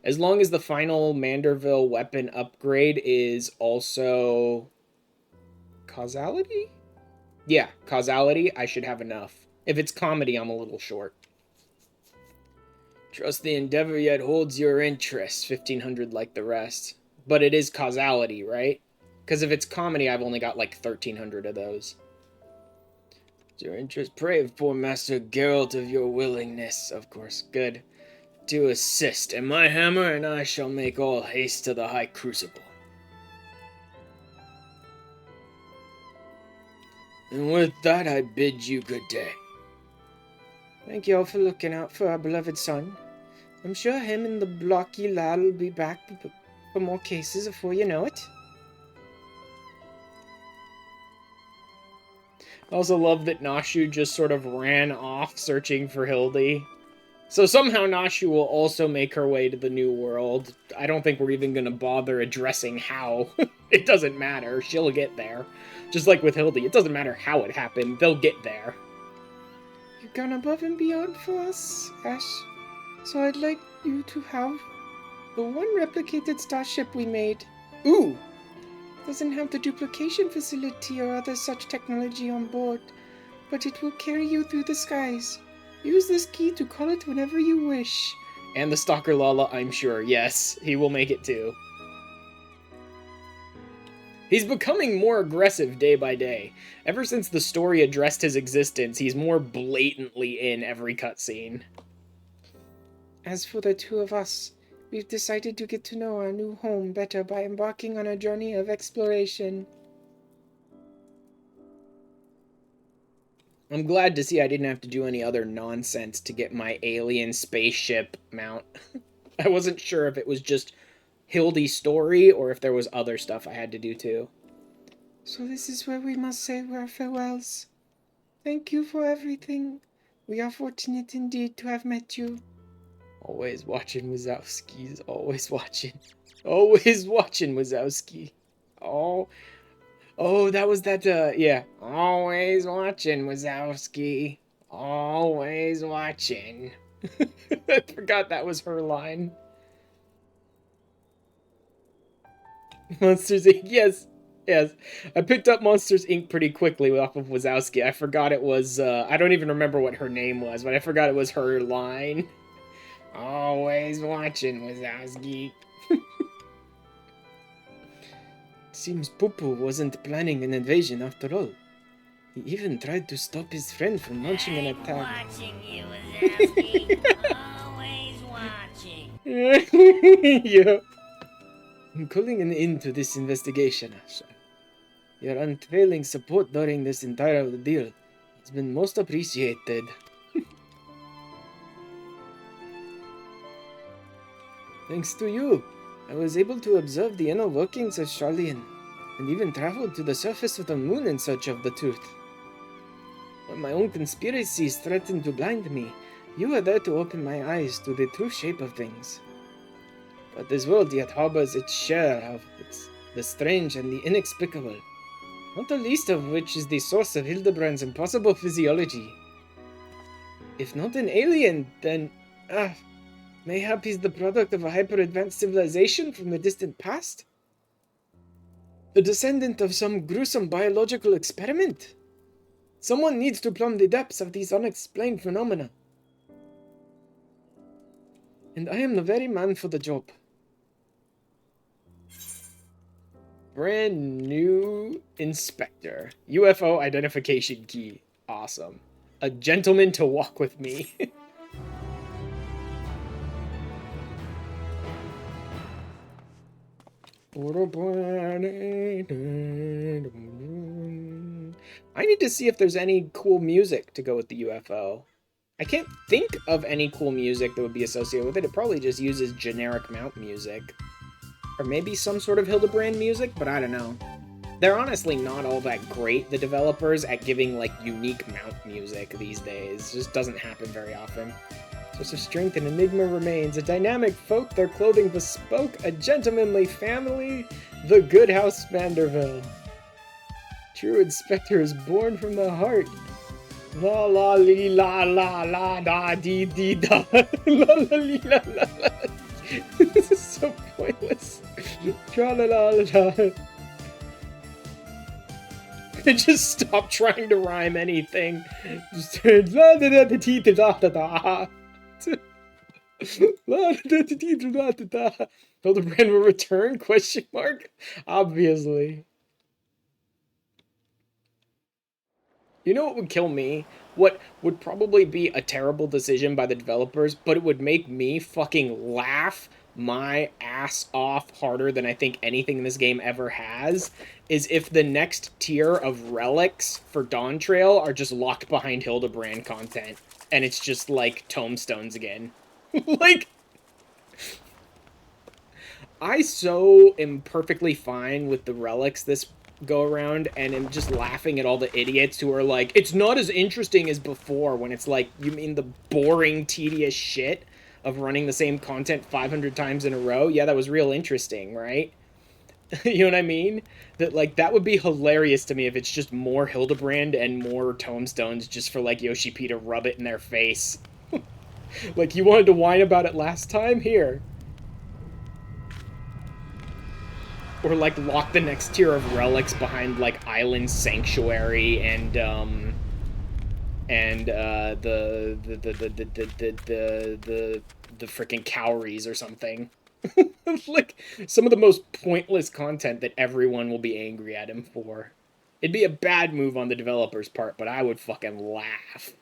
As long as the final Manderville weapon upgrade is also... Causality? Yeah, Causality, I should have enough. If it's comedy, I'm a little short. Trust the endeavor yet holds your interest. 1500 like the rest. But it is causality, right? Because if it's comedy, I've only got like 1300 of those. Your interest, brave poor Master Geralt of your willingness. Of course, good. To assist, and my hammer and I shall make all haste to the high crucible. And with that, I bid you good day. Thank you all for looking out for our beloved son. I'm sure him and the blocky lad will be back for more cases before you know it. I also love that Nashu just sort of ran off searching for Hildi. So somehow Nashu will also make her way to the New World. I don't think we're even going to bother addressing how. It doesn't matter. She'll get there. Just like with Hildi, it doesn't matter how it happened. They'll get there. You've gone above and beyond for us, Ash. So I'd like you to have the one replicated starship we made. Ooh! Doesn't have the duplication facility or other such technology on board, but it will carry you through the skies. Use this key to call it whenever you wish. And the Stalker Lala, I'm sure. Yes, he will make it too. He's becoming more aggressive day by day. Ever since the story addressed his existence, he's more blatantly in every cutscene. As for the two of us, we've decided to get to know our new home better by embarking on a journey of exploration. I'm glad to see I didn't have to do any other nonsense to get my alien spaceship mount. I wasn't sure if it was just Hildi's story or if there was other stuff I had to do too. So this is where we must say our farewells. Thank you for everything. We are fortunate indeed to have met you. Always watching Wazowski's, always watching. Always watching Wazowski. Oh, that was that, yeah. Always watching Wazowski. Always watching. I forgot that was her line. Monsters Inc. Yes. I picked up Monsters Inc. pretty quickly off of Wazowski. I forgot it was, I don't even remember what her name was, but I forgot it was her line. Always watching Wazowski. Seems Poo-Poo wasn't planning an invasion after all. He even tried to stop his friend from launching an attack. Watching you, Wazowski. Always watching. Yeah. I'm calling an end to this investigation, Asha. Your unfailing support during this entire ordeal has been most appreciated. Thanks to you, I was able to observe the inner workings of Charlian, and even traveled to the surface of the moon in search of the truth. When my own conspiracies threatened to blind me, you were there to open my eyes to the true shape of things. But this world yet harbors its share of the strange and the inexplicable, not the least of which is the source of Hildebrand's impossible physiology. If not an alien, then, mayhap he's the product of a hyper-advanced civilization from the distant past? The descendant of some gruesome biological experiment? Someone needs to plumb the depths of these unexplained phenomena. And I am the very man for the job. Brand new inspector. UFO identification key. Awesome. A gentleman to walk with me. I need to see if there's any cool music to go with the UFO. I can't think of any cool music that would be associated with it. It probably just uses generic mount music. Or maybe some sort of Hildebrand music, but I don't know. They're honestly not all that great, the developers, at giving, like, unique mount music these days. It just doesn't happen very often. Source of strength and enigma remains. A dynamic folk, their clothing bespoke, a gentlemanly family, the good house Vanderville. True inspector is born from the heart. La la li la la la da dee dee da la la li la la la. This is so pointless. Tra la la la. Just stop trying to rhyme anything. Just la da da da dee da da da. La da da dee da da da. Hildebrand will return? Question mark. Obviously. You know what would kill me? What would probably be a terrible decision by the developers, but it would make me fucking laugh my ass off harder than I think anything in this game ever has, is if the next tier of relics for Dawn Trail are just locked behind Hildebrand content, and it's just like tombstones again. Like, I so am perfectly fine with the relics this go around, and am just laughing at all the idiots who are like, it's not as interesting as before, when it's like, you mean the boring, tedious shit of running the same content 500 times in a row? Yeah, that was real interesting, right? You know what I mean? That, like, that would be hilarious to me if it's just more Hildebrand and more tombstones just for, like, Yoshi P to rub it in their face. Like, you wanted to whine about it last time? Here. Or, like, lock the next tier of relics behind, like, Island Sanctuary and, the freaking cowries or something. Like, some of the most pointless content that everyone will be angry at him for. It'd be a bad move on the developer's part, but I would fucking laugh.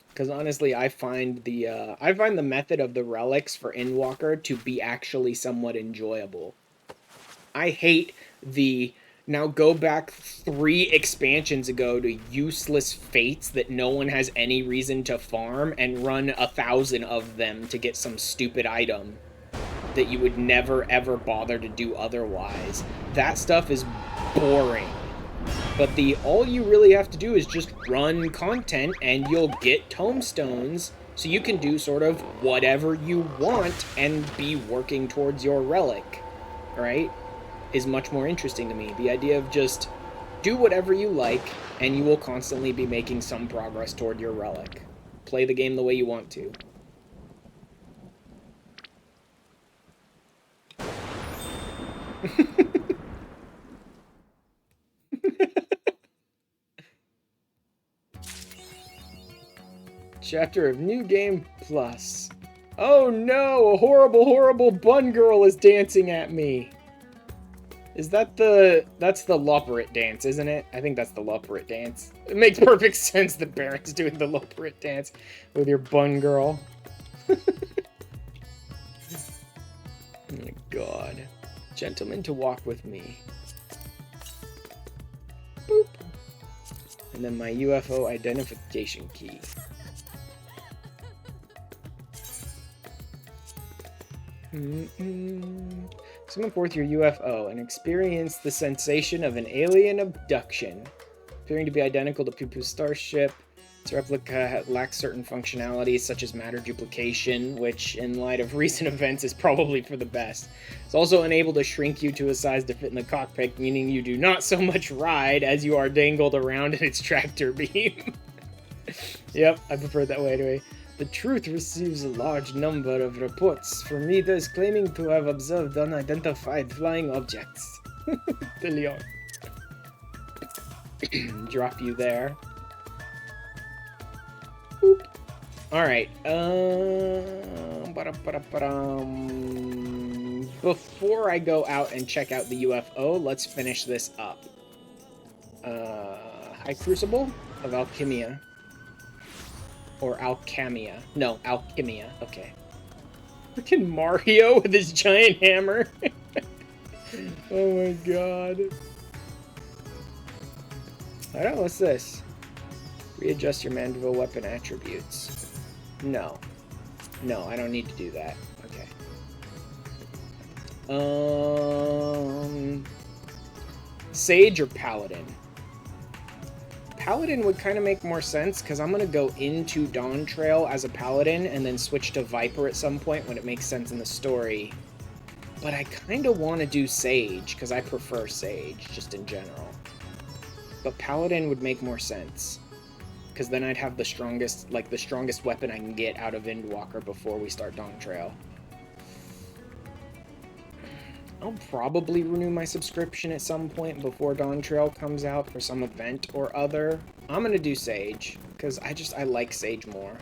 Because honestly, I find the method of the relics for Endwalker to be actually somewhat enjoyable. I hate the now go back 3 expansions ago to useless fates that no one has any reason to farm and run 1,000 of them to get some stupid item that you would never ever bother to do otherwise. That stuff is boring. But all you really have to do is just run content and you'll get tombstones, so you can do sort of whatever you want and be working towards your relic, right? Is much more interesting to me. The idea of just do whatever you like and you will constantly be making some progress toward your relic. Play the game the way you want to. Chapter of New Game Plus. Oh no! A horrible, horrible bun girl is dancing at me! Is that that's the Loperit dance, isn't it? I think that's the Loperit dance. It makes perfect sense that Baron's doing the Loperit dance with your bun girl. Oh my god. Gentlemen to walk with me. Boop. And then my UFO identification key. Summon forth your UFO and experience the sensation of an alien abduction. Appearing to be identical to Poo-Poo's starship, its replica lacks certain functionalities such as matter duplication, which, in light of recent events, is probably for the best. It's also unable to shrink you to a size to fit in the cockpit, meaning you do not so much ride as you are dangled around in its tractor beam. Yep, I prefer it that way anyway. The truth receives a large number of reports from readers claiming to have observed unidentified flying objects. De Leon. Drop you there. Boop. Alright, before I go out and check out the UFO, let's finish this up. High Crucible of Alchemia. Or Alchemia. No, Alchemia. Okay. Freaking Mario with his giant hammer. Oh my god. Alright, what's this? Readjust your mandrill weapon attributes. No. No, I don't need to do that. Okay. Sage or Paladin? Paladin would kind of make more sense, because I'm going to go into Dawn Trail as a Paladin and then switch to Viper at some point when it makes sense in the story. But I kind of want to do Sage, because I prefer Sage, just in general. But Paladin would make more sense, because then I'd have the strongest weapon I can get out of Endwalker before we start Dawn Trail. I'll probably renew my subscription at some point before Dawn Trail comes out for some event or other. I'm gonna do Sage, because I like Sage more.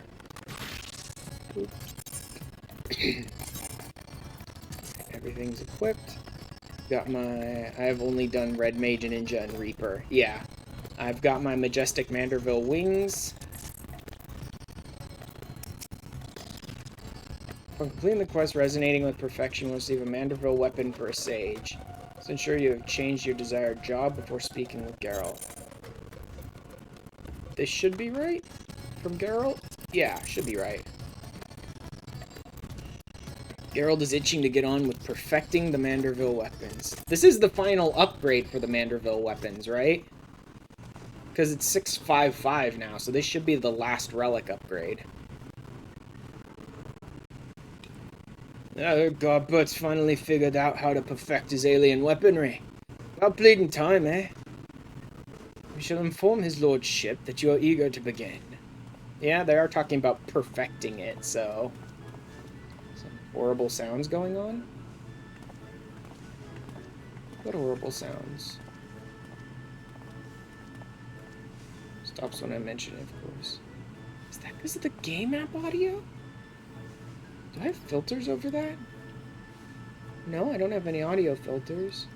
Everything's equipped. Got my... I've only done Red Mage and Ninja and Reaper. Yeah. I've got my Majestic Manderville wings. Upon completing the quest, resonating with perfection will receive a Manderville weapon for a Sage. So ensure you have changed your desired job before speaking with Geralt. This should be right? From Geralt? Yeah, should be right. Geralt is itching to get on with perfecting the Manderville weapons. This is the final upgrade for the Manderville weapons, right? Because it's 655 now, so this should be the last relic upgrade. Godbert's finally figured out how to perfect his alien weaponry. About bleeding time, eh? We shall inform his lordship that you are eager to begin. Yeah, they are talking about perfecting it, so... Some horrible sounds going on? What horrible sounds? Stops when I mention it, of course. Is that because of the game app audio? Do I have filters over that? No, I don't have any audio filters.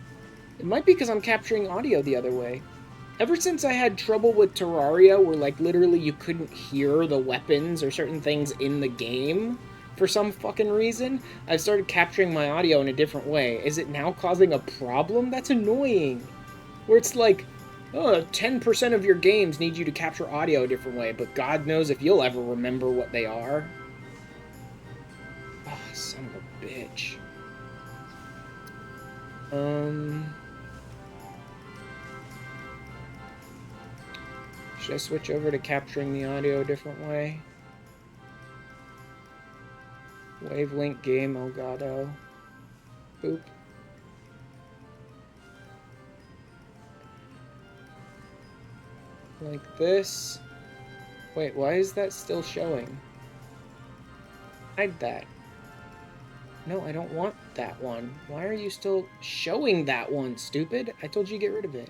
It might be because I'm capturing audio the other way. Ever since I had trouble with Terraria, where, like, literally you couldn't hear the weapons or certain things in the game, for some fucking reason, I've started capturing my audio in a different way. Is it now causing a problem? That's annoying. Where it's like, oh, 10% of your games need you to capture audio a different way, but God knows if you'll ever remember what they are. Oh, son of a bitch. Should I switch over to capturing the audio a different way? Wavelength game, Elgato. Boop. Like this. Wait, why is that still showing? Hide that. No, I don't want that one. Why are you still showing that one, stupid? I told you to get rid of it.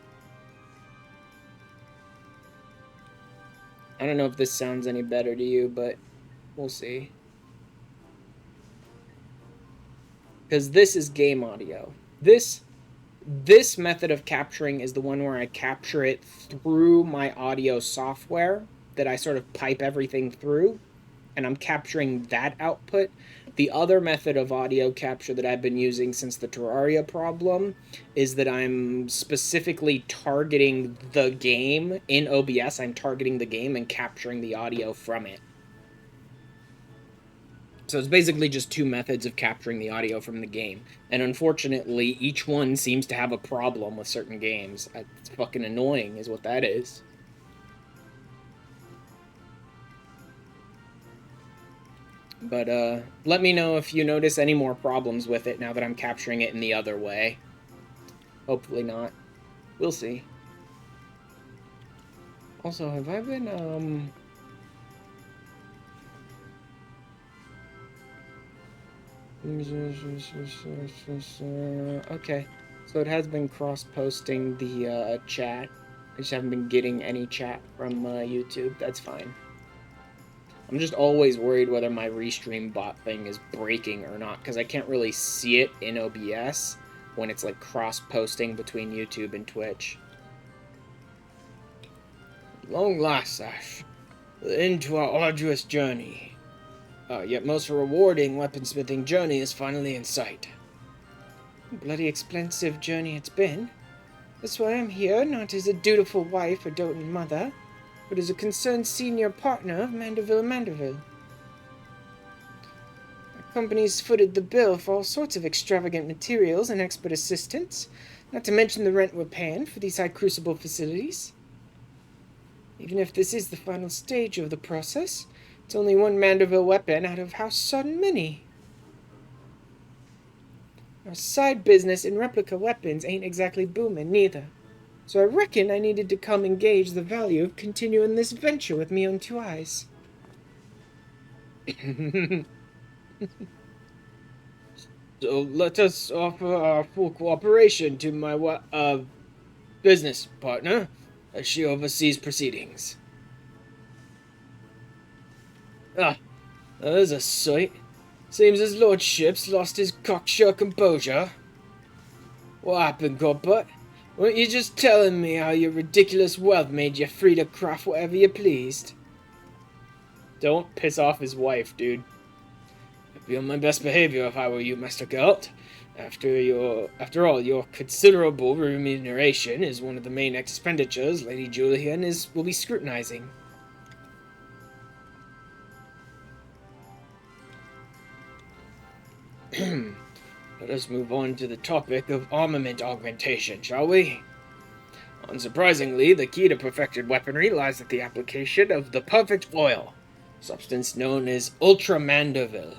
I don't know if this sounds any better to you, but we'll see. Because this is game audio. This method of capturing is the one where I capture it through my audio software that I sort of pipe everything through, and I'm capturing that output. The other method of audio capture that I've been using since the Terraria problem is that I'm specifically targeting the game in OBS. I'm targeting the game and capturing the audio from it. So it's basically just two methods of capturing the audio from the game. And unfortunately, each one seems to have a problem with certain games. It's fucking annoying is what that is. But, let me know if you notice any more problems with it now that I'm capturing it in the other way. Hopefully not. We'll see. Also, have I been, okay. So it has been cross-posting the, chat. I just haven't been getting any chat from, YouTube. That's fine. I'm just always worried whether my restream bot thing is breaking or not, because I can't really see it in OBS when it's like cross-posting between YouTube and Twitch. Long last, Ash, the end to our arduous journey. Yet most rewarding weaponsmithing journey is finally in sight. Bloody expensive journey it's been. That's why I'm here, not as a dutiful wife or doting mother, but as a concerned senior partner of Manderville. Our company's footed the bill for all sorts of extravagant materials and expert assistance, not to mention the rent we're paying for these high crucible facilities. Even if this is the final stage of the process, it's only one Manderville weapon out of how sudden many. Our side business in replica weapons ain't exactly booming neither. So I reckon I needed to come and gauge the value of continuing this venture with me own two eyes. So let us offer our full cooperation to my business partner as she oversees proceedings. Ah, there's a sight. Seems his lordship's lost his cocksure composure. What happened, Godbutt? Weren't you just telling me how your ridiculous wealth made you free to craft whatever you pleased? Don't piss off his wife, dude. I'd be on my best behavior if I were you, Master Gelt. After all, your considerable remuneration is one of the main expenditures Lady Julian will be scrutinizing. Let us move on to the topic of armament augmentation, shall we? Unsurprisingly, the key to perfected weaponry lies at the application of the perfect oil, substance known as ultramandeville.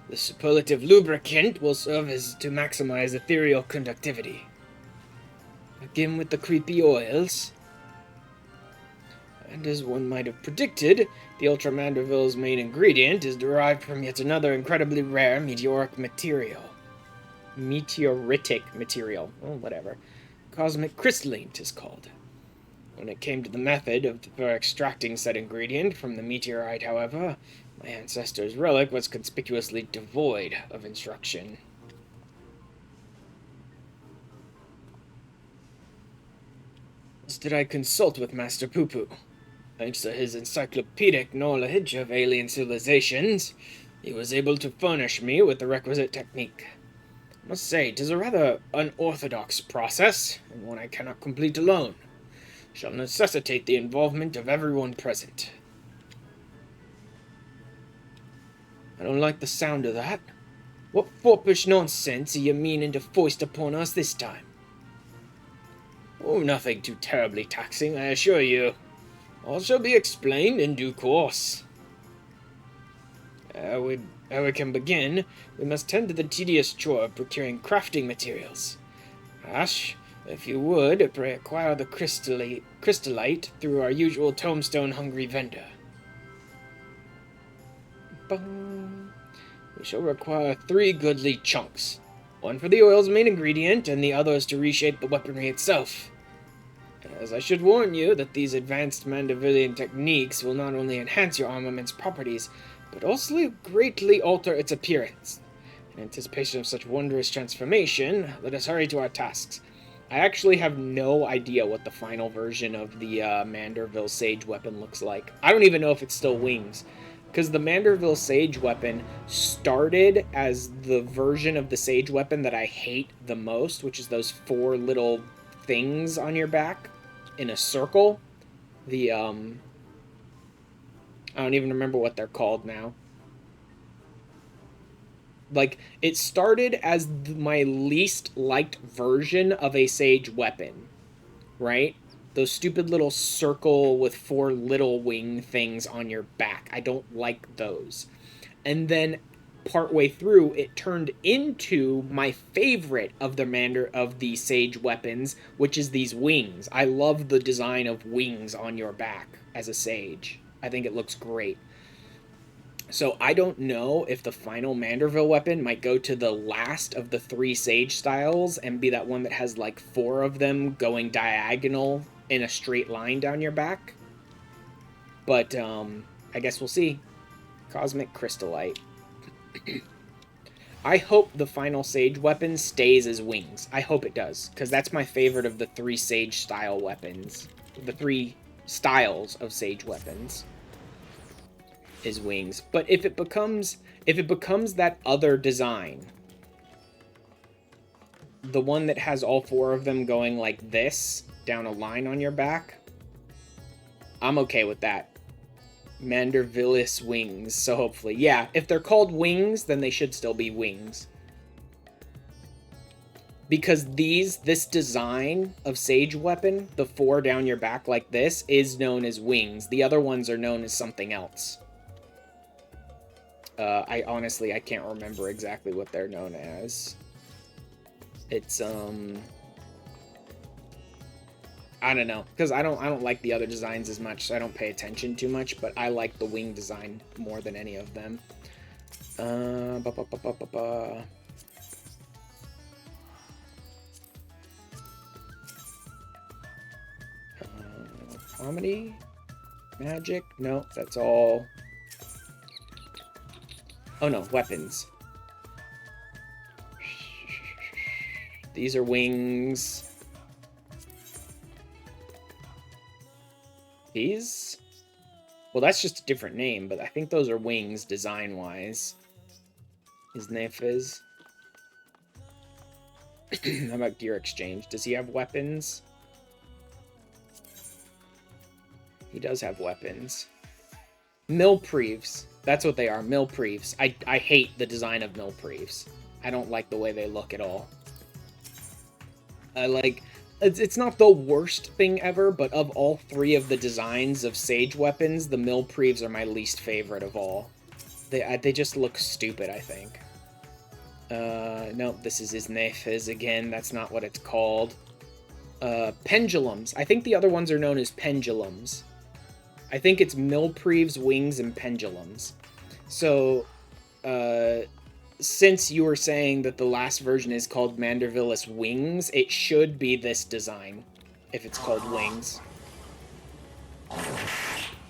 The superlative lubricant will serve to maximize ethereal conductivity. Begin with the creepy oils. And as one might have predicted, the ultramandeville's main ingredient is derived from yet another incredibly rare meteoritic material. Oh, whatever. Cosmic crystalline, 'tis called. When it came to the method for extracting said ingredient from the meteorite, however, my ancestor's relic was conspicuously devoid of instruction. Thus did I consult with Master Poo-Poo. Thanks to his encyclopedic knowledge of alien civilizations, he was able to furnish me with the requisite technique. I must say, 'tis a rather unorthodox process, and one I cannot complete alone. Shall necessitate the involvement of everyone present. I don't like the sound of that. What foppish nonsense are you meaning to foist upon us this time? Oh, nothing too terribly taxing, I assure you. All shall be explained in due course. Ere we can begin, we must tend to the tedious chore of procuring crafting materials. Ash, if you would, pray acquire the crystallite through our usual tombstone-hungry vendor. Bum. We shall require 3 goodly chunks. One for the oil's main ingredient, and the others to reshape the weaponry itself. As I should warn you that these advanced Mandevillian techniques will not only enhance your armament's properties, but also greatly alter its appearance. In anticipation of such wondrous transformation, let us hurry to our tasks. I actually have no idea what the final version of the Manderville Sage weapon looks like. I don't even know if it's still wings. Because the Manderville Sage weapon started as the version of the Sage weapon that I hate the most, which is those 4 little things on your back in a circle. The, I don't even remember what they're called now. Like, it started as my least liked version of a Sage weapon, right? Those stupid little circle with 4 little wing things on your back. I don't like those. And then partway through, it turned into my favorite of the Sage weapons, which is these wings. I love the design of wings on your back as a Sage. I think it looks great. So I don't know if the final Manderville weapon might go to the last of the 3 Sage styles and be that one that has like 4 of them going diagonal in a straight line down your back. But I guess we'll see. Cosmic Crystallite. I hope the final Sage weapon stays as wings. I hope it does, because that's my favorite of the 3 Sage style weapons. The 3 styles of Sage weapons is wings. But if it becomes that other design, the one that has all 4 of them going like this down a line on your back, I'm okay with that. Mandervillis wings, so hopefully. Yeah, if they're called wings, then they should still be wings. Because this design of Sage weapon, the 4 down your back like this, is known as wings. The other ones are known as something else. I honestly can't remember exactly what they're known as. It's, I don't know, because I don't like the other designs as much, so I don't pay attention too much, but I like the wing design more than any of them. Comedy? Magic? No, that's all... Oh no, weapons. These are wings. These? Well, that's just a different name, but I think those are wings design-wise. His ffxiv. How about Gear Exchange? Does he have weapons? He does have weapons. Milpreves. That's what they are, Milpreves. I hate the design of Milpreves. I don't like the way they look at all. It's not the worst thing ever, but of all three of the designs of Sage weapons, the Milpreves are my least favorite of all. They just look stupid, I think. No, this is his ffxiv again. That's not what it's called. Pendulums. I think the other ones are known as pendulums. I think it's Milpreves, wings, and pendulums. So, since you were saying that the last version is called Mandervillis Wings, it should be this design, if it's called Wings.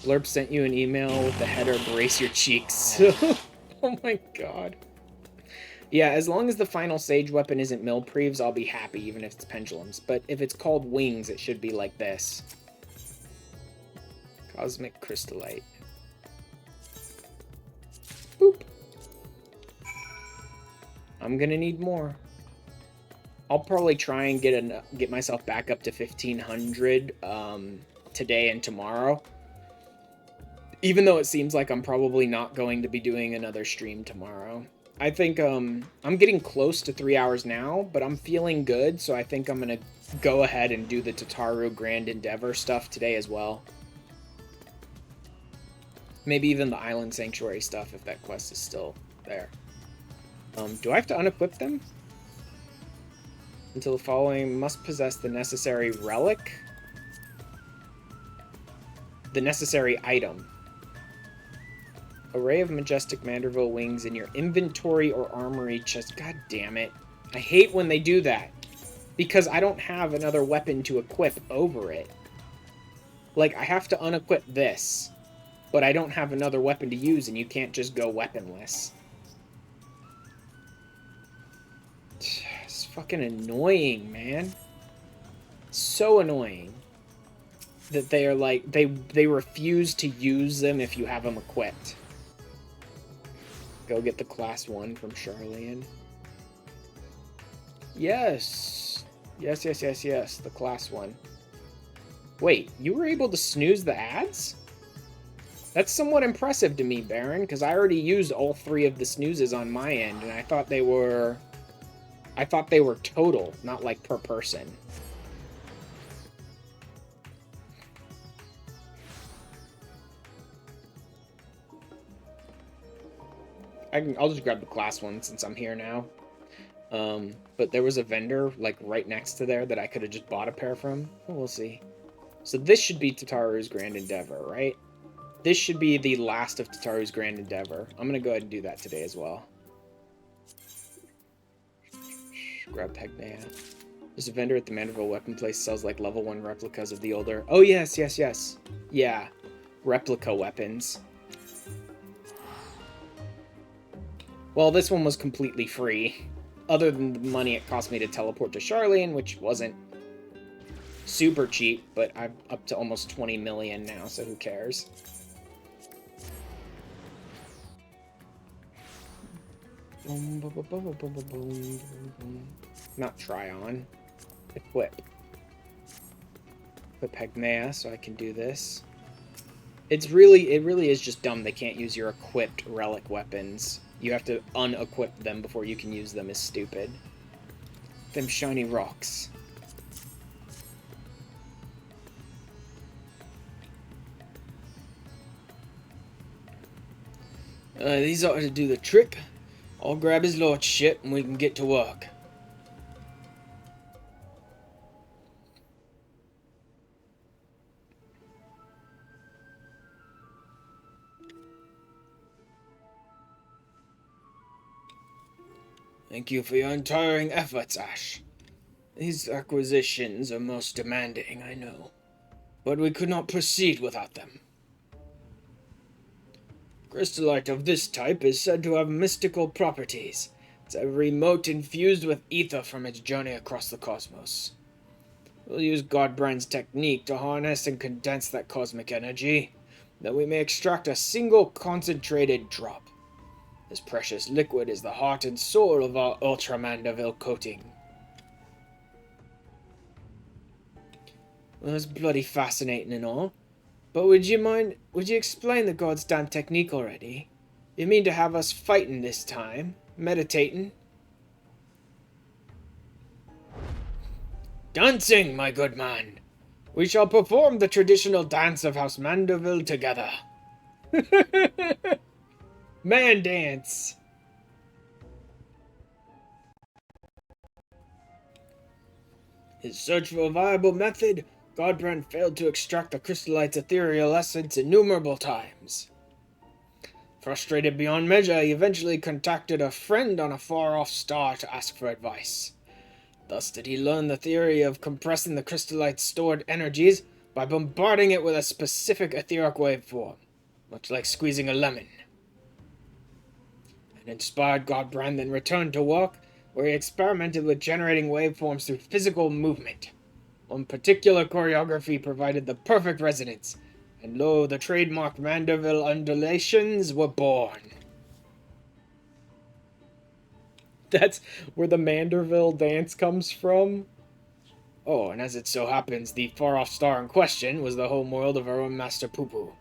Blurp sent you an email with the header, brace your cheeks. Oh my god. Yeah, as long as the final Sage weapon isn't Milpreves, I'll be happy, even if it's pendulums. But if it's called Wings, it should be like this. Cosmic Crystallite. Boop. I'm gonna need more. I'll probably try and get myself back up to 1500 today and tomorrow. Even though it seems like I'm probably not going to be doing another stream tomorrow. I think I'm getting close to 3 hours now, but I'm feeling good, so I think I'm gonna go ahead and do the Tataru Grand Endeavor stuff today as well. Maybe even the Island Sanctuary stuff if that quest is still there. Do I have to unequip them? Until the following must possess the necessary relic? The necessary item. Array of majestic Manderville wings in your inventory or armory chest. God damn it. I hate when they do that. Because I don't have another weapon to equip over it. Like, I have to unequip this. But I don't have another weapon to use, and you can't just go weaponless. It's fucking annoying, man. So annoying. That they are like, they refuse to use them if you have them equipped. Go get the class 1 from Charlene. Yes. Yes, yes, yes, yes. The class 1. Wait, you were able to snooze the ads? That's somewhat impressive to me, Baron, because I already used all 3 of the snoozes on my end, and I thought they were total, not like per person. I'll just grab the class 1 since I'm here now. But there was a vendor like right next to there that I could have just bought a pair from. Well, we'll see. So this should be Tataru's Grand Endeavor, right? This should be the last of Tataru's Grand Endeavor. I'm going to go ahead and do that today as well. Grab Pegnea. There's a vendor at the Manderville weapon place sells like level 1 replicas of the older... Oh, yes, yes, yes. Yeah. Replica weapons. Well, this one was completely free. Other than the money it cost me to teleport to Charlene, which wasn't super cheap, but I'm up to almost 20 million now, so who cares? Not try on. Equip. Equip Pegnea, so I can do this. It really is just dumb they can't use your equipped relic weapons. You have to unequip them before you can use them is stupid. Them shiny rocks. These ought to do the trick. I'll grab his lordship and we can get to work. Thank you for your untiring efforts, Ash. These acquisitions are most demanding, I know. but we could not proceed without them. Crystallite of this type is said to have mystical properties. It's every mote infused with ether from its journey across the cosmos. We'll use Godbrand's technique to harness and condense that cosmic energy, that we may extract a single concentrated drop. This precious liquid is the heart and soul of our Ultra Mandeville coating. Well, that's bloody fascinating and all. But would you explain the God's damn technique already? You mean to have us fighting this time? Meditating? Dancing, my good man! We shall perform the traditional dance of House Mandeville together. Man dance! His search for a viable method, Godbrand failed to extract the crystallite's ethereal essence innumerable times. Frustrated beyond measure, he eventually contacted a friend on a far-off star to ask for advice. Thus did he learn the theory of compressing the crystallite's stored energies by bombarding it with a specific etheric waveform, much like squeezing a lemon. An inspired Godbrand then returned to work, where he experimented with generating waveforms through physical movement. One particular choreography provided the perfect resonance, and lo, the trademark Mandeville undulations were born. That's where the Mandeville dance comes from? Oh, and as it so happens, the far-off star in question was the homeworld of our own Master Poo-Poo.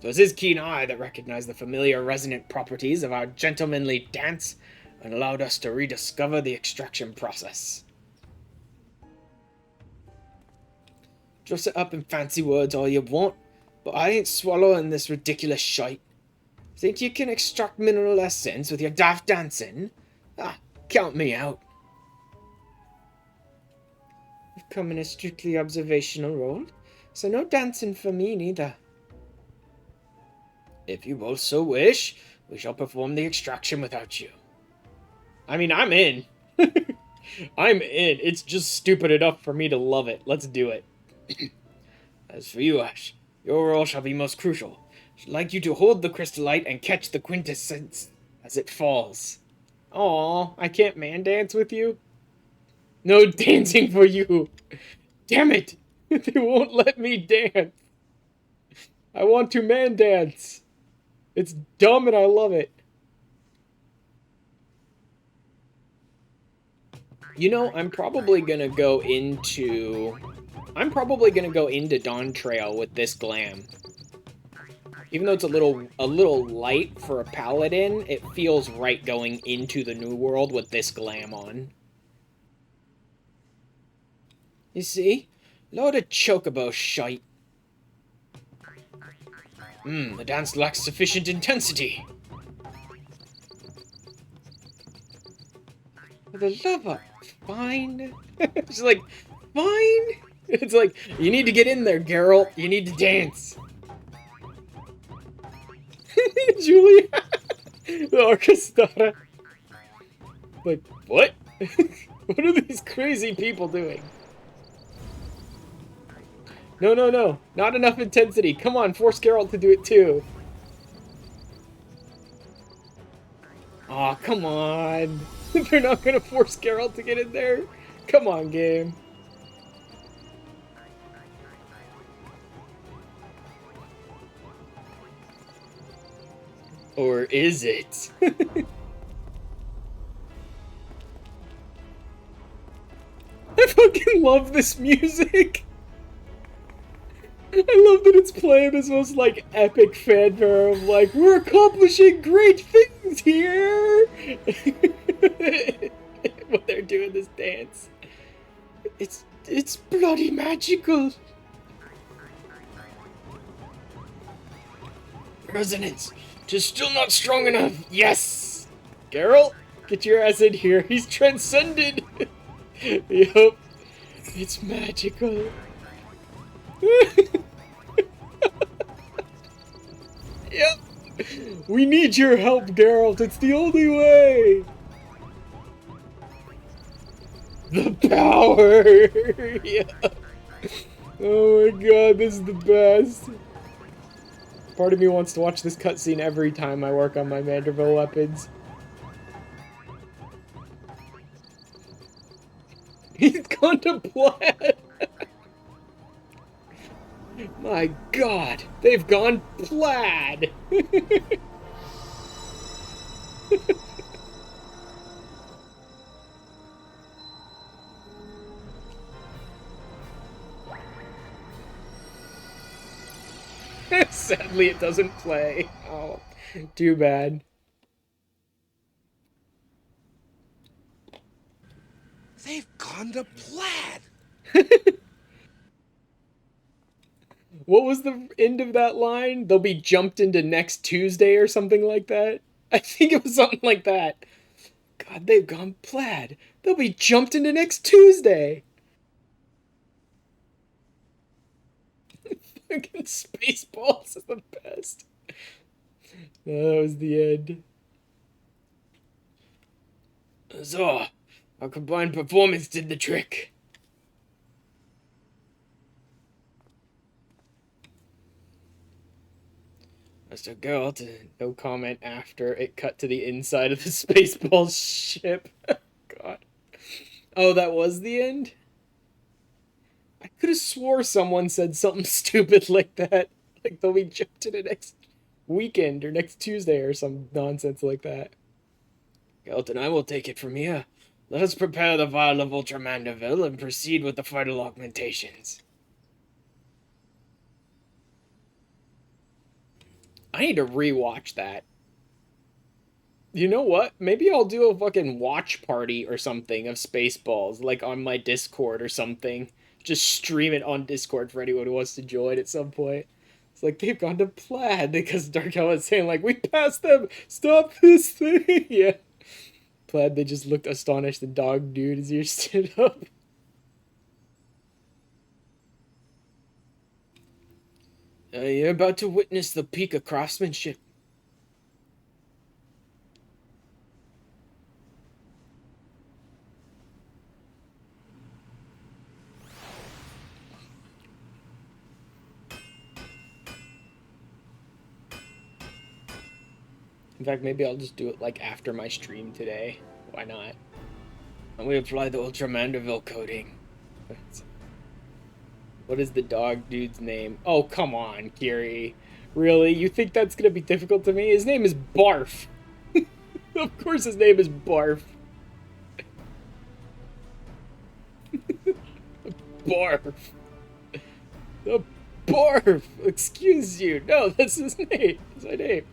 It was his keen eye that recognized the familiar resonant properties of our gentlemanly dance and allowed us to rediscover the extraction process. Dress it up in fancy words all you want, but I ain't swallowing this ridiculous shite. Think you can extract mineral essence with your daft dancing? Ah, count me out. I've come in a strictly observational role, so no dancing for me neither. If you both so wish, we shall perform the extraction without you. I mean, I'm in. I'm in. It's just stupid enough for me to love it. Let's do it. As for you, Ash, your role shall be most crucial. I'd like you to hold the crystallite and catch the quintessence as it falls. Aw, I can't man dance with you? No dancing for you. Damn it. They won't let me dance. I want to man dance. It's dumb and I love it. You know, I'm probably gonna go into Dawn Trail with this glam. Even though it's a little light for a paladin, it feels right going into the new world with this glam on. You see? Load of chocobo shite. The dance lacks sufficient intensity. For the love of fine. She's like, fine? It's like, you need to get in there, Geralt. You need to dance. Julia. The orchestra. Like, what? What are these crazy people doing? No, no, no. Not enough intensity. Come on, force Geralt to do it too. Aw, come on. They're not gonna force Geralt to get in there? Come on, game. Or is it? I fucking love this music. I love that it's playing this most, like, epic fanfare of, like, we're accomplishing great things here! When they're doing this dance. It's bloody magical! Resonance! Just still not strong enough! Yes! Geralt, get your ass in here. He's transcended! Yup. It's magical. Yep. We need your help, Geralt. It's the only way. The power. Yeah. Oh my god, this is the best. Part of me wants to watch this cutscene every time I work on my Manderville weapons. He's gone to plaid! My god, they've gone plaid! Sadly, it doesn't play. Oh, too bad. They've gone to plaid. What was the end of that line? They'll be jumped into next Tuesday or something like that? I think it was something like that. God, they've gone plaid. They'll be jumped into next Tuesday. Fucking Spaceballs is the best. That was the end. So, our combined performance did the trick. Mr. Girl to no comment after it cut to the inside of the Spaceball ship. God. Oh, that was the end? I could have swore someone said something stupid like that. Like they'll be jumped to the next weekend or next Tuesday or some nonsense like that. Gelton, I will take it from here. Let us prepare the vial of Ultramanderville and proceed with the final augmentations. I need to rewatch that. You know what? Maybe I'll do a fucking watch party or something of Spaceballs, like on my Discord or something. Just stream it on Discord for anyone who wants to join at some point. It's like, they've gone to plaid because Darkel was saying, like, we passed them! Stop this thing! Yeah. Plaid, they just looked astonished. The dog dude his ears stood up. You're about to witness the peak of craftsmanship. In fact, maybe I'll just do it like after my stream today. Why not? And we apply the Ultramanderville coating. What is the dog dude's name? Oh, come on, Kiri. Really? You think that's gonna be difficult to me? His name is Barf. Of course his name is Barf. Barf. The Barf! Excuse you. No, that's his name. That's my name.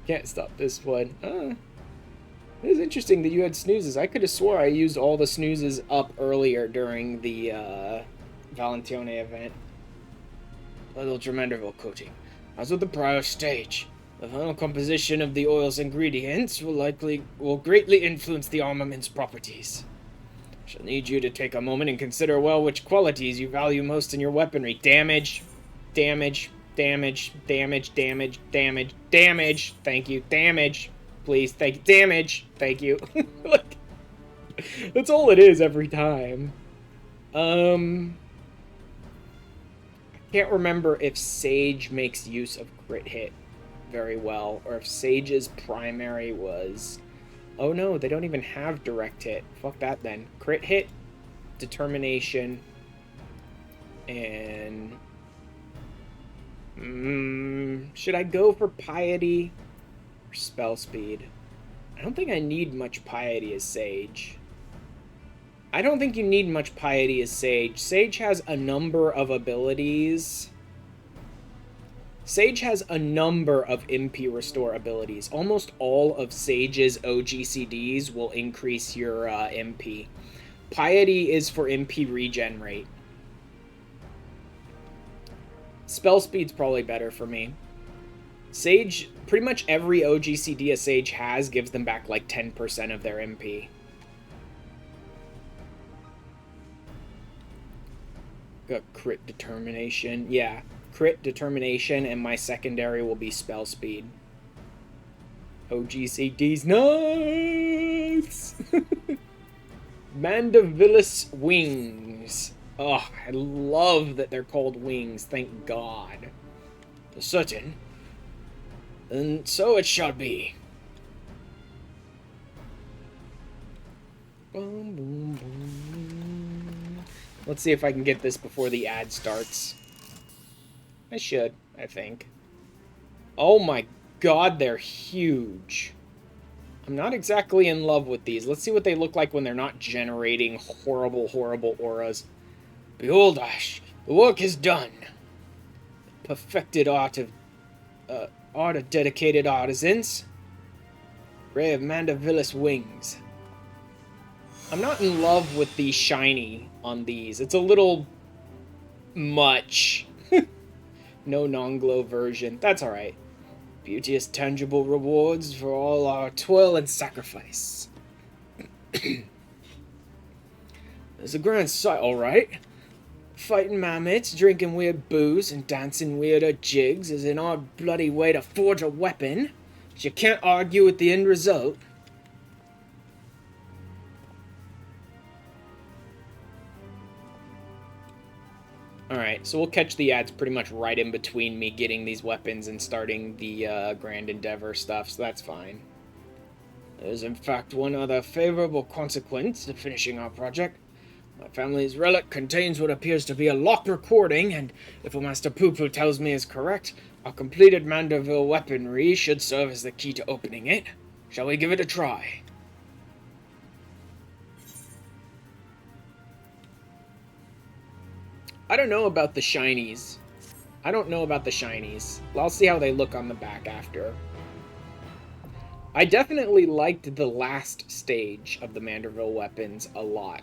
Can't stop this one. It is interesting that you had snoozes. I could have swore I used all the snoozes up earlier during the Valentione event. A little Ultramanderville coating. As with the prior stage, the final composition of the oil's ingredients will greatly influence the armament's properties. I shall need you to take a moment and consider well which qualities you value most in your weaponry. Damage, damage, damage, damage, damage, damage, damage. Thank you. Damage. Please. Thank you. Damage. Thank you. Like, that's all it is every time. I can't remember if Sage makes use of crit hit very well, or if Sage's primary was... Oh no, they don't even have direct hit. Fuck that then. Crit hit, determination, and... should I go for piety or spell speed? I don't think I need much piety as Sage. I don't think you need much piety as Sage. Sage has a number of abilities. Sage has a number of MP restore abilities. Almost all of Sage's OGCDs will increase your MP. Piety is for MP regen rate. Spell speed's probably better for me. Sage, pretty much every OGCD a Sage has gives them back like 10% of their MP. Got crit determination. Yeah, crit determination, and my secondary will be spell speed. OGCD's nice! Mandavilis wings. Oh, I love that they're called wings, thank God. Certain. And so it shall be. Boom, boom, boom. Let's see if I can get this before the ad starts. I should, I think. Oh my God, they're huge. I'm not exactly in love with these. Let's see what they look like when they're not generating horrible, horrible auras. Behold, Ash, the work is done. Perfected art of dedicated artisans. Ray of Mandavilis wings. I'm not in love with the shiny on these. It's a little much. No non-glow version. That's alright. Beauteous tangible rewards for all our toil and sacrifice. There's a grand sight, alright. Fighting mammoths, drinking weird booze, and dancing weirder jigs is an odd bloody way to forge a weapon. But you can't argue with the end result. Alright, so we'll catch the ads pretty much right in between me getting these weapons and starting the Grand Endeavor stuff, so that's fine. There's in fact one other favorable consequence to finishing our project. My family's relic contains what appears to be a locked recording, and if what Master Poo-Poo tells me is correct, our completed Manderville weaponry should serve as the key to opening it. Shall we give it a try? I don't know about the shinies. I'll see how they look on the back after. I definitely liked the last stage of the Manderville weapons a lot.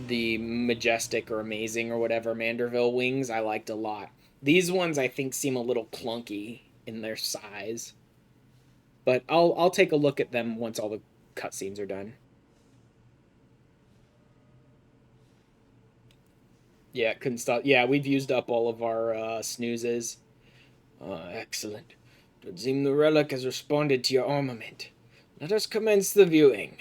The Majestic or Amazing or whatever Manderville wings I liked a lot. These ones I think seem a little clunky in their size. But I'll take a look at them once all the cutscenes are done. Yeah, couldn't stop. Yeah, we've used up all of our snoozes. Excellent. It would seem the relic has responded to your armament. Let us commence the viewing.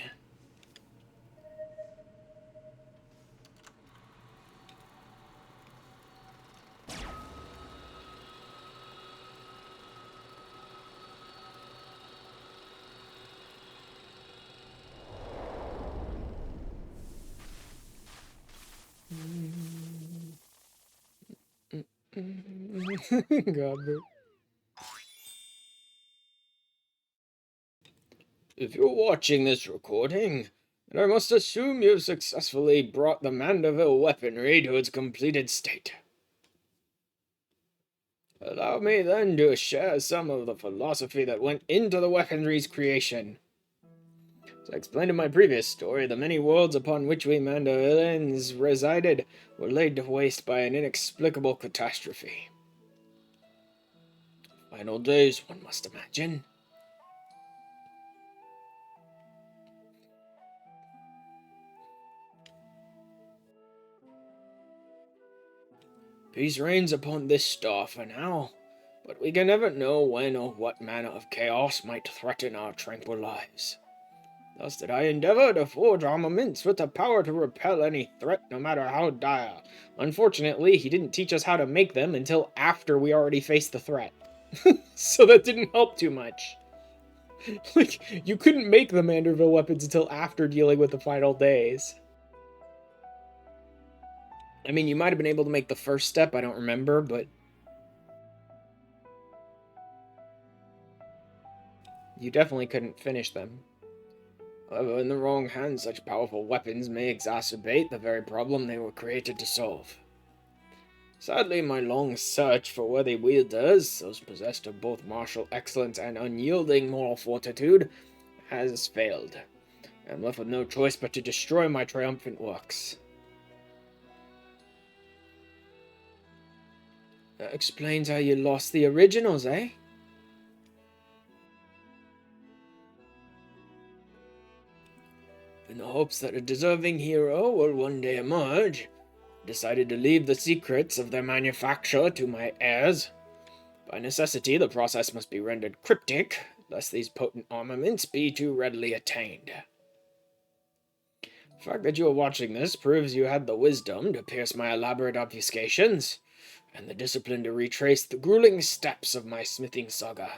God, if you're watching this recording, then I must assume you've successfully brought the Manderville weaponry to its completed state. Allow me then to share some of the philosophy that went into the weaponry's creation. As I explained in my previous story, the many worlds upon which we Mandervillians resided were laid to waste by an inexplicable catastrophe. Final days, one must imagine. Peace reigns upon this star for now, but we can never know when or what manner of chaos might threaten our tranquil lives. Thus did I endeavor to forge armaments with the power to repel any threat, no matter how dire. Unfortunately, he didn't teach us how to make them until after we already faced the threat. So that didn't help too much. Like, you couldn't make the Manderville weapons until after dealing with the final days. I mean, you might have been able to make the first step, I don't remember, but you definitely couldn't finish them. However, in the wrong hands, such powerful weapons may exacerbate the very problem they were created to solve. Sadly, my long search for worthy wielders, those possessed of both martial excellence and unyielding moral fortitude, has failed. I am left with no choice but to destroy my triumphant works. That explains how you lost the originals, eh? In the hopes that a deserving hero will one day emerge, I decided to leave the secrets of their manufacture to my heirs. By necessity, the process must be rendered cryptic, lest these potent armaments be too readily attained. The fact that you are watching this proves you had the wisdom to pierce my elaborate obfuscations, and the discipline to retrace the grueling steps of my smithing saga.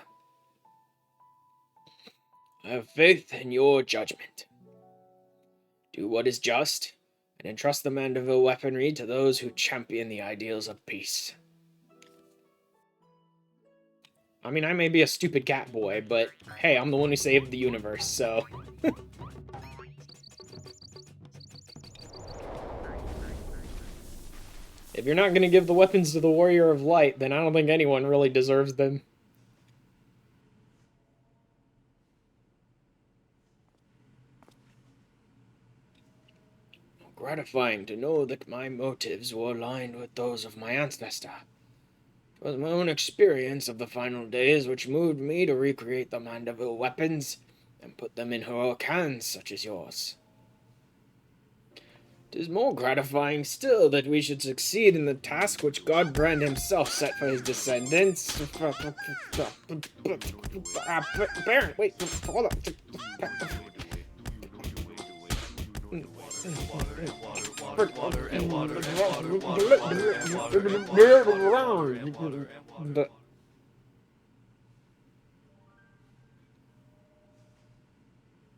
I have faith in your judgment. Do what is just, and entrust the Mandeville weaponry to those who champion the ideals of peace. I mean, I may be a stupid cat boy, but hey, I'm the one who saved the universe, so... If you're not gonna give the weapons to the Warrior of Light, then I don't think anyone really deserves them. Gratifying to know that my motives were aligned with those of my ancestor. It was my own experience of the final days which moved me to recreate the Mandeville weapons and put them in heroic hands such as yours. It is more gratifying still that we should succeed in the task which Godbrand himself set for his descendants. Baron, wait, hold on.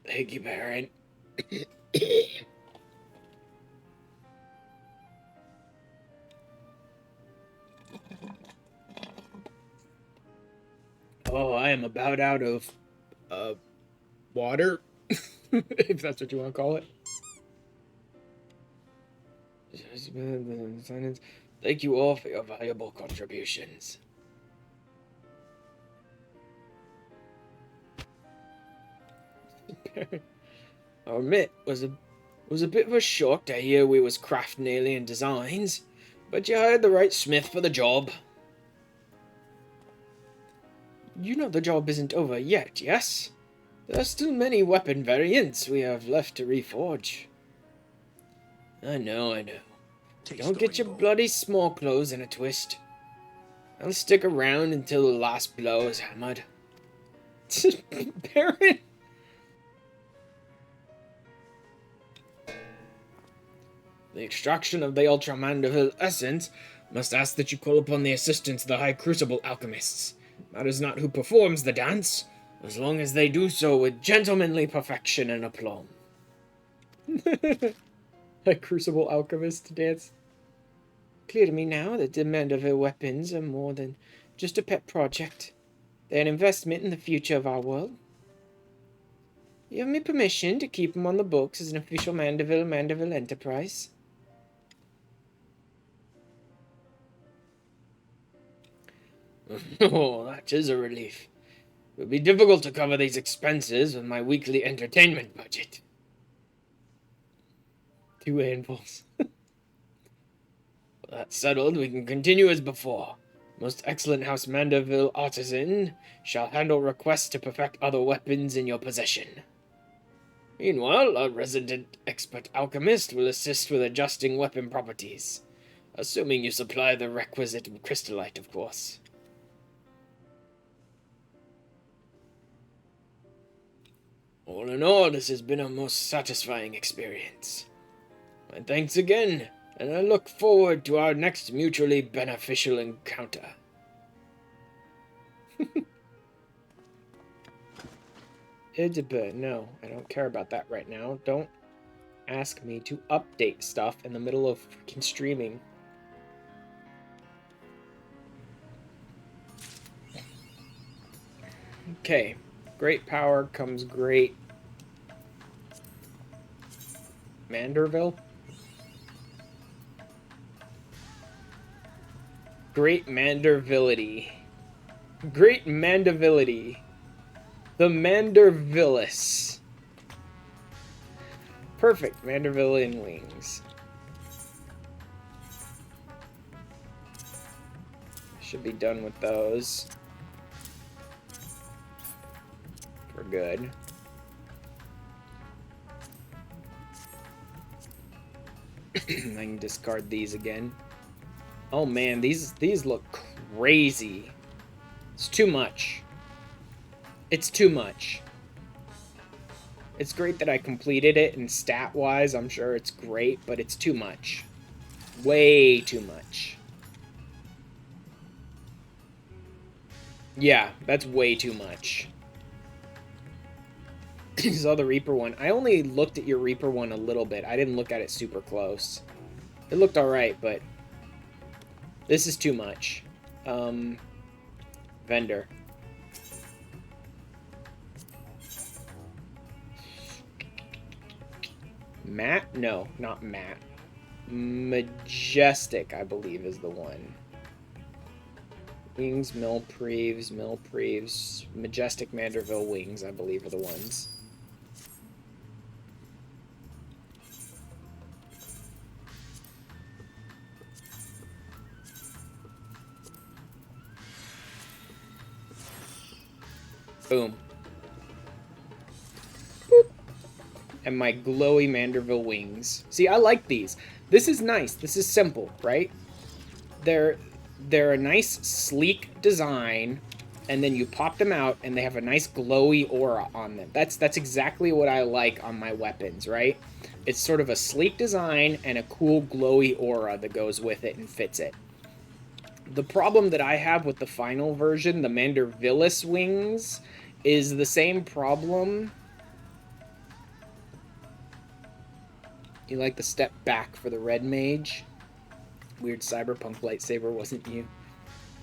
Thank you, Baron. Oh, I am about out of water, if that's what you want to call it. Thank you all for your valuable contributions. I'll admit, was a bit of a shock to hear we was crafting alien designs, but you hired the right smith for the job. You know the job isn't over yet, yes? There are still many weapon variants we have left to reforge. I know. Don't get your bloody small clothes in a twist. I'll stick around until the last blow is hammered. Baron! The extraction of the Ultra Mandeville essence must ask that you call upon the assistance of the High Crucible Alchemists. Matters not who performs the dance, as long as they do so with gentlemanly perfection and aplomb. A Crucible Alchemist dance. Clear to me now that the Mandeville weapons are more than just a pet project. They're an investment in the future of our world. You have my permission to keep them on the books as an official Mandeville enterprise. Oh, that is a relief. It would be difficult to cover these expenses with my weekly entertainment budget. 2 handfuls. That settled, we can continue as before. Most excellent House Mandeville artisan shall handle requests to perfect other weapons in your possession. Meanwhile, our resident expert alchemist will assist with adjusting weapon properties, assuming you supply the requisite crystallite, of course. All in all, this has been a most satisfying experience. My thanks again, and I look forward to our next mutually beneficial encounter. No, I don't care about that right now. Don't ask me to update stuff in the middle of freaking streaming. Okay, great power comes great Manderville? Great Mandervility. Great Mandavility. The Mandervillis. Perfect, Mandervillian wings. Should be done with those. We're good. I can discard these again. Oh man, these look crazy. It's too much. It's too much. It's great that I completed it, and stat-wise, I'm sure it's great, but it's too much. Way too much. Yeah, that's way too much. Saw the Reaper one. I only looked at your Reaper one a little bit. I didn't look at it super close. It looked alright, but this is too much. Vendor. Matte? No, not matte. Majestic, I believe, is the one. Wings, Millpreeves, Majestic Manderville wings, I believe, are the ones. Boom. Boop. And my glowy Manderville wings. See, I like these. This is nice. This is simple, right? They're a nice, sleek design, and then you pop them out, and they have a nice glowy aura on them. That's exactly what I like on my weapons, right? It's sort of a sleek design and a cool glowy aura that goes with it and fits it. The problem that I have with the final version, the Mandervillis wings, is the same problem. You like the step back for the red mage? Weird cyberpunk lightsaber wasn't you.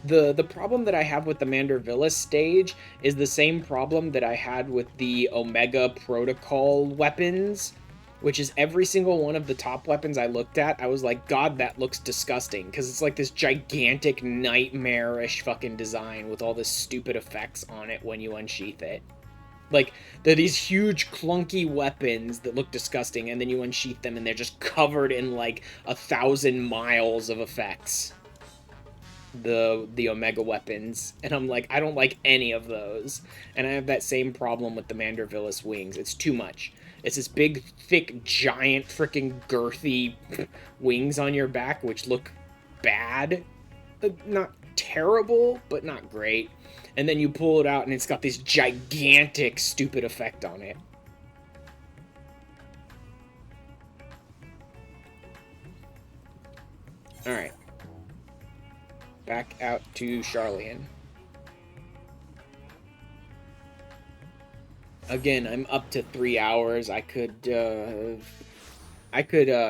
The problem that I have with the Mandervillis stage is the same problem that I had with the Omega Protocol weapons, which is every single one of the top weapons I looked at, I was like, God, that looks disgusting, because it's like this gigantic, nightmarish fucking design with all this stupid effects on it when you unsheath it. Like, they're these huge, clunky weapons that look disgusting, and then you unsheath them, and they're just covered in, like, 1,000 miles of effects. The Omega weapons. And I'm like, I don't like any of those. And I have that same problem with the Mandervillis wings. It's too much. It's this big, thick, giant, freaking girthy wings on your back, which look bad. Not terrible, but not great. And then you pull it out, and it's got this gigantic, stupid effect on it. Alright. Back out to Charlian. Again, I'm up to 3 hours. I could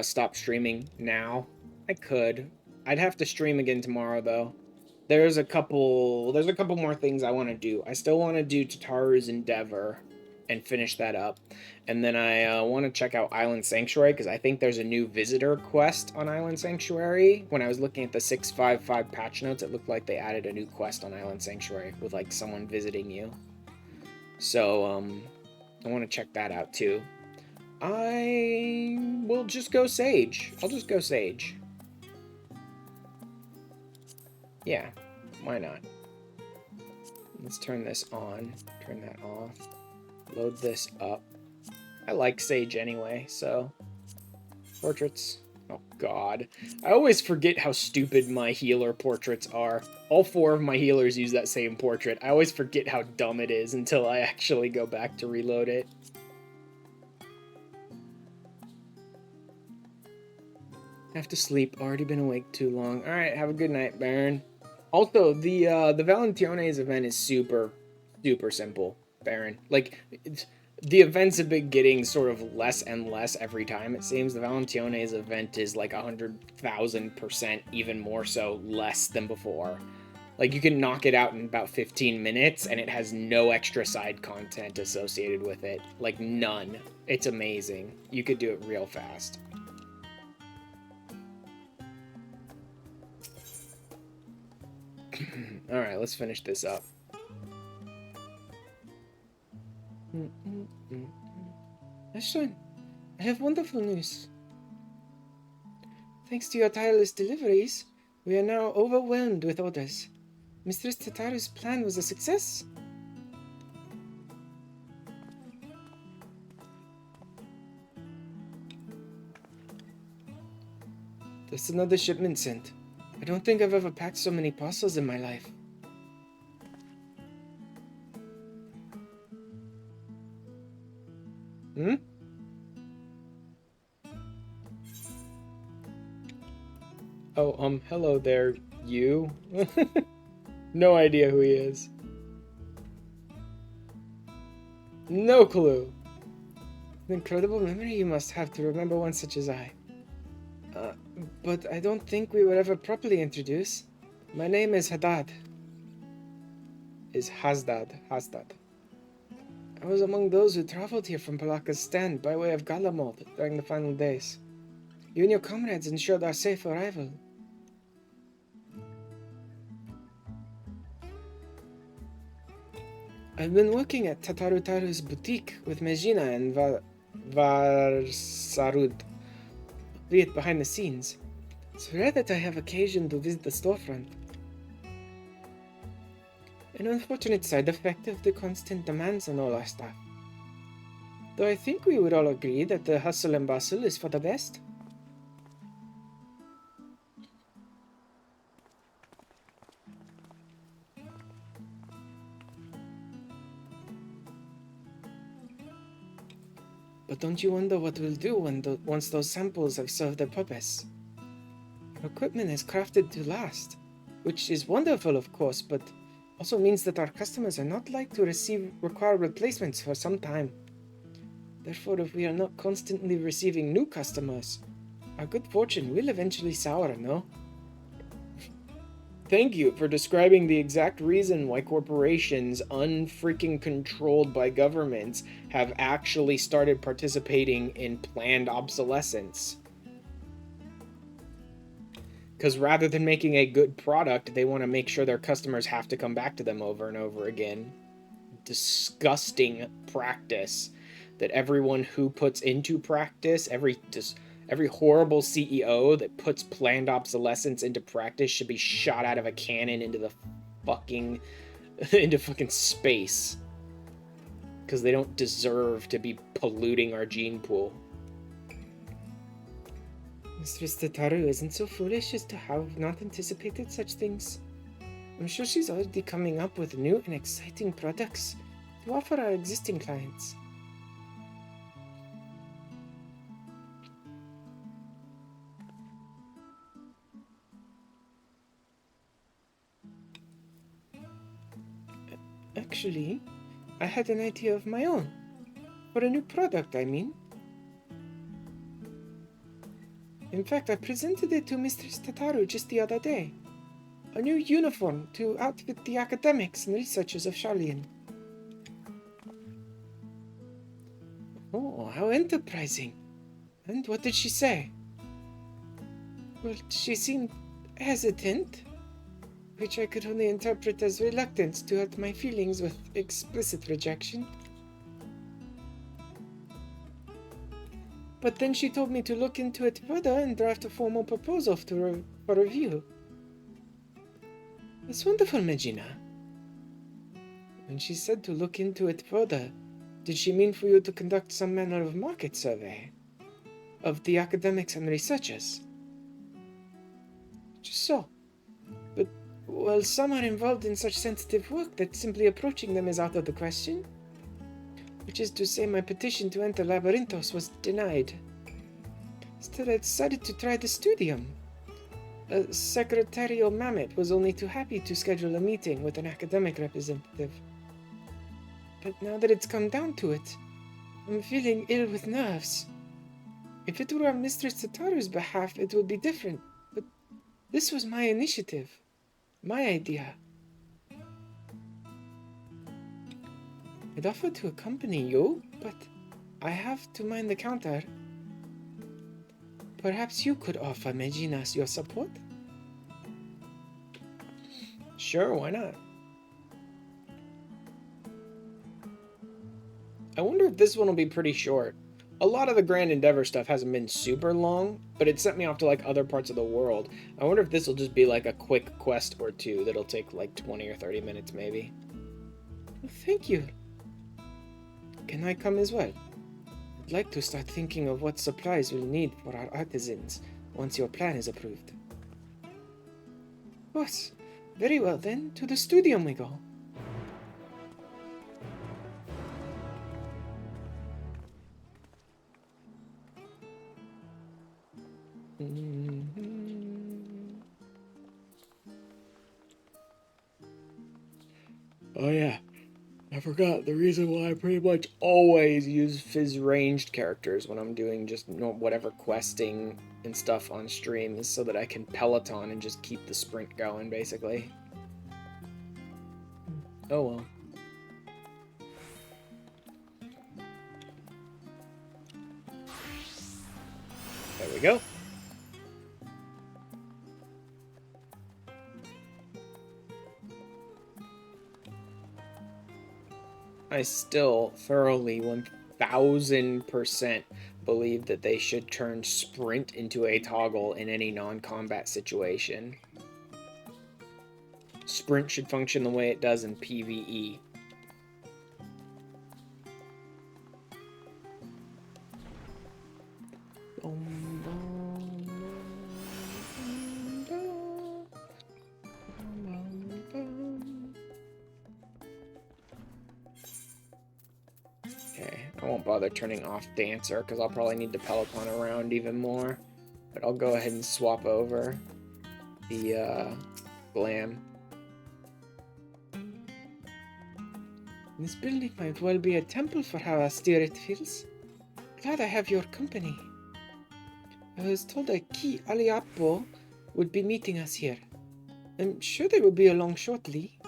stop streaming now. I could. I'd have to stream again tomorrow, though. There's a couple more things I want to do. I still want to do Tataru's Endeavor and finish that up. And then I want to check out Island Sanctuary, because I think there's a new visitor quest on Island Sanctuary. When I was looking at the 655 patch notes, it looked like they added a new quest on Island Sanctuary with, like, someone visiting you. So, I want to check that out, too. I will just go Sage. I'll just go Sage. Yeah, why not? Let's turn this on, turn that off, load this up. I like Sage anyway, so. Portraits. Oh, God. I always forget how stupid my healer portraits are. All 4 of my healers use that same portrait. I always forget how dumb it is until I actually go back to reload it. Have to sleep. Already been awake too long. Alright, have a good night, Baron. Also, the Valentione's event is super simple, Baron. Like, the events have been getting sort of less and less every time, it seems. The Valentione's event is like 100,000%, even more so, less than before. Like, you can knock it out in about 15 minutes, and it has no extra side content associated with it. Like, none. It's amazing. You could do it real fast. Alright, let's finish this up. Ashton, I have wonderful news. Thanks to your tireless deliveries, we are now overwhelmed with orders. Mistress Tataru's plan was a success. There's another shipment sent. I don't think I've ever packed so many parcels in my life. Hmm? Oh, hello there, you. No idea who he is. No clue. An incredible memory you must have to remember one such as I. But I don't think we were ever properly introduced. My name is Haddad. Hasdad. I was among those who traveled here from Palaka's stand by way of Galamod during the final days. You and your comrades ensured our safe arrival. I've been working at Taru's boutique with Megina and Varsarud, albeit behind the scenes. It's rare that I have occasion to visit the storefront. An unfortunate side effect of the constant demands on all our staff. Though I think we would all agree that the hustle and bustle is for the best. But don't you wonder what we'll do once those samples have served their purpose? Our equipment is crafted to last, which is wonderful, of course, but also means that our customers are not like to require replacements for some time. Therefore, if we are not constantly receiving new customers, our good fortune will eventually sour, no? Thank you for describing the exact reason why corporations, unfreaking controlled by governments, have actually started participating in planned obsolescence. Because rather than making a good product, they want to make sure their customers have to come back to them over and over again. Disgusting practice that everyone who puts into practice, every horrible CEO that puts planned obsolescence into practice should be shot out of a cannon into the fucking space. Because they don't deserve to be polluting our gene pool. Mistress Tataru isn't so foolish as to have not anticipated such things. I'm sure she's already coming up with new and exciting products to offer our existing clients. Actually, I had an idea of my own. For a new product, I mean. In fact, I presented it to Mistress Tataru just the other day. A new uniform to outfit the academics and researchers of Charlian. Oh, how enterprising. And what did she say? Well, she seemed hesitant, which I could only interpret as reluctance to hurt my feelings with explicit rejection. But then she told me to look into it further and draft a formal proposal for review. It's wonderful, Megina. When she said to look into it further, did she mean for you to conduct some manner of market survey of the academics and researchers? Just so. But, well, some are involved in such sensitive work that simply approaching them is out of the question. Which is to say, my petition to enter Labyrinthos was denied. Instead, I decided to try the studium. Secretarial Mammoth was only too happy to schedule a meeting with an academic representative. But now that it's come down to it, I'm feeling ill with nerves. If it were on Mistress Tataru's behalf, it would be different. But this was my initiative. My idea. I'd offer to accompany you, but I have to mind the counter. Perhaps you could offer Megina your support? Sure, why not? I wonder if this one will be pretty short. A lot of the Grand Endeavor stuff hasn't been super long, but it sent me off to like other parts of the world. I wonder if this will just be like a quick quest or two that'll take like 20 or 30 minutes maybe. Well, thank you. Can I come as well? I'd like to start thinking of what supplies we'll need for our artisans once your plan is approved. Of course. Very well then, to the studium we go. Oh yeah, I forgot the reason why I pretty much always use fizz ranged characters when I'm doing just whatever questing and stuff on stream is so that I can peloton and just keep the sprint going, basically. Oh well. There we go. I still thoroughly 1000% believe that they should turn sprint into a toggle in any non-combat situation. Sprint should function the way it does in PvE. Okay, I won't bother turning off Dancer because I'll probably need to peloton around even more. But I'll go ahead and swap over the Glam. This building might well be a temple for how austere it feels. Glad I have your company. I was told that Ki Aliapo would be meeting us here. I'm sure they will be along shortly.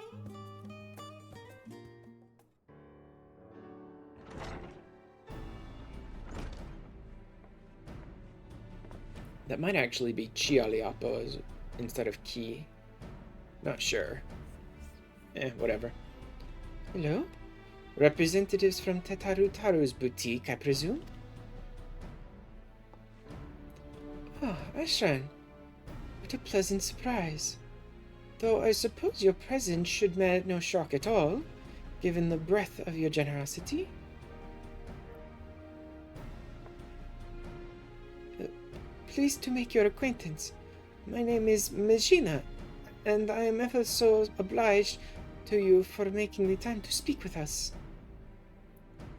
That might actually be Chi Aliapo instead of Ki. Not sure. Whatever. Hello? Representatives from Taru's boutique, I presume? Ah, Ashran. What a pleasant surprise. Though I suppose your presence should merit no shock at all, given the breadth of your generosity. Pleased to make your acquaintance. My name is Megina, and I am ever so obliged to you for making the time to speak with us.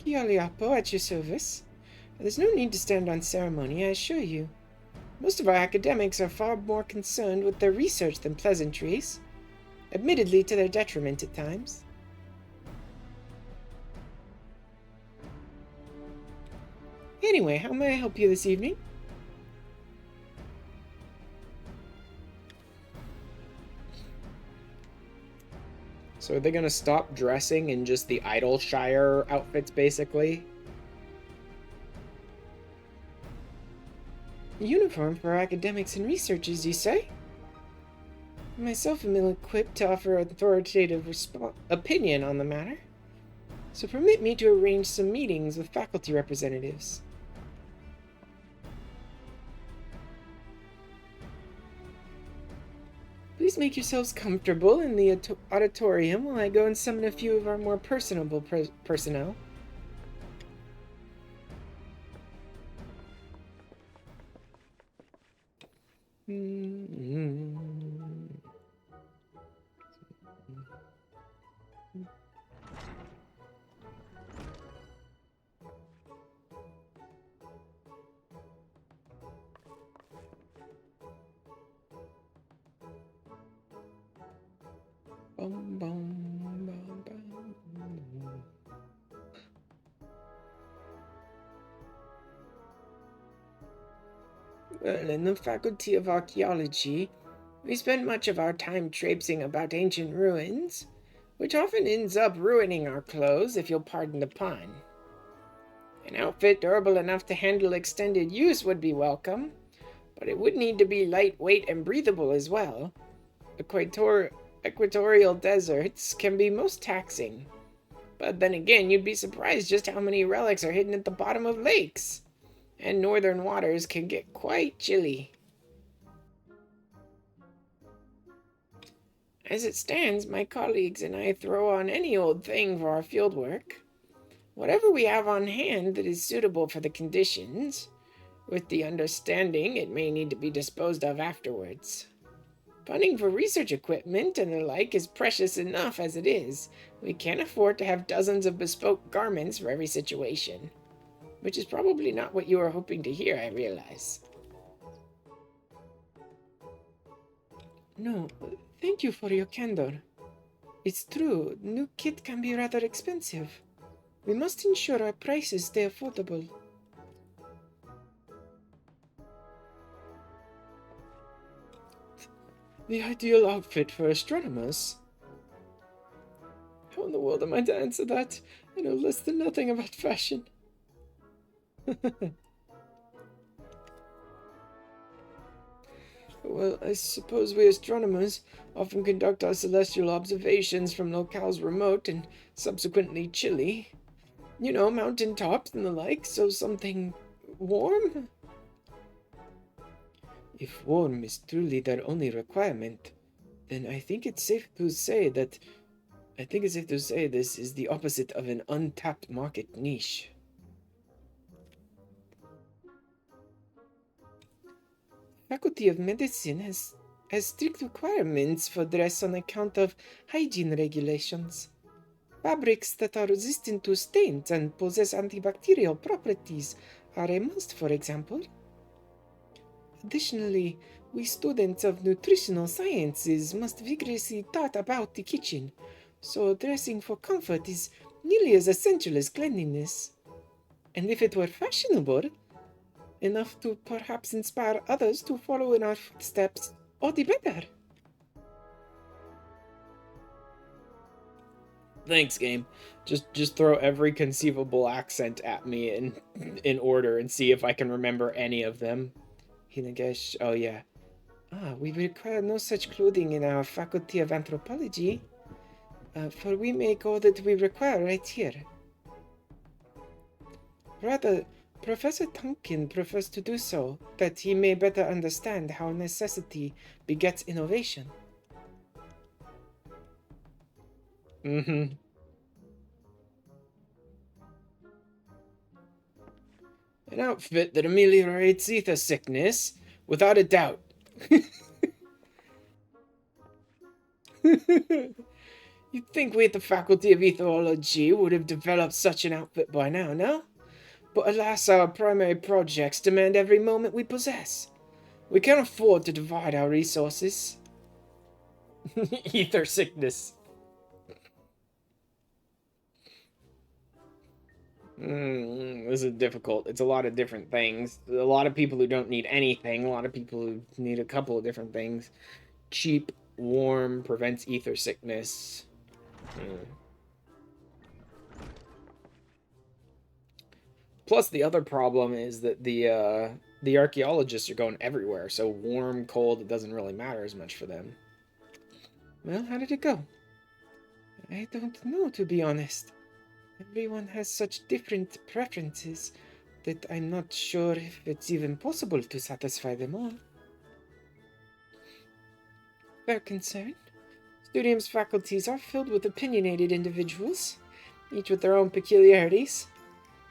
Kialiapo at your service. There's no need to stand on ceremony, I assure you. Most of our academics are far more concerned with their research than pleasantries, admittedly to their detriment at times. Anyway, how may I help you this evening? So are they going to stop dressing in just the Idleshire outfits, basically? Uniform for academics and researchers, you say? Myself am ill-equipped to offer authoritative opinion on the matter, so permit me to arrange some meetings with faculty representatives. Please make yourselves comfortable in the auditorium while I go and summon a few of our more personable personnel. Bum, bum, bum, bum. Well, in the Faculty of Archaeology, we spend much of our time traipsing about ancient ruins, which often ends up ruining our clothes, if you'll pardon the pun. An outfit durable enough to handle extended use would be welcome, but it would need to be lightweight and breathable as well. Equatorial deserts can be most taxing, but then again, you'd be surprised just how many relics are hidden at the bottom of lakes, and northern waters can get quite chilly. As it stands, my colleagues and I throw on any old thing for our fieldwork. Whatever we have on hand that is suitable for the conditions, with the understanding it may need to be disposed of afterwards. Funding for research equipment and the like is precious enough as it is. We can't afford to have dozens of bespoke garments for every situation. Which is probably not what you were hoping to hear, I realize. No, thank you for your candor. It's true, new kit can be rather expensive. We must ensure our prices stay affordable. The ideal outfit for astronomers. How in the world am I to answer that? I know less than nothing about fashion. Well, I suppose we astronomers often conduct our celestial observations from locales remote and subsequently chilly. You know, mountain tops and the like, so something warm? If warm is truly their only requirement, then I think it's safe to say this is the opposite of an untapped market niche. Faculty of Medicine has strict requirements for dress on account of hygiene regulations. Fabrics that are resistant to stains and possess antibacterial properties are a must, for example. Additionally, we students of nutritional sciences must vigorously thought about the kitchen, so dressing for comfort is nearly as essential as cleanliness. And if it were fashionable, enough to perhaps inspire others to follow in our footsteps, all the better. Thanks, game. Just throw every conceivable accent at me in order and see if I can remember any of them. Hinagesh, oh yeah. We require no such clothing in our Faculty of Anthropology, for we make all that we require right here. Rather, Professor Tonkin prefers to do so, that he may better understand how necessity begets innovation. Mm-hmm. An outfit that ameliorates ether sickness, without a doubt. You'd think we at the Faculty of Ethology would have developed such an outfit by now, no? But alas, our primary projects demand every moment we possess. We can't afford to divide our resources. Ether sickness. This is difficult. It's a lot of different things. A lot of people who don't need anything. A lot of people who need a couple of different things. Cheap, warm, prevents ether sickness. Plus, the other problem is that the archaeologists are going everywhere. So warm, cold, it doesn't really matter as much for them. Well, how did it go? I don't know, to be honest. Everyone has such different preferences that I'm not sure if it's even possible to satisfy them all. Fair concern. Studium's faculties are filled with opinionated individuals, each with their own peculiarities.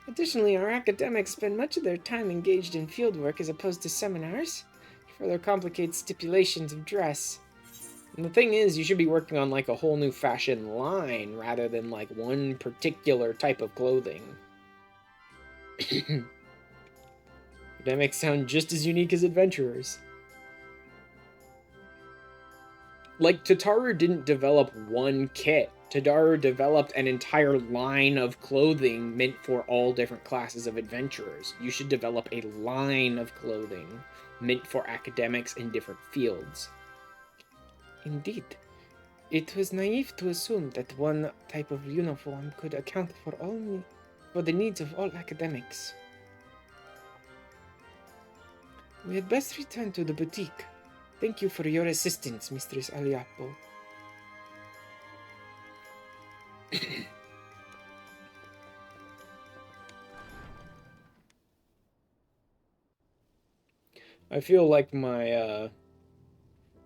Additionally, our academics spend much of their time engaged in fieldwork as opposed to seminars, which further complicates stipulations of dress. And the thing is, you should be working on like a whole new fashion line rather than like one particular type of clothing. Academics sound just as unique as adventurers. Like, Tataru didn't develop one kit. Tataru developed an entire line of clothing meant for all different classes of adventurers. You should develop a line of clothing meant for academics in different fields. Indeed. It was naive to assume that one type of uniform could account for the needs of all academics. We had best return to the boutique. Thank you for your assistance, Mistress Aliapo. I feel like my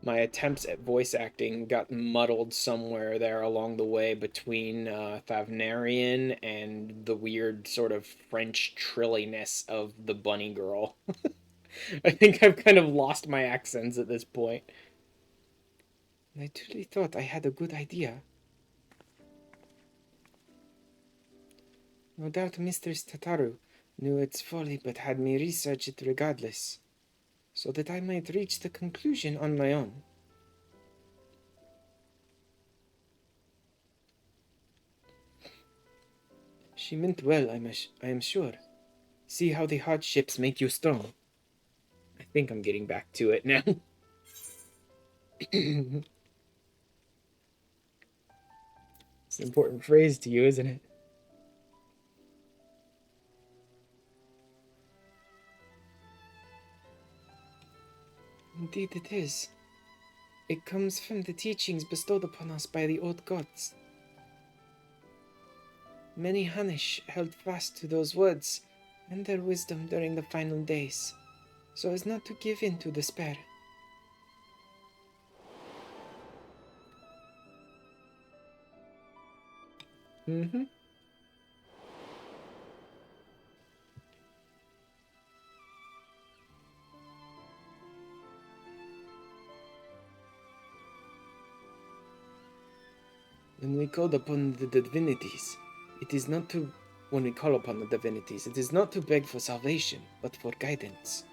attempts at voice acting got muddled somewhere there along the way between Thavnarian and the weird sort of French trilliness of the bunny girl. I think I've kind of lost my accents at this point. I truly thought I had a good idea. No doubt Mistress Tataru knew its folly but had me research it regardless, so that I might reach the conclusion on my own. She meant well, I am sure. See how the hardships make you strong. I think I'm getting back to it now. It's an important phrase to you, isn't it? Indeed it is. It comes from the teachings bestowed upon us by the old gods. Many Hanish held fast to those words and their wisdom during the final days, so as not to give in to despair. Mm-hmm. When we called upon the divinities, it is not to... When we call upon the divinities, it is not to beg for salvation, but for guidance.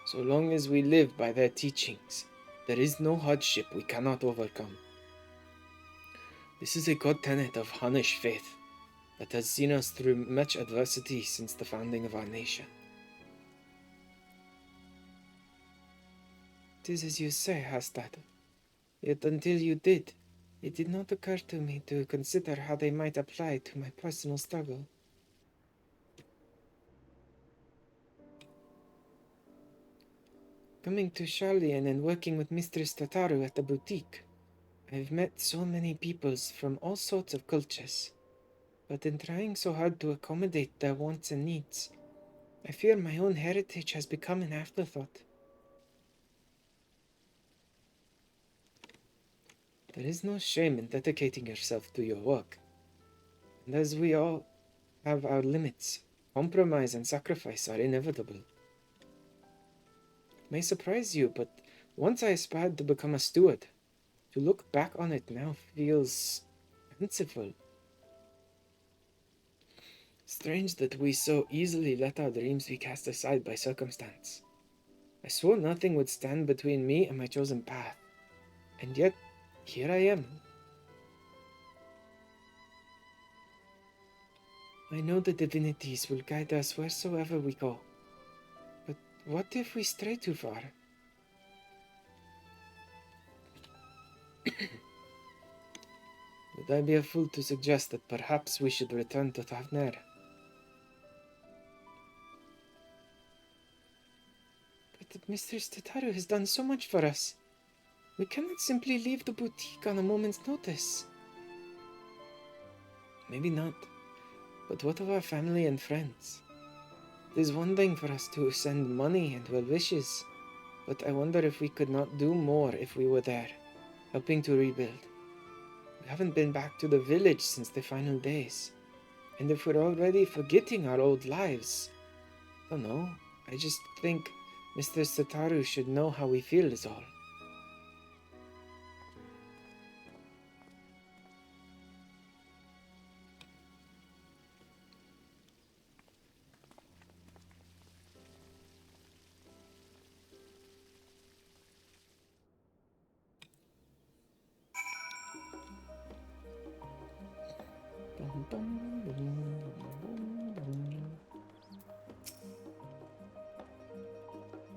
So long as we live by their teachings, there is no hardship we cannot overcome. This is a god tenet of Hanish faith that has seen us through much adversity since the founding of our nation. It is as you say, Hastad. Yet until you did, it did not occur to me to consider how they might apply to my personal struggle. Coming to Charlian and working with Mistress Tataru at the boutique, I've met so many peoples from all sorts of cultures, but in trying so hard to accommodate their wants and needs, I fear my own heritage has become an afterthought. There is no shame in dedicating yourself to your work, and as we all have our limits, compromise and sacrifice are inevitable. It may surprise you, but once I aspired to become a steward, to look back on it now feels fanciful. Strange that we so easily let our dreams be cast aside by circumstance. I swore nothing would stand between me and my chosen path, and yet here I am. I know the divinities will guide us wheresoever we go, but what if we stray too far? Would I be a fool to suggest that perhaps we should return to Thavner? But Mistress Tataru has done so much for us. We cannot simply leave the boutique on a moment's notice. Maybe not, but what of our family and friends? It is one thing for us to send money and well wishes, but I wonder if we could not do more if we were there, helping to rebuild. We haven't been back to the village since the final days, and if we're already forgetting our old lives, I don't know, I just think Mr. Tataru should know how we feel is all.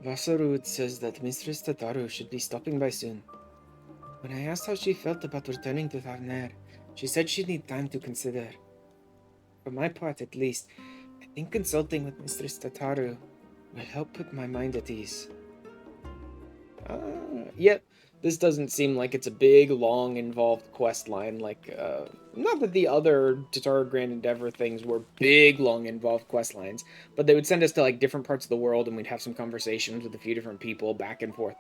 Vasarud says that Mistress Tataru should be stopping by soon. When I asked how she felt about returning to Thavner, she said she'd need time to consider. For my part, at least, I think consulting with Mistress Tataru will help put my mind at ease. Yep, this doesn't seem like it's a big, long, involved quest line. Like, not that the other Tataru Grand Endeavor things were big, long, involved quest lines, but they would send us to like different parts of the world, and we'd have some conversations with a few different people, back and forth,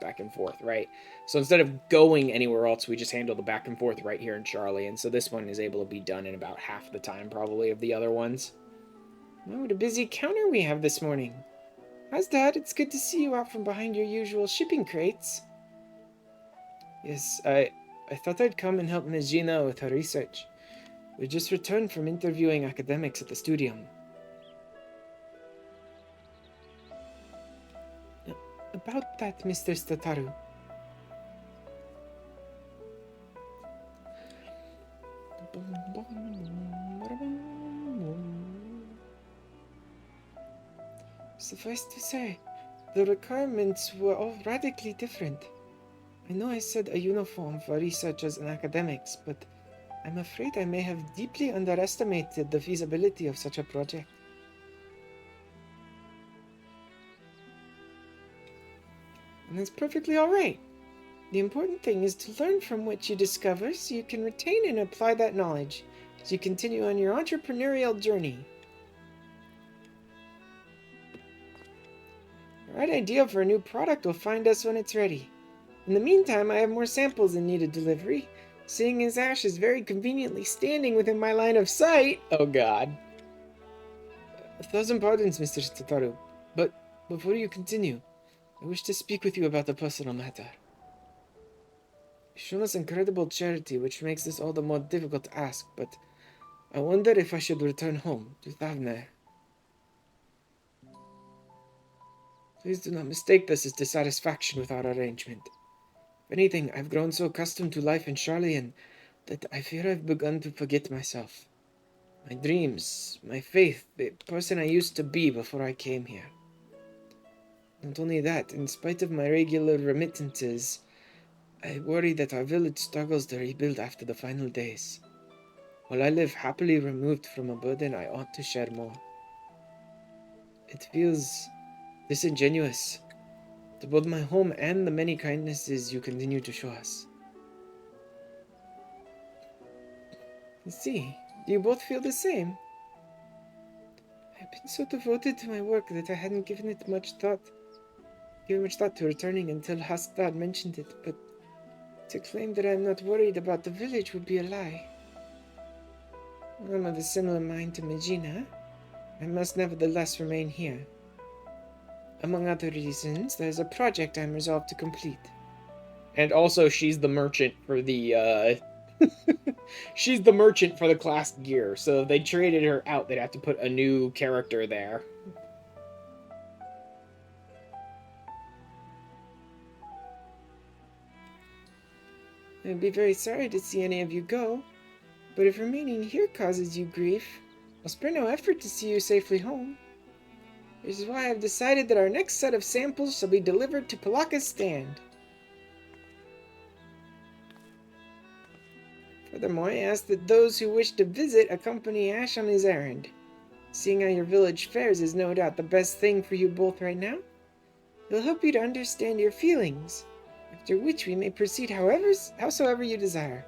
right? So instead of going anywhere else, we just handle the back and forth right here in Charlie, and so this one is able to be done in about half the time, probably, of the other ones. Oh, what a busy counter we have this morning. How's Dad? It's good to see you out from behind your usual shipping crates. Yes, I thought I'd come and help Najina with her research. We just returned from interviewing academics at the studium. About that, Mr. Tataru. Suffice to say, the requirements were all radically different. I know I said a uniform for researchers and academics, but I'm afraid I may have deeply underestimated the feasibility of such a project. And that's perfectly alright. The important thing is to learn from what you discover so you can retain and apply that knowledge as you continue on your entrepreneurial journey. The right idea for a new product will find us when it's ready. In the meantime, I have more samples in need of delivery, seeing as Ash is very conveniently standing within my line of sight. Oh god. 1,000 pardons, Mr. Tataru, but before you continue, I wish to speak with you about a personal matter. You've shown us incredible charity, which makes this all the more difficult to ask, but I wonder if I should return home to Thavner. Please do not mistake this as dissatisfaction with our arrangement. If anything, I've grown so accustomed to life in Charlian that I fear I've begun to forget myself. My dreams, my faith, the person I used to be before I came here. Not only that, in spite of my regular remittances, I worry that our village struggles to rebuild after the final days. While I live happily removed from a burden I ought to share more. It feels disingenuous to both my home and the many kindnesses you continue to show us. You see, do you both feel the same? I've been so devoted to my work that I hadn't given much thought to returning until Hastad mentioned it, but to claim that I'm not worried about the village would be a lie. I'm of a similar mind to Megina. I must nevertheless remain here. Among other reasons, there's a project I'm resolved to complete. And also, she's the merchant for the, she's the merchant for the class gear, so if they traded her out, they'd have to put a new character there. I'd be very sorry to see any of you go, but if remaining here causes you grief, I'll spare no effort to see you safely home. This is why I've decided that our next set of samples shall be delivered to Palaka's stand. Furthermore, I ask that those who wish to visit accompany Ash on his errand. Seeing how your village fares is no doubt the best thing for you both right now. It'll help you to understand your feelings, after which we may proceed howsoever you desire.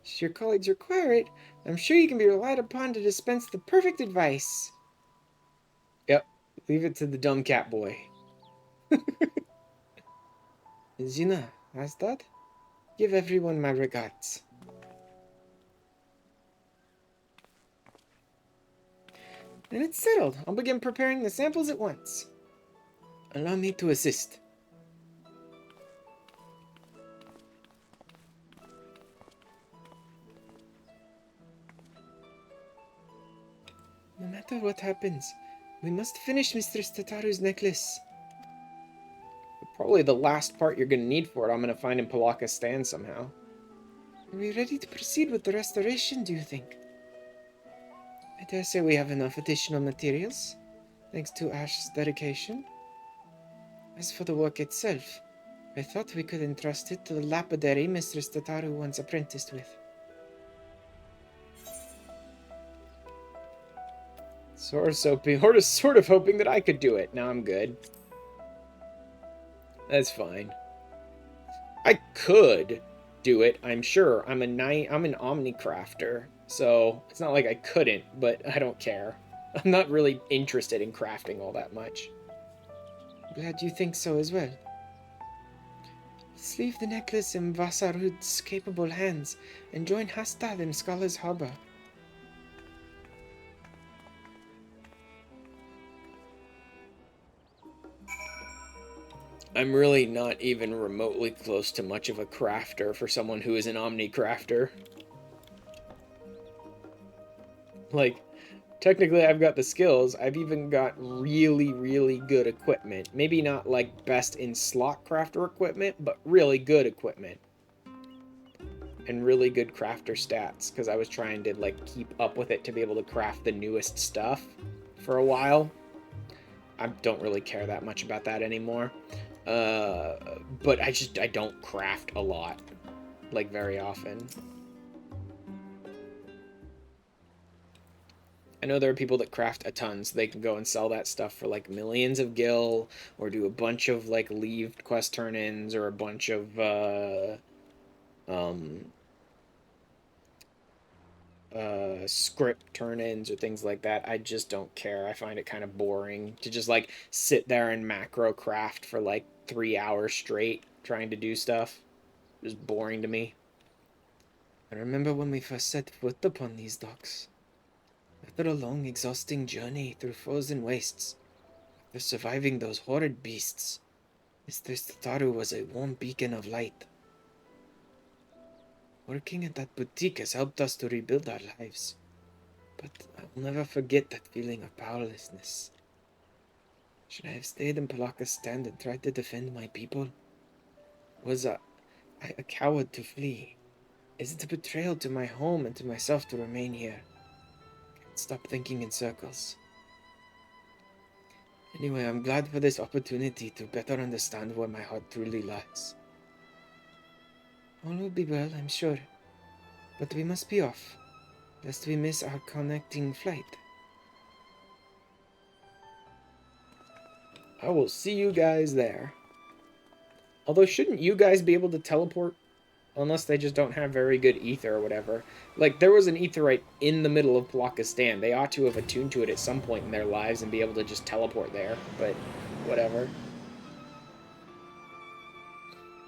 Should your colleagues require it, I'm sure you can be relied upon to dispense the perfect advice. Yep, leave it to the dumb cat boy. Zina, Asdad, give everyone my regards. Then it's settled. I'll begin preparing the samples at once. Allow me to assist. No matter what happens, we must finish Mr. Tataru's necklace. Probably the last part you're going to need for it, I'm going to find in Palaka's stand somehow. Are we ready to proceed with the restoration, do you think? I dare say we have enough additional materials, thanks to Ash's dedication. As for the work itself, I thought we could entrust it to the lapidary Mistress Tataru once apprenticed with. Sort of hoping that I could do it. Now I'm good. That's fine. I could do it, I'm sure. I'm an omnicrafter, so it's not like I couldn't, but I don't care. I'm not really interested in crafting all that much. Glad you think so as well. Let's leave the necklace in Vasarud's capable hands and join Hastad in Scholar's Harbor. I'm really not even remotely close to much of a crafter for someone who is an omnicrafter. Like, Technically, I've got the skills. I've even got really, really good equipment. Maybe not like best in slot crafter equipment, but really good equipment. And really good crafter stats, because I was trying to like keep up with it to be able to craft the newest stuff for a while. I don't really care that much about that anymore. But I don't craft a lot, like very often. I know there are people that craft a ton, so they can go and sell that stuff for like millions of gil, or do a bunch of like leaved quest turn-ins, or a bunch of script turn-ins or things like that. I just don't care. I find it kind of boring to just like sit there and macro craft for like 3 hours straight trying to do stuff. It was boring to me. I remember when we first set foot upon these docks. After a long, exhausting journey through frozen wastes, after surviving those horrid beasts, Mr. Tataru was a warm beacon of light. Working at that boutique has helped us to rebuild our lives, but I will never forget that feeling of powerlessness. Should I have stayed in Palaka's stand and tried to defend my people? Was I a coward to flee? Is it a betrayal to my home and to myself to remain here? Can't stop thinking in circles. Anyway, I'm glad for this opportunity to better understand where my heart truly lies. All will be well, I'm sure. But we must be off, lest we miss our connecting flight. I will see you guys there. Although, shouldn't you guys be able to teleport? Unless they just don't have very good ether or whatever. Like, there was an etherite in the middle of Palaka's stand. They ought to have attuned to it at some point in their lives and be able to just teleport there. But, whatever.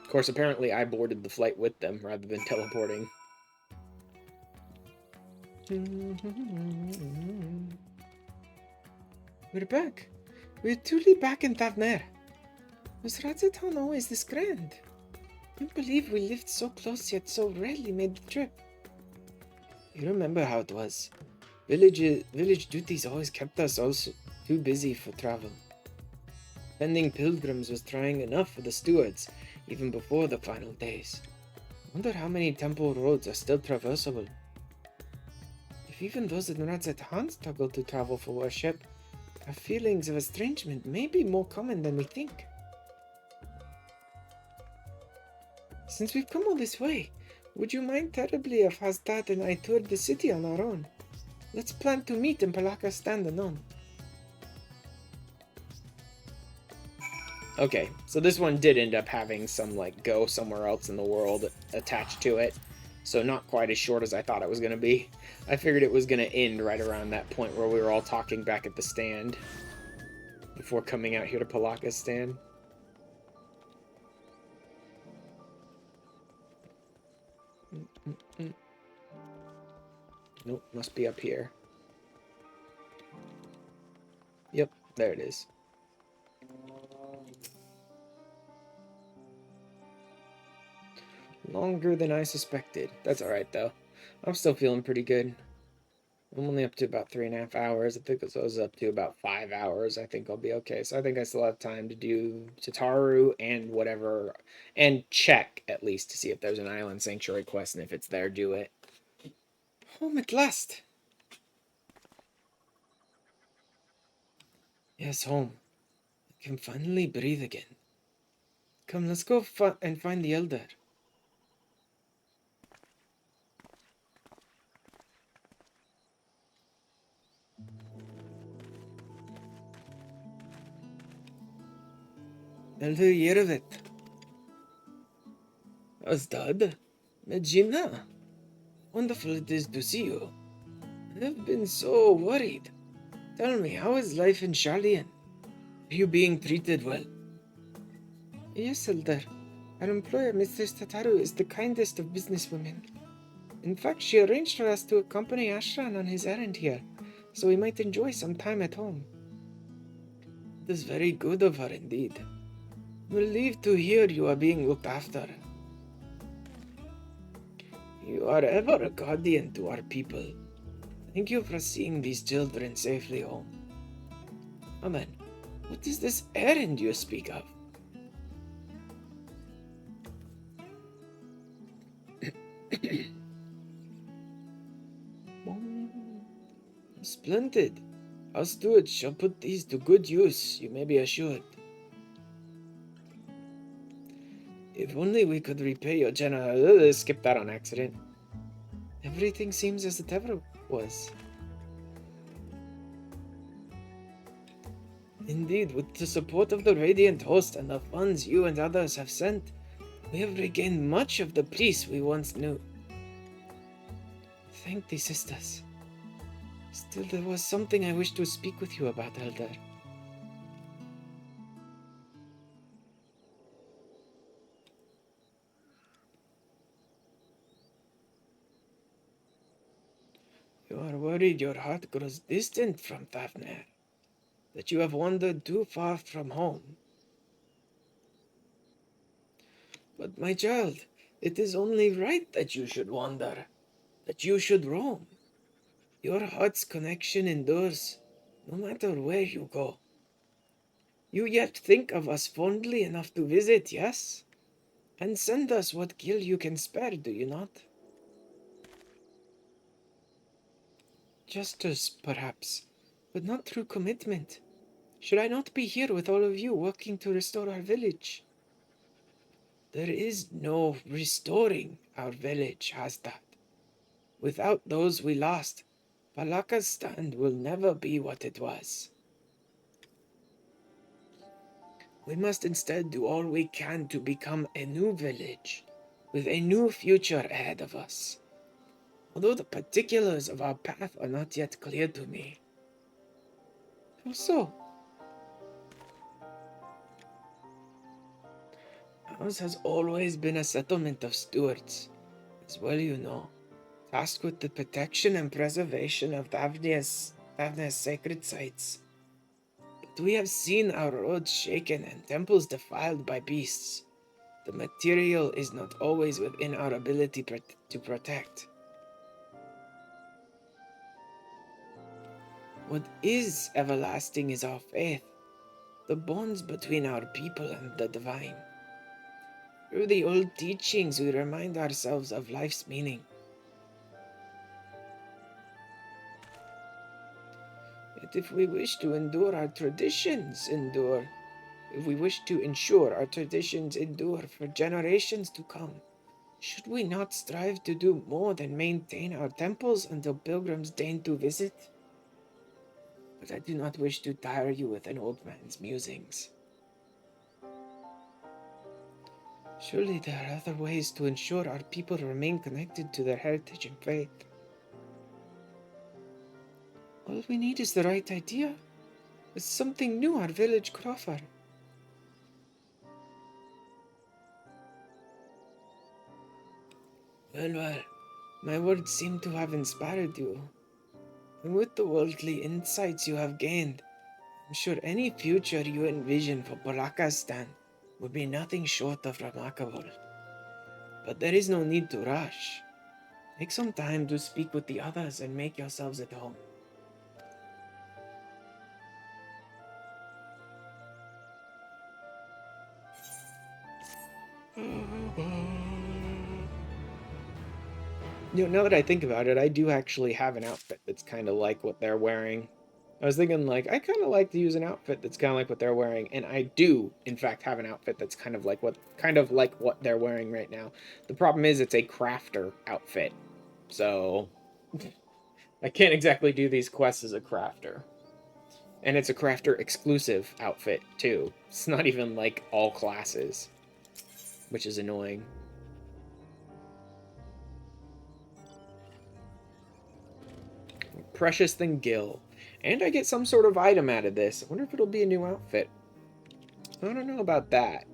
Of course, apparently I boarded the flight with them rather than teleporting. We're back. We're truly back in Tavner. Was Ratzeton always this grand? Can't believe we lived so close yet so rarely made the trip. You remember how it was. Village duties always kept us also too busy for travel. Fending pilgrims was trying enough for the stewards, even before the final days. Wonder how many temple roads are still traversable. If even those in Ratzetan struggle to travel for worship, our feelings of estrangement may be more common than we think. Since we've come all this way, would you mind terribly if Hastat and I toured the city on our own? Let's plan to meet in Palaka's stand alone. Okay, so this one did end up having some, like, go somewhere else in the world attached to it. So not quite as short as I thought it was going to be. I figured it was going to end right around that point where we were all talking back at the stand. Before coming out here to Palaka's stand. Nope, must be up here. Yep, there it is. Longer than I suspected. That's alright, though. I'm still feeling pretty good. I'm only up to about 3.5 hours. I think I was up to about 5 hours. I think I'll be okay. So I think I still have time to do Tataru and whatever. And check, at least, to see if there's an Island Sanctuary quest. And if it's there, do it. Home at last. Yes, home. I can finally breathe again. Come, let's go and find the Elder. Elder Yerevet. Azdad? Medjina? Wonderful it is to see you. I've been so worried. Tell me, how is life in Sharlayan? Are you being treated well? Yes, Elder. Our employer, Mrs. Tataru, is the kindest of businesswomen. In fact, she arranged for us to accompany Ashran on his errand here, so we might enjoy some time at home. It is very good of her indeed. Relieved to hear you are being looked after. You are ever a guardian to our people. Thank you for seeing these children safely home. Now then, what is this errand you speak of? Splendid. Our stewards shall put these to good use, you may be assured. If only we could repay your general... skip that on accident. Everything seems as it ever was. Indeed, with the support of the Radiant Host and the funds you and others have sent, we have regained much of the peace we once knew. Thank thee, sisters. Still, there was something I wish to speak with you about, Elder. You are worried your heart grows distant from Thavner, that you have wandered too far from home. But my child, it is only right that you should wander, that you should roam. Your heart's connection endures, no matter where you go. You yet think of us fondly enough to visit, yes? And send us what gil you can spare, do you not? Justice, perhaps, but not through commitment. Should I not be here with all of you, working to restore our village? There is no restoring our village, Hasdad. Without those we lost, Balaka's stand will never be what it was. We must instead do all we can to become a new village, with a new future ahead of us. Although the particulars of our path are not yet clear to me. How so? Ours has always been a settlement of stewards, as well you know, tasked with the protection and preservation of Thavnia's sacred sites. But we have seen our roads shaken and temples defiled by beasts. The material is not always within our ability to protect. What is everlasting is our faith, the bonds between our people and the divine. Through the old teachings, we remind ourselves of life's meaning. Yet if we wish to endure our traditions endure, if we wish to ensure our traditions endure for generations to come, should we not strive to do more than maintain our temples until pilgrims deign to visit? But I do not wish to tire you with an old man's musings. Surely there are other ways to ensure our people remain connected to their heritage and faith. All we need is the right idea. It's something new our village could offer. Well, my words seem to have inspired you. And with the worldly insights you have gained, I'm sure any future you envision for Barakastan would be nothing short of remarkable. But there is no need to rush. Take some time to speak with the others and make yourselves at home. You know, now that I think about it, I do actually have an outfit that's kind of like what they're wearing. I was thinking, like, I kind of like to use an outfit that's kind of like what they're wearing, and I do, in fact, have an outfit that's kind of like what they're wearing right now. The problem is, it's a crafter outfit, so I can't exactly do these quests as a crafter. And it's a crafter exclusive outfit too. It's not even like all classes, which is annoying. Precious than Gil. And I get some sort of item out of this. I wonder if it'll be a new outfit. I don't know about that.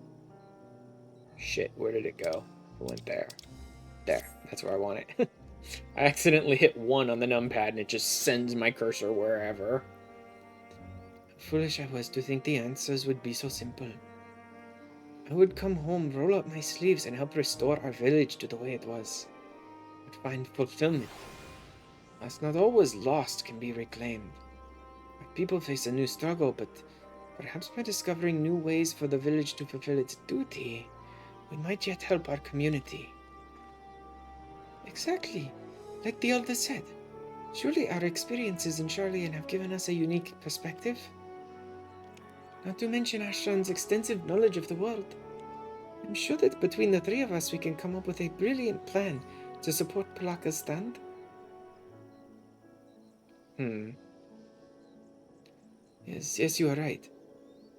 Shit, where did it go? It went there. There, that's where I want it. I accidentally hit 1 on the numpad and it just sends my cursor wherever. Foolish I was to think the answers would be so simple. I would come home, roll up my sleeves, and help restore our village to the way it was. I'd find fulfillment. As not always lost can be reclaimed. My people face a new struggle, but perhaps by discovering new ways for the village to fulfill its duty, we might yet help our community. Exactly, like the elder said. Surely our experiences in Charlian have given us a unique perspective. Not to mention Ashran's extensive knowledge of the world. I'm sure that between the three of us we can come up with a brilliant plan to support Palaka's stand. Yes, you are right.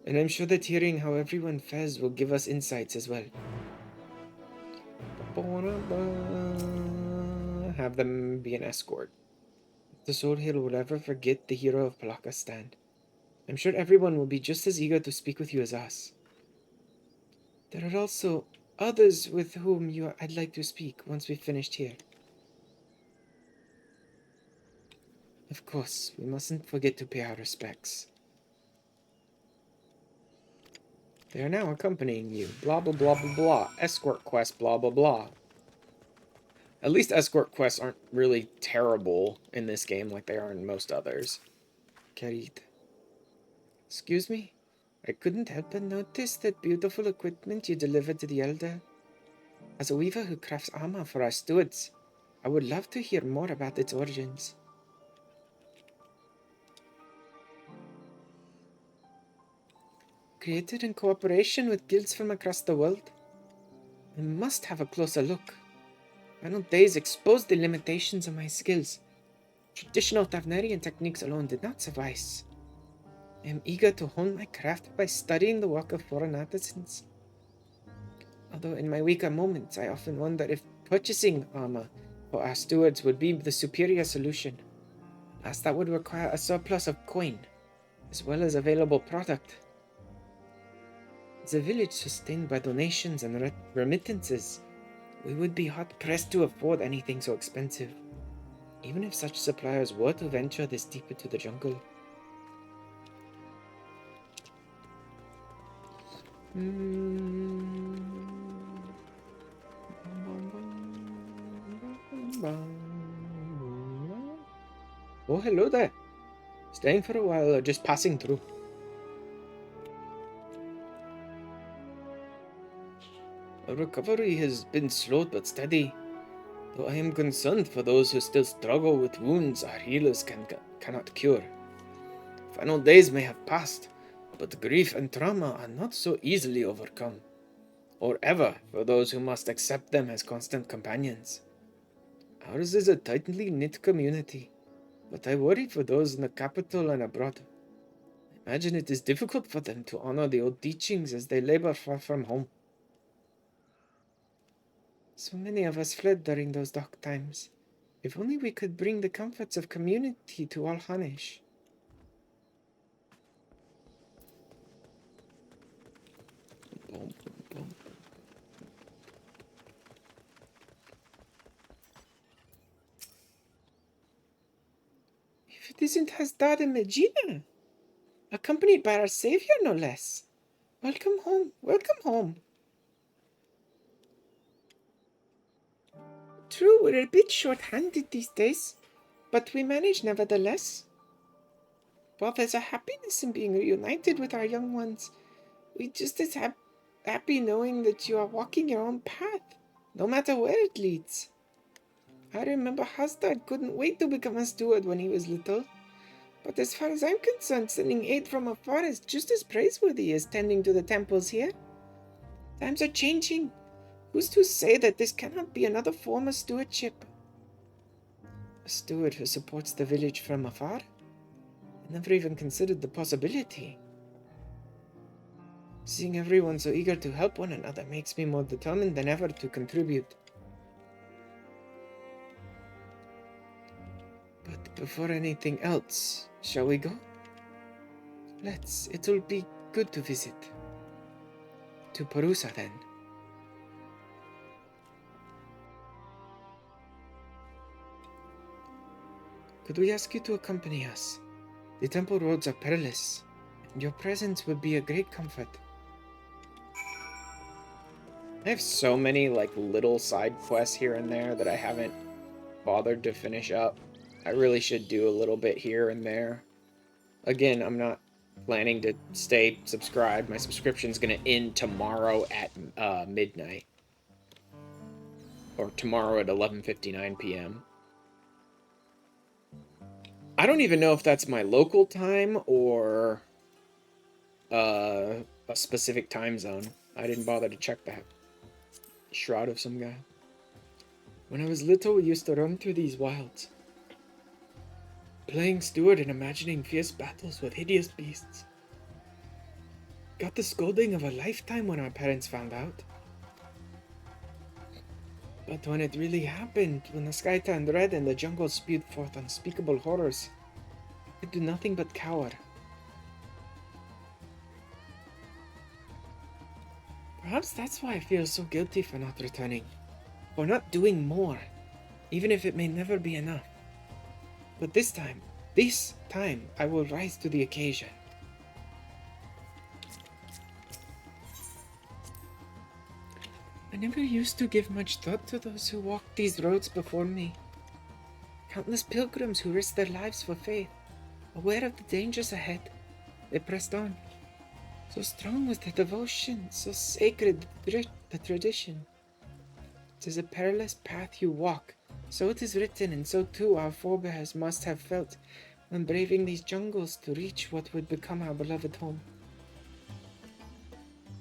And I'm sure that hearing how everyone fares will give us insights as well. Have them be an escort. If the Soul Hill will ever forget the hero of Palaka's stand, I'm sure everyone will be just as eager to speak with you as us. There are also others with whom I'd like to speak once we've finished here. Of course, we mustn't forget to pay our respects. They are now accompanying you. Blah, blah, blah, blah, blah. Escort quest, blah, blah, blah. At least escort quests aren't really terrible in this game like they are in most others. Karit. Excuse me? I couldn't help but notice that beautiful equipment you delivered to the Elder. As a weaver who crafts armor for our stewards, I would love to hear more about its origins. Created in cooperation with guilds from across the world? I must have a closer look. Final days exposed the limitations of my skills. Traditional Tavnerian techniques alone did not suffice. I am eager to hone my craft by studying the work of foreign artisans. Although in my weaker moments, I often wonder if purchasing armor for our stewards would be the superior solution, as that would require a surplus of coin, as well as available product. As a village sustained by donations and remittances, we would be hard-pressed to afford anything so expensive, even if such suppliers were to venture this deep into the jungle. Oh, hello there. Staying for a while or just passing through? Our recovery has been slow but steady, though I am concerned for those who still struggle with wounds our healers cannot cure. Final days may have passed, but grief and trauma are not so easily overcome, or ever for those who must accept them as constant companions. Ours is a tightly knit community, but I worry for those in the capital and abroad. I imagine it is difficult for them to honor the old teachings as they labor far from home. So many of us fled during those dark times. If only we could bring the comforts of community to all Hanesh. If it isn't Hasdad and Megina, accompanied by our savior, no less. Welcome home, welcome home. True, we're a bit short-handed these days, but we manage nevertheless. While there's a happiness in being reunited with our young ones, we just as happy knowing that you are walking your own path, no matter where it leads. I remember Hasdad couldn't wait to become a steward when he was little, but as far as I'm concerned, sending aid from afar is just as praiseworthy as tending to the temples here. Times are changing. Who's to say that this cannot be another form of stewardship? A steward who supports the village from afar? I never even considered the possibility. Seeing everyone so eager to help one another makes me more determined than ever to contribute. But before anything else, shall we go? Let's. It'll be good to visit. To Parusa, then. Could we ask you to accompany us? The temple roads are perilous, and your presence would be a great comfort. I have so many, little side quests here and there that I haven't bothered to finish up. I really should do a little bit here and there. Again, I'm not planning to stay subscribed. My subscription's gonna end tomorrow at midnight. Or tomorrow at 11:59 p.m. I don't even know if that's my local time or a specific time zone. I didn't bother to check that. Shroud of some guy. When I was little, we used to run through these wilds, playing steward and imagining fierce battles with hideous beasts. Got the scolding of a lifetime when our parents found out. But when it really happened, when the sky turned red and the jungle spewed forth unspeakable horrors, I could do nothing but cower. Perhaps that's why I feel so guilty for not returning, for not doing more, even if it may never be enough. But this time, I will rise to the occasion. I never used to give much thought to those who walked these roads before me. Countless pilgrims who risked their lives for faith, aware of the dangers ahead, they pressed on. So strong was their devotion, so sacred the tradition. It is a perilous path you walk, so it is written, and so too our forebears must have felt when braving these jungles to reach what would become our beloved home.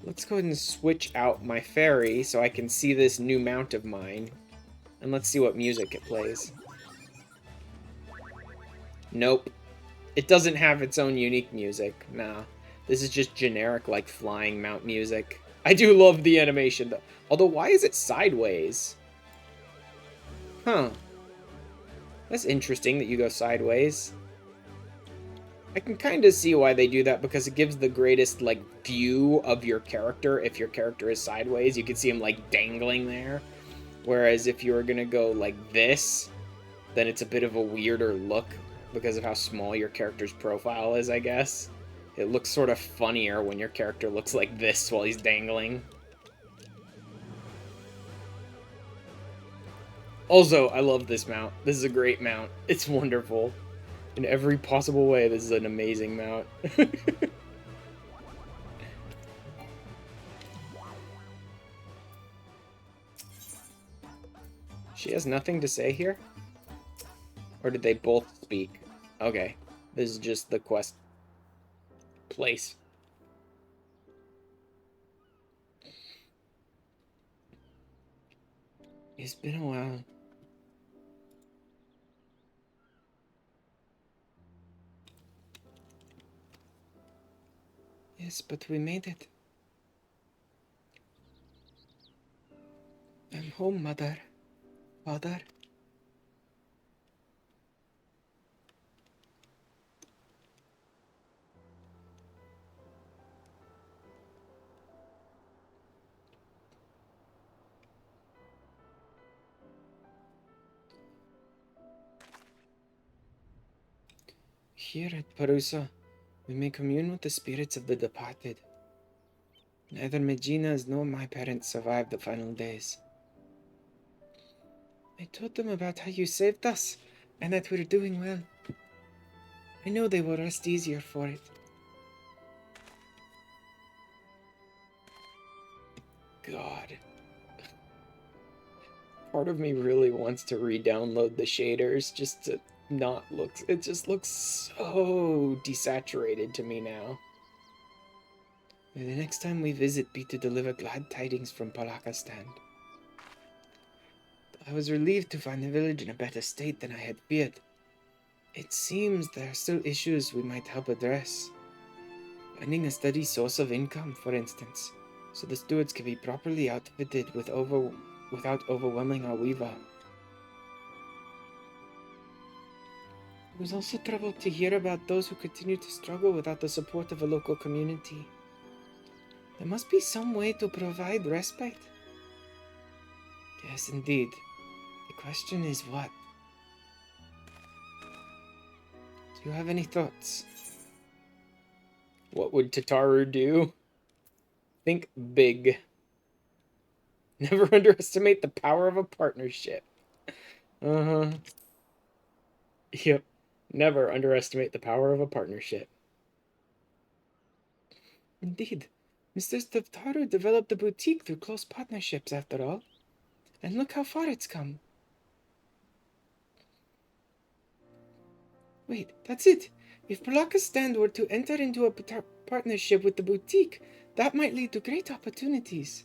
Let's go ahead and switch out my fairy so I can see this new mount of mine. And let's see what music it plays. Nope. It doesn't have its own unique music. Nah. This is just generic, like, flying mount music. I do love the animation, though. Although, why is it sideways? Huh. That's interesting that you go sideways. I can kind of see why they do that, because it gives the greatest, like, view of your character. If your character is sideways, you can see him, like, dangling there. Whereas if you were gonna go like this, then it's a bit of a weirder look because of how small your character's profile is, I guess. It looks sort of funnier when your character looks like this while he's dangling. Also, I love this mount. This is a great mount. It's wonderful. In every possible way, this is an amazing mount. She has nothing to say here? Or did they both speak? Okay. This is just the quest place. It's been a while. Yes, but we made it. I'm home, Mother. Father. Here at Parusa, we may commune with the spirits of the departed. Neither Megina's nor my parents survived the final days. I told them about how you saved us, and that we're doing well. I know they will rest easier for it. God. Part of me really wants to re-download the shaders just to not look... It just looks so desaturated to me now. May the next time we visit be to deliver glad tidings from Palakistan. I was relieved to find the village in a better state than I had feared. It seems there are still issues we might help address. Finding a steady source of income, for instance, so the stewards can be properly outfitted without overwhelming our weaver. I was also troubled to hear about those who continue to struggle without the support of a local community. There must be some way to provide respite. Yes, indeed. The question is what? Do you have any thoughts? What would Tataru do? Think big. Never underestimate the power of a partnership. Uh-huh. Yep. Never underestimate the power of a partnership. Indeed. Mr. Tataru developed the boutique through close partnerships, after all. And look how far it's come. Wait, that's it. If Palaka's stand were to enter into a partnership with the boutique, that might lead to great opportunities.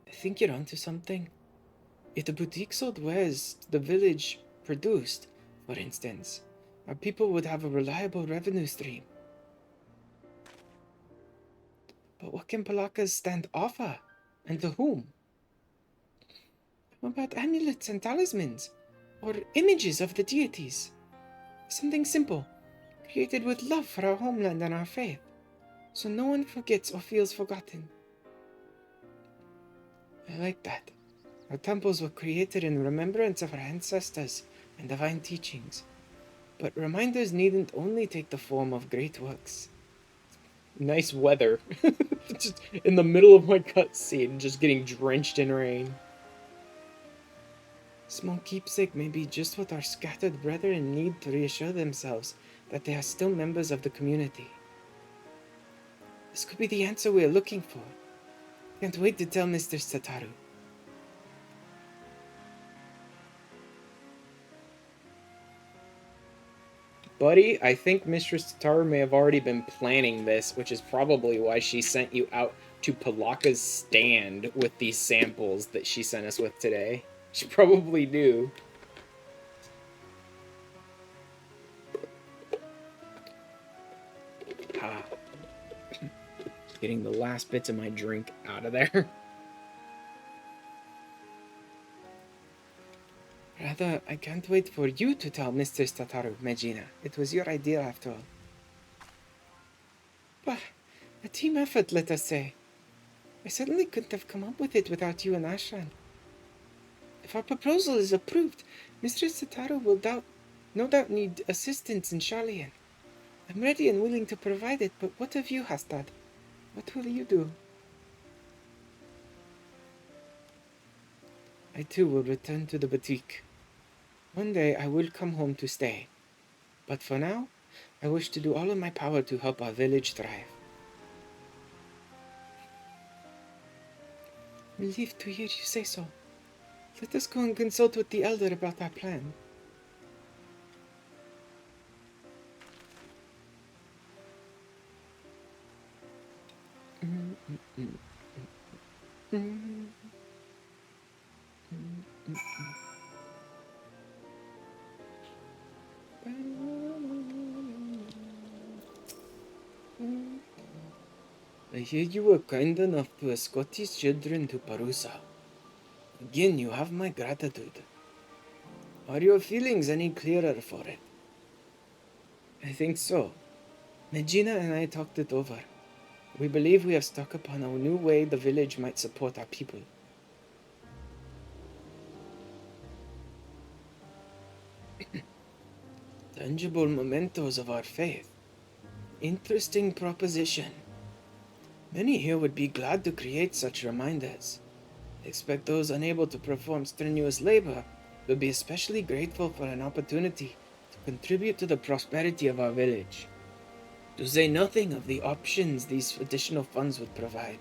I think you're onto something. If the boutique sold wares the village produced, for instance, our people would have a reliable revenue stream. But what can Palaka's stand offer? And to whom? What about amulets and talismans? Or images of the deities? Something simple, created with love for our homeland and our faith, so no one forgets or feels forgotten. I like that. Our temples were created in remembrance of our ancestors and divine teachings, but reminders needn't only take the form of great works. Nice weather. Just in the middle of my cutscene, just getting drenched in rain. Small keepsake may be just what our scattered brethren need to reassure themselves that they are still members of the community. This could be the answer we are looking for. Can't wait to tell Mr. Tataru. Buddy, I think Mistress Tataru may have already been planning this, which is probably why she sent you out to Palaka's stand with these samples that she sent us with today. She probably knew. Ah. Getting the last bits of my drink out of there. Rather, I can't wait for you to tell Mr. Tataru, Megina. It was your idea after all. Bah, a team effort, let us say. I certainly couldn't have come up with it without you and Ashran. If our proposal is approved, Mr. Tataru will no doubt need assistance in Sharlayan. I'm ready and willing to provide it, but what of you, Hastad? What will you do? I too will return to the boutique. One day I will come home to stay. But for now, I wish to do all in my power to help our village thrive. Relieved to hear you say so. Let us go and consult with the elder about our plan. I hear you were kind enough to escort these children to Parusa. Again, you have my gratitude. Are your feelings any clearer for it? I think so. Megina and I talked it over. We believe we have struck upon a new way the village might support our people. Tangible mementos of our faith. Interesting proposition. Many here would be glad to create such reminders. I expect those unable to perform strenuous labor will be especially grateful for an opportunity to contribute to the prosperity of our village. To say nothing of the options these additional funds would provide.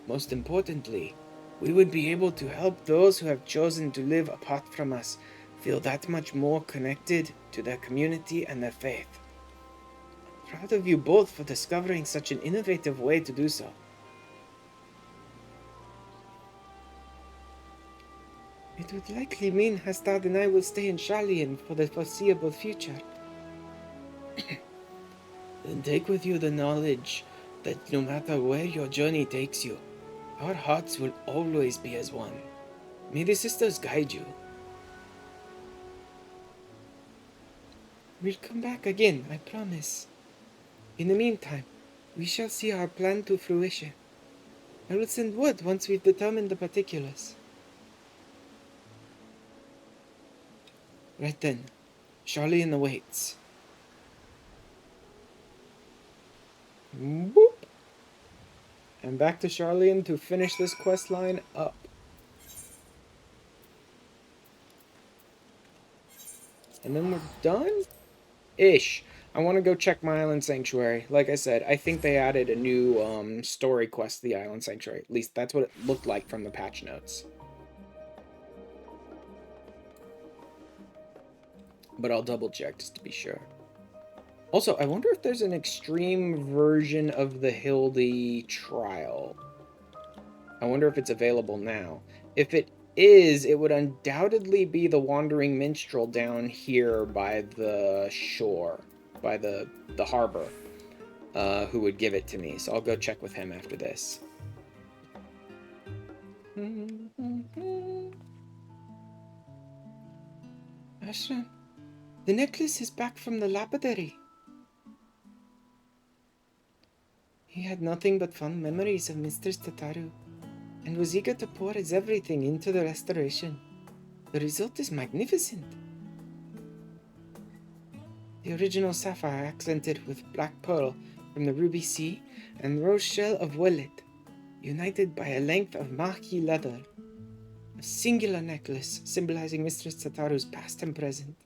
Most importantly, we would be able to help those who have chosen to live apart from us feel that much more connected to their community and their faith. I'm proud of you both for discovering such an innovative way to do so. It would likely mean Hastad and I will stay in Sharlayan for the foreseeable future. Then take with you the knowledge that no matter where your journey takes you, our hearts will always be as one. May the sisters guide you. We'll come back again, I promise. In the meantime, we shall see our plan to fruition. I will send word once we've determined the particulars. Right then, Sharlayan awaits. Boop. And back to Sharlayan to finish this quest line up. And then we're done? Ish. I want to go check my island sanctuary. Like I said, I think they added a new story quest to the island sanctuary. At least that's what it looked like from the patch notes. But I'll double check just to be sure. Also, I wonder if there's an extreme version of the Hildi trial. I wonder if it's available now. If it is, it would undoubtedly be the wandering minstrel down here by the shore, by the harbor, who would give it to me. So I'll go check with him after this. Ashran, the necklace is back from the lapidary. He had nothing but fond memories of Mistress Tataru, and was eager to pour his everything into the restoration. The result is magnificent. The original sapphire accented with black pearl from the ruby sea and rose shell of Wellet, united by a length of marquis leather. A singular necklace symbolizing Mistress Tataru's past and present.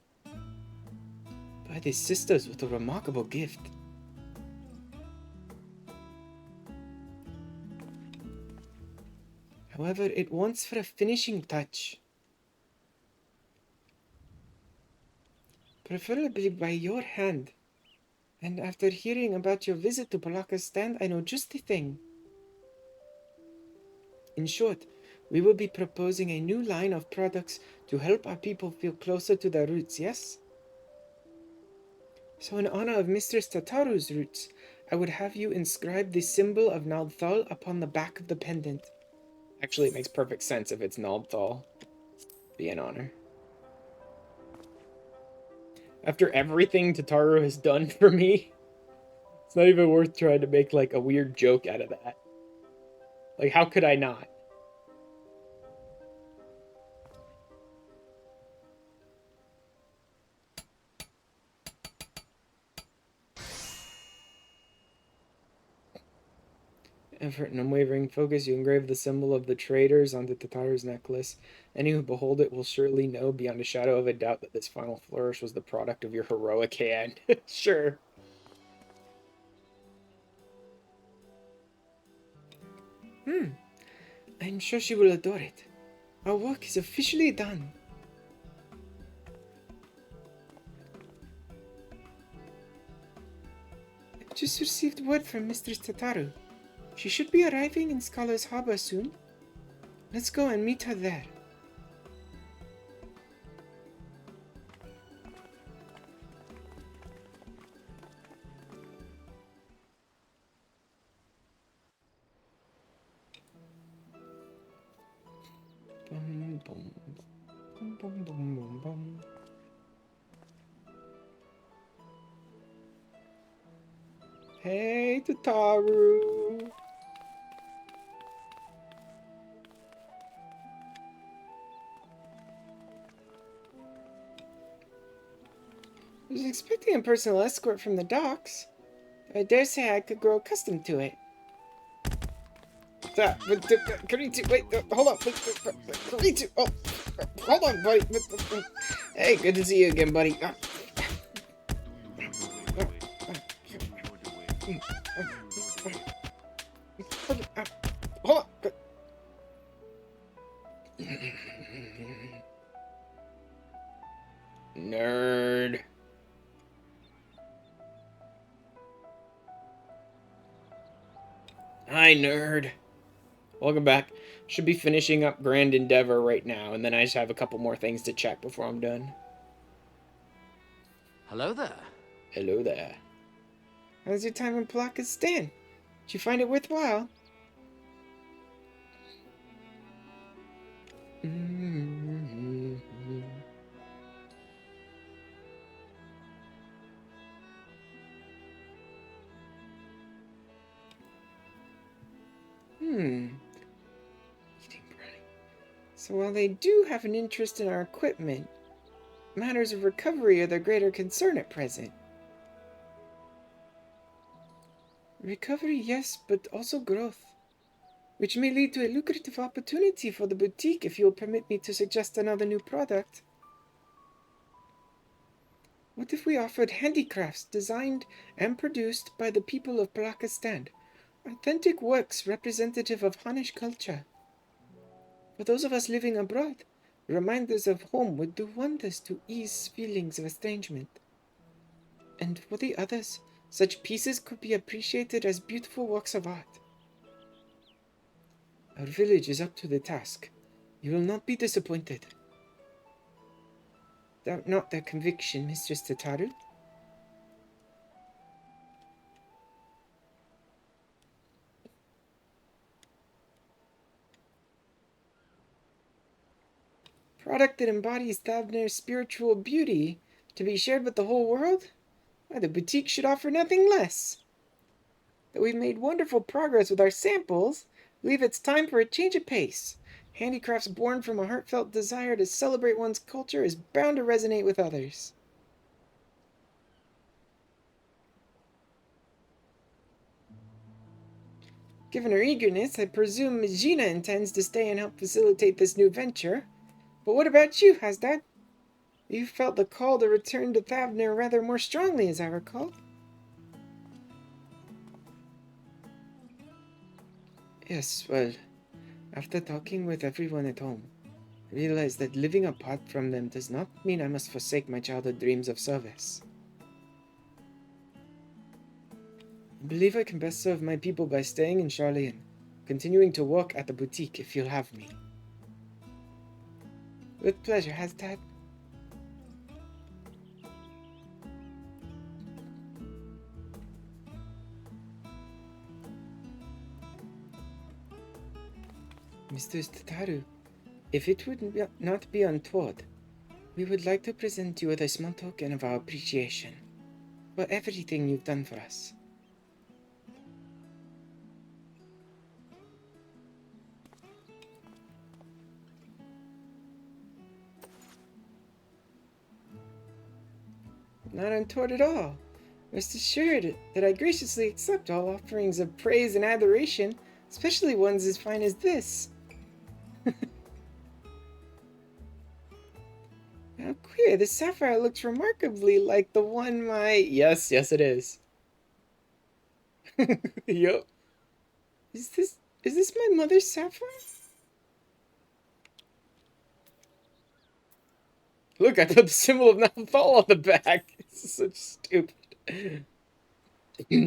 By these sisters with a remarkable gift. However, it wants for a finishing touch. Preferably by your hand. And after hearing about your visit to Palaka's stand, I know just the thing. In short, we will be proposing a new line of products to help our people feel closer to their roots, yes? So in honor of Mistress Tataru's roots, I would have you inscribe the symbol of Naldthal upon the back of the pendant. Actually, it makes perfect sense if it's Naldthal. Be an honor. After everything Tataru has done for me, it's not even worth trying to make, like, a weird joke out of that. Like, how could I not? Effort and unwavering focus, you engrave the symbol of the traders onto Tataru's necklace. Any who behold it will surely know beyond a shadow of a doubt that this final flourish was the product of your heroic hand. Sure. I'm sure she will adore it. Our work is officially done. I've just received word from Mistress Tataru. She should be arriving in Scholar's Harbor soon. Let's go and meet her there. Bum, bum. Bum, bum, bum, bum, bum. Hey, Tataru. I was expecting a personal escort from the docks. I dare say I could grow accustomed to it. Wait, hold on. Oh, hold on, buddy. Hey, good to see you again, buddy. Hold on. Nerd. Hi, nerd. Welcome back. Should be finishing up Grand Endeavor right now, and then I just have a couple more things to check before I'm done. Hello there. Hello there. How's your time in Palaka's stand? Did you find it worthwhile? Eating brownie. So while they do have an interest in our equipment, matters of recovery are their greater concern at present. Recovery, yes, but also growth, which may lead to a lucrative opportunity for the boutique if you'll permit me to suggest another new product. What if we offered handicrafts designed and produced by the people of Pakistan? Authentic works representative of Hanish culture. For those of us living abroad, reminders of home would do wonders to ease feelings of estrangement. And for the others, such pieces could be appreciated as beautiful works of art. Our village is up to the task. You will not be disappointed. Doubt not their conviction, Mistress Tataru. Product that embodies Thavner's spiritual beauty to be shared with the whole world? Why, the boutique should offer nothing less. Though we've made wonderful progress with our samples, I believe it's time for a change of pace. Handicrafts born from a heartfelt desire to celebrate one's culture is bound to resonate with others. Given her eagerness, I presume Ms. Gina intends to stay and help facilitate this new venture. But what about you, Hasdad? You felt the call to return to Thavner rather more strongly, as I recall. Yes, well, after talking with everyone at home, I realized that living apart from them does not mean I must forsake my childhood dreams of service. I believe I can best serve my people by staying in Charlian, continuing to work at the boutique if you'll have me. With pleasure, Hasdad. Mr. Tataru, if it would not be untoward, we would like to present you with a small token of our appreciation for everything you've done for us. Not untoward at all. Rest assured that I graciously accept all offerings of praise and adoration, especially ones as fine as this. How queer, this sapphire looks remarkably like the one my... Yes, it is. Yup. Is this my mother's sapphire? Look, I put the symbol of Nathal on the back. This is such stupid.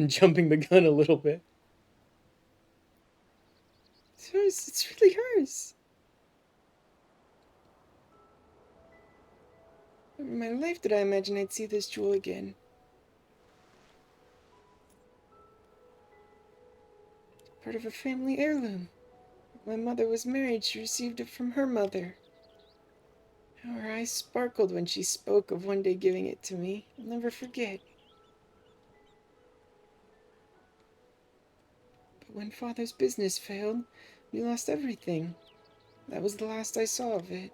Jumping the gun a little bit. It's hers. It's really hers. Never in my life did I imagine I'd see this jewel again. It's part of a family heirloom. When my mother was married, she received it from her mother. How her eyes sparkled when she spoke of one day giving it to me. I'll never forget. But when Father's business failed, we lost everything. That was the last I saw of it.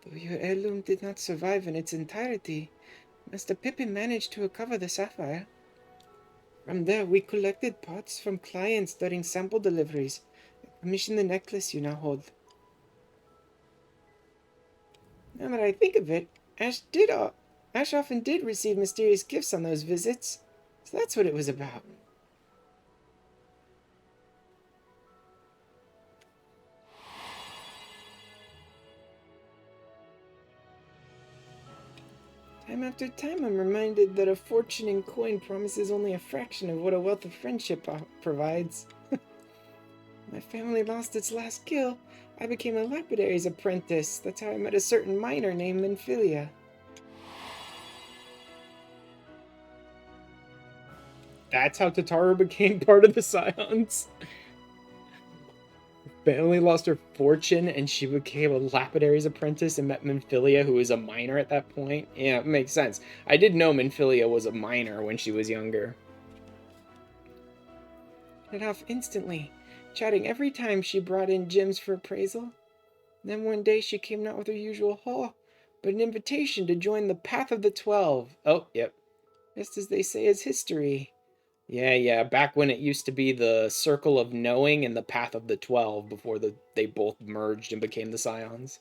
Though your heirloom did not survive in its entirety, Master Pippin managed to recover the sapphire. From there, we collected parts from clients during sample deliveries and commissioned the necklace you now hold. Now that I think of it, Ash often did receive mysterious gifts on those visits, so that's what it was about. Time after time, I'm reminded that a fortune in coin promises only a fraction of what a wealth of friendship provides. My family lost its last kill. I became a lapidary's apprentice. That's how I met a certain miner named Minfilia. That's how Tataru became part of the Scions. Family lost her fortune and she became a lapidary's apprentice and met Minfilia, who was a miner at that point. Yeah, it makes sense. I did know Minfilia was a miner when she was younger. It off instantly, chatting every time she brought in gems for appraisal. Then one day she came not with her usual haul, but an invitation to join the Path of the 12. Oh, yep. Just as they say is history. Yeah, back when it used to be the Circle of Knowing and the Path of the 12 before they both merged and became the Scions.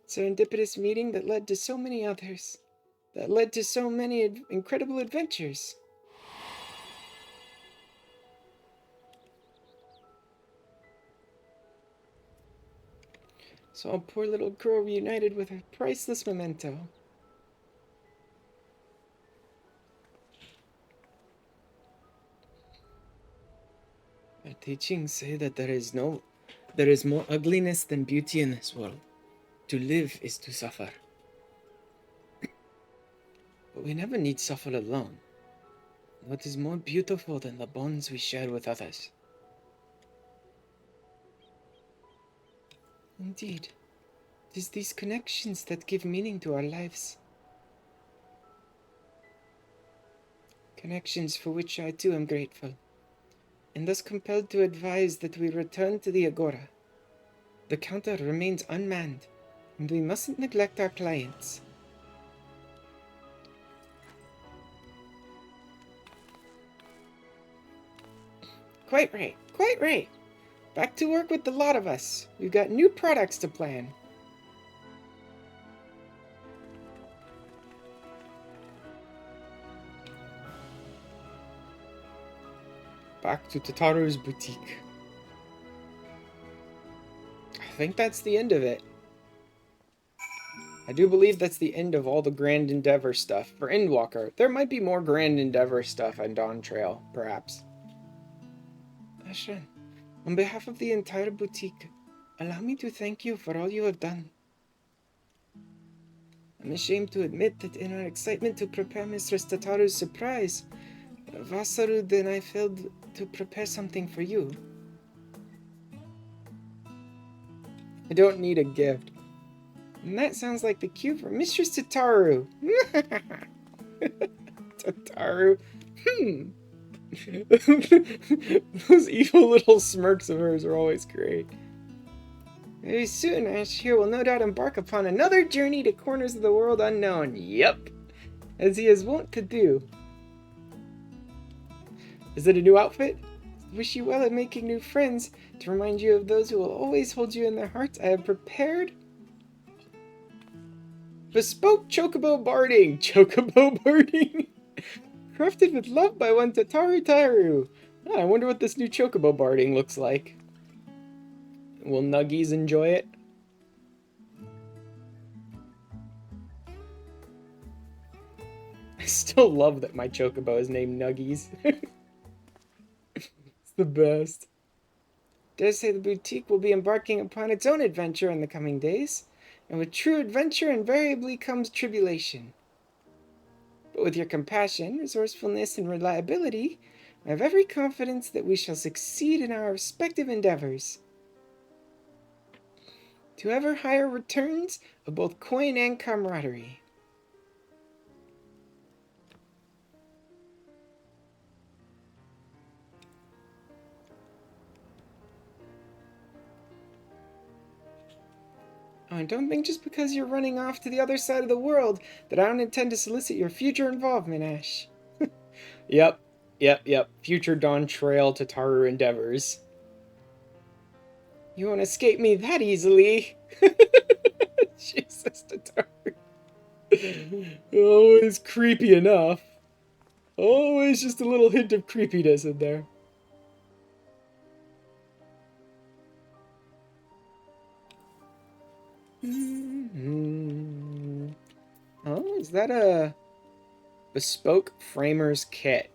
Serendipitous meeting that led to so many others. That led to so many incredible adventures. So a poor little girl reunited with her priceless memento. Our teachings say that there is more ugliness than beauty in this world. To live is to suffer. But we never need suffer alone. What is more beautiful than the bonds we share with others? Indeed, it is these connections that give meaning to our lives. Connections for which I too am grateful, and thus compelled to advise that we return to the Agora. The counter remains unmanned, and we mustn't neglect our clients. Quite right, quite right. Back to work with the lot of us. We've got new products to plan. Back to Tataru's boutique. I think that's the end of it. I do believe that's the end of all the Grand Endeavor stuff for Endwalker. There might be more Grand Endeavor stuff on Dawn Trail, perhaps. Ashran, on behalf of the entire boutique, allow me to thank you for all you have done. I'm ashamed to admit that in our excitement to prepare Mistress Tataru's surprise, Vasarud and I failed to prepare something for you. I don't need a gift. And that sounds like the cue for Mistress Tataru. Tataru. Those evil little smirks of hers are always great. Very soon, Ash here will no doubt embark upon another journey to corners of the world unknown. Yep. As he is wont to do. Is it a new outfit? Wish you well at making new friends. To remind you of those who will always hold you in their hearts, I have prepared bespoke chocobo barding. Chocobo barding? Crafted with love by one Tataru. I wonder what this new chocobo barding looks like. Will Nuggies enjoy it? I still love that my chocobo is named Nuggies. It's the best. Dare say the boutique will be embarking upon its own adventure in the coming days, and with true adventure invariably comes tribulation. But with your compassion, resourcefulness, and reliability, I have every confidence that we shall succeed in our respective endeavors. To ever higher returns of both coin and camaraderie. Oh, and don't think just because you're running off to the other side of the world that I don't intend to solicit your future involvement, Ash. Yep. Future Dawn Trail Tataru endeavors. You won't escape me that easily. Jesus, Tataru. Always creepy enough. Always just a little hint of creepiness in there. Oh, is that a bespoke framer's kit?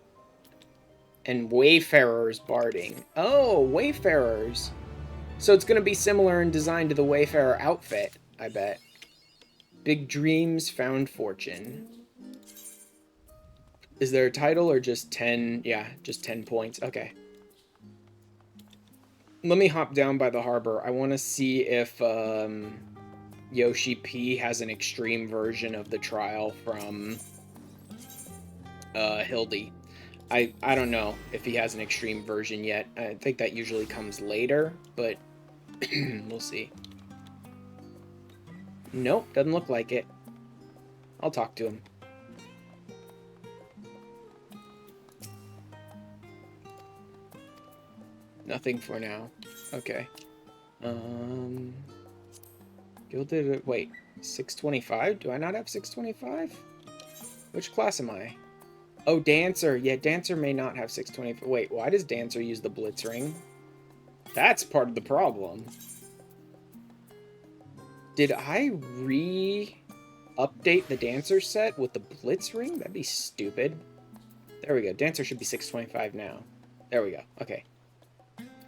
And Wayfarer's barding. Oh, Wayfarers. So it's going to be similar in design to the Wayfarer outfit, I bet. Big dreams, found fortune. Is there a title or just 10? Yeah, just 10 points. Okay. Let me hop down by the harbor. I want to see if Yoshi P has an extreme version of the trial from Hildi. I don't know if he has an extreme version yet. I think that usually comes later, but we'll see. Nope, doesn't look like it. I'll talk to him. Nothing for now. Okay. Gilded... Wait. 625? Do I not have 625? Which class am I? Oh, Dancer. Yeah, Dancer may not have 625. Wait, why does Dancer use the Blitz Ring? That's part of the problem. Did I update the Dancer set with the Blitz Ring? That'd be stupid. There we go. Dancer should be 625 now. There we go. Okay.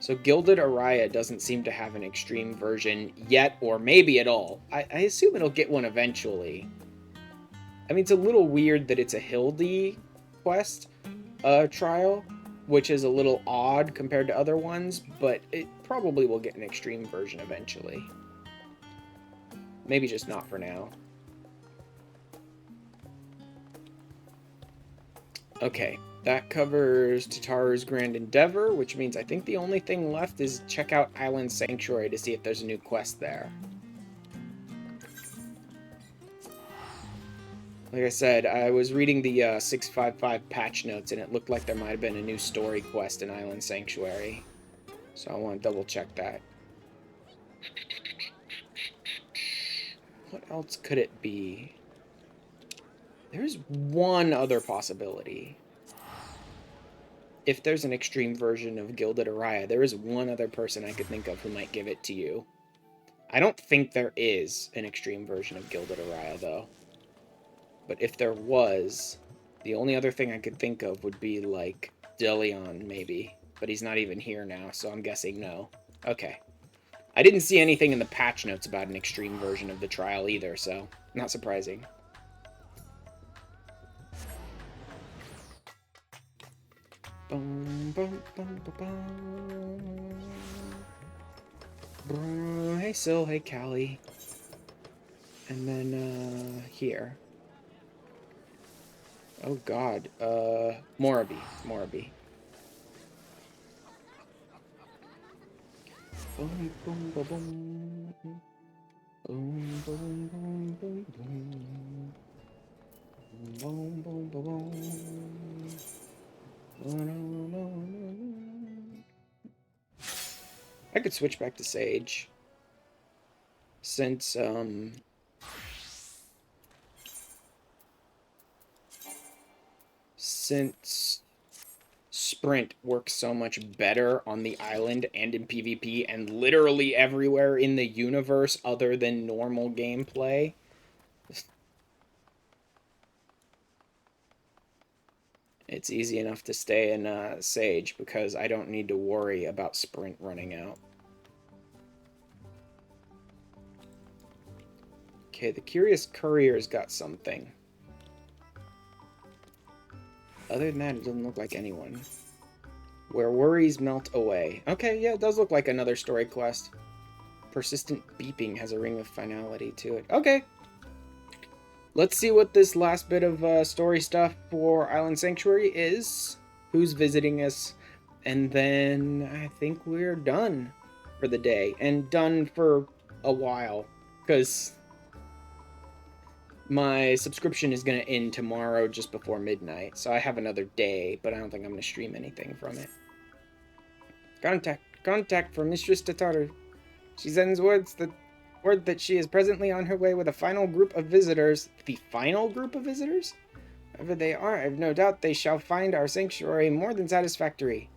So Gilded Araya doesn't seem to have an extreme version yet, or maybe at all. I assume it'll get one eventually. I mean, it's a little weird that it's a Hildi quest trial, which is a little odd compared to other ones, but it probably will get an extreme version eventually. Maybe just not for now. Okay, that covers Tataru's Grand Endeavor, which means I think the only thing left is check out Island Sanctuary to see if there's a new quest there. Like I said, I was reading the 655 patch notes, and it looked like there might have been a new story quest in Island Sanctuary. So I want to double check that. What else could it be? There's one other possibility. If there's an extreme version of Gilded Araya, there is one other person I could think of who might give it to you. I don't think there is an extreme version of Gilded Araya, though. But if there was, the only other thing I could think of would be, like, Delion, maybe. But he's not even here now, so I'm guessing no. Okay. I didn't see anything in the patch notes about an extreme version of the trial either, so not surprising. Boom, boom, boom, boom, boom. Hey, Sil. Hey, Callie. And then, here. Oh, God. Moraby. Moraby. Boom, boom, boom, boom. Boom, boom, boom, boom, boom. Boom, boom, boom, boom. I could switch back to Sage. Since, Sprint works so much better on the island and in PvP and literally everywhere in the universe other than normal gameplay. It's easy enough to stay in Sage because I don't need to worry about Sprint running out. Okay, the Curious Courier's got something. Other than that, it doesn't look like anyone. Where worries melt away. Okay, yeah, it does look like another story quest. Persistent beeping has a ring of finality to it. Okay. Let's see what this last bit of story stuff for Island Sanctuary is. Who's visiting us. And then I think we're done for the day. And done for a while. Because my subscription is going to end tomorrow just before midnight. So I have another day, but I don't think I'm going to stream anything from it. Contact from Mistress Tataru. She sends word that she is presently on her way with a final group of visitors. The final group of visitors? Whoever they are, I have no doubt they shall find our sanctuary more than satisfactory.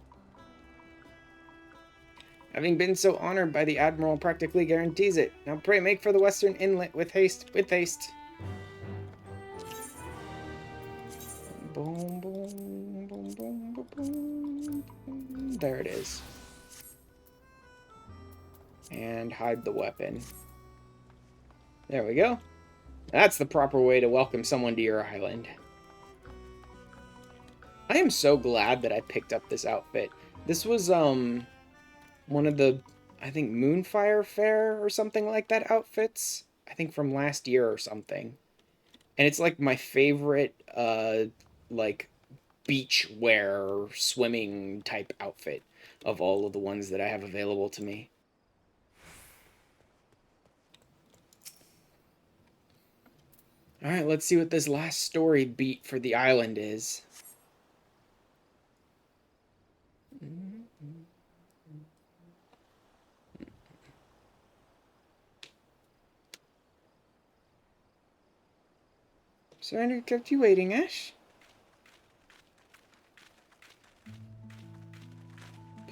Having been so honored by the Admiral practically guarantees it. Now pray make for the western inlet with haste, with haste. Boom, boom, boom, boom, boom, boom. There it is. And hide the weapon. There we go. That's the proper way to welcome someone to your island. I am so glad that I picked up this outfit. This was, one of the, I think, Moonfire Fair or something like that outfits. I think from last year or something. And it's, like, my favorite, like, beach wear, swimming type outfit of all of the ones that I have available to me. Alright, let's see what this last story beat for the island is. Sorry I kept you waiting, Ash.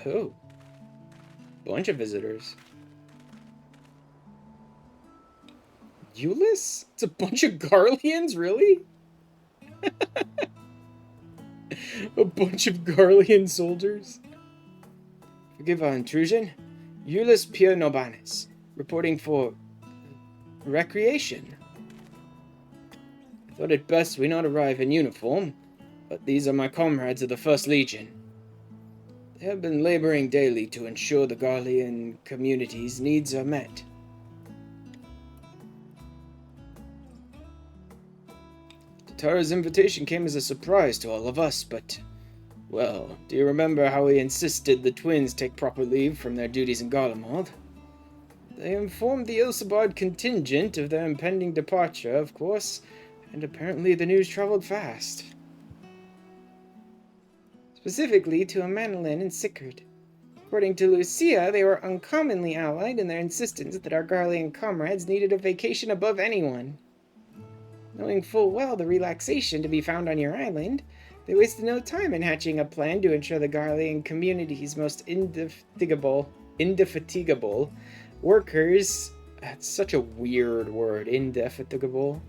Oh. Bunch of visitors. Euless? It's a bunch of Garleans, really? A bunch of Garlean soldiers? Forgive our intrusion. Euless Pierre Nobanis, reporting for recreation. I thought it best we not arrive in uniform, but these are my comrades of the 1st Legion. They have been laboring daily to ensure the Garlean community's needs are met. Tataru's invitation came as a surprise to all of us, but... Well, do you remember how he insisted the twins take proper leave from their duties in Garlemald? They informed the Ilsabard contingent of their impending departure, of course, and apparently the news traveled fast. Specifically to Amanelin and Sickard. According to Lucia, they were uncommonly allied in their insistence that our Garlean comrades needed a vacation above anyone. Knowing full well the relaxation to be found on your island, they wasted no time in hatching a plan to ensure the Garlean community's most indefatigable workers... That's such a weird word, indefatigable.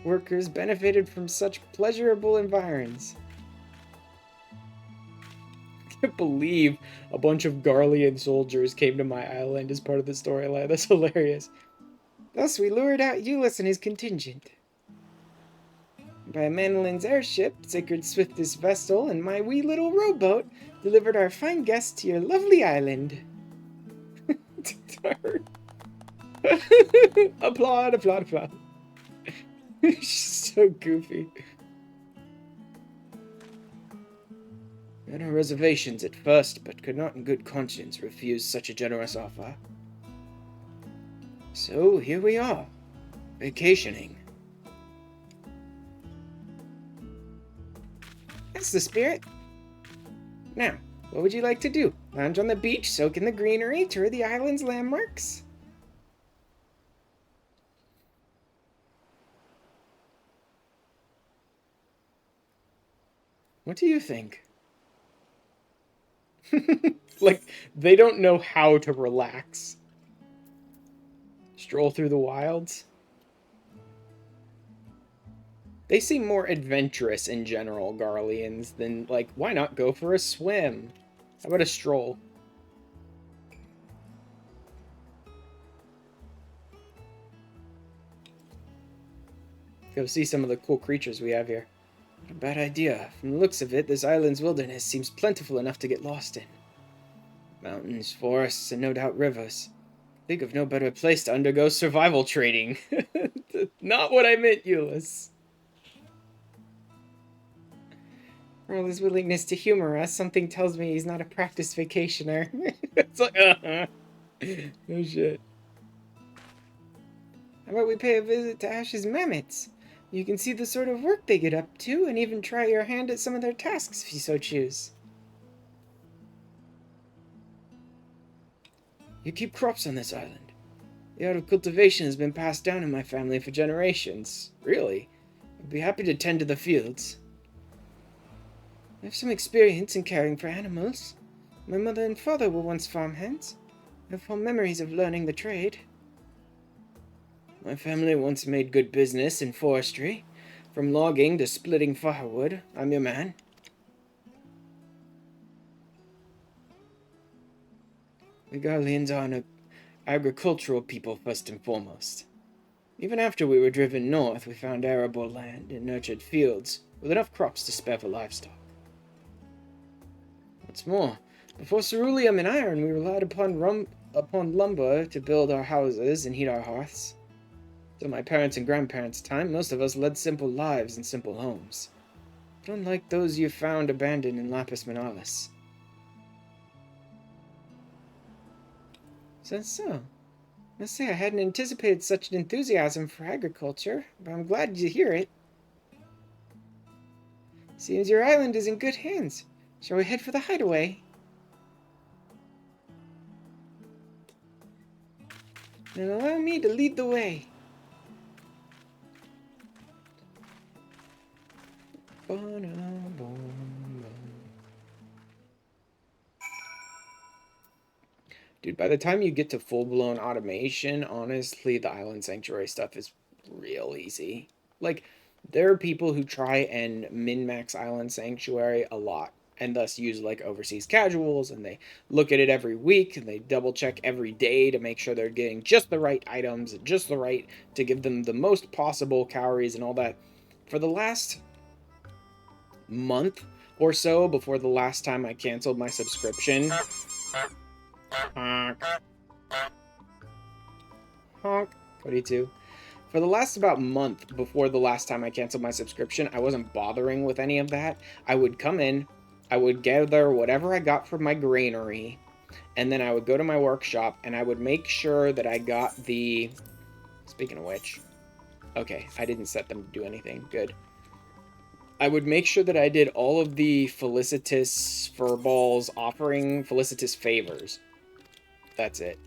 Workers benefited from such pleasurable environs. I can't believe a bunch of Garlean soldiers came to my island as part of the storyline. That's hilarious. Thus, we lured out Euless and his contingent. By Manelin's airship, Sickard's swiftest vessel, and my wee little rowboat delivered our fine guests to your lovely island. Applaud, applaud, applaud. So goofy. We had our reservations at first, but could not in good conscience refuse such a generous offer. So here we are, vacationing. That's the spirit. Now, what would you like to do? Lounge on the beach, soak in the greenery, tour the island's landmarks? What do you think? Like, they don't know how to relax. Stroll through the wilds. They seem more adventurous in general, Garleans, than, like, why not go for a swim? How about a stroll? Go see some of the cool creatures we have here. Not a bad idea. From the looks of it, this island's wilderness seems plentiful enough to get lost in. Mountains, forests, and no doubt rivers. Think of no better place to undergo survival training. Not what I meant, Euless. For all his willingness to humor us, something tells me he's not a practiced vacationer. It's like, no shit. How about we pay a visit to Ash's mammoths? You can see the sort of work they get up to, and even try your hand at some of their tasks if you so choose. You keep crops on this island. The art of cultivation has been passed down in my family for generations. Really? I'd be happy to tend to the fields. I have some experience in caring for animals. My mother and father were once farmhands. I have fond memories of learning the trade. My family once made good business in forestry. From logging to splitting firewood, I'm your man. The Garleans are an agricultural people first and foremost. Even after we were driven north, we found arable land and nurtured fields with enough crops to spare for livestock. What's more, before ceruleum and iron, we relied upon lumber to build our houses and heat our hearths. Till my parents' and grandparents' time, most of us led simple lives in simple homes. But unlike those you found abandoned in Lapis Manalis. So. Must say I hadn't anticipated such an enthusiasm for agriculture, but I'm glad to hear it. Seems your island is in good hands. Shall we head for the hideaway? Then allow me to lead the way. Dude, by the time you get to full-blown automation, honestly, the Island Sanctuary stuff is real easy. Like, there are people who try and min-max Island Sanctuary a lot, and thus use, like, overseas casuals, and they look at it every week, and they double-check every day to make sure they're getting just the right items, and just the right, to give them the most possible calories and all that. For the last month or so, before the last time I canceled my subscription... Honk. Honk. 22. For the last about month before the last time I canceled my subscription, I wasn't bothering with any of that. I would come in, I would gather whatever I got from my granary, and then I would go to my workshop, and I would make sure that I got the... Speaking of which... Okay, I didn't set them to do anything. Good. I would make sure that I did all of the felicitous furballs offering felicitous favors. That's it.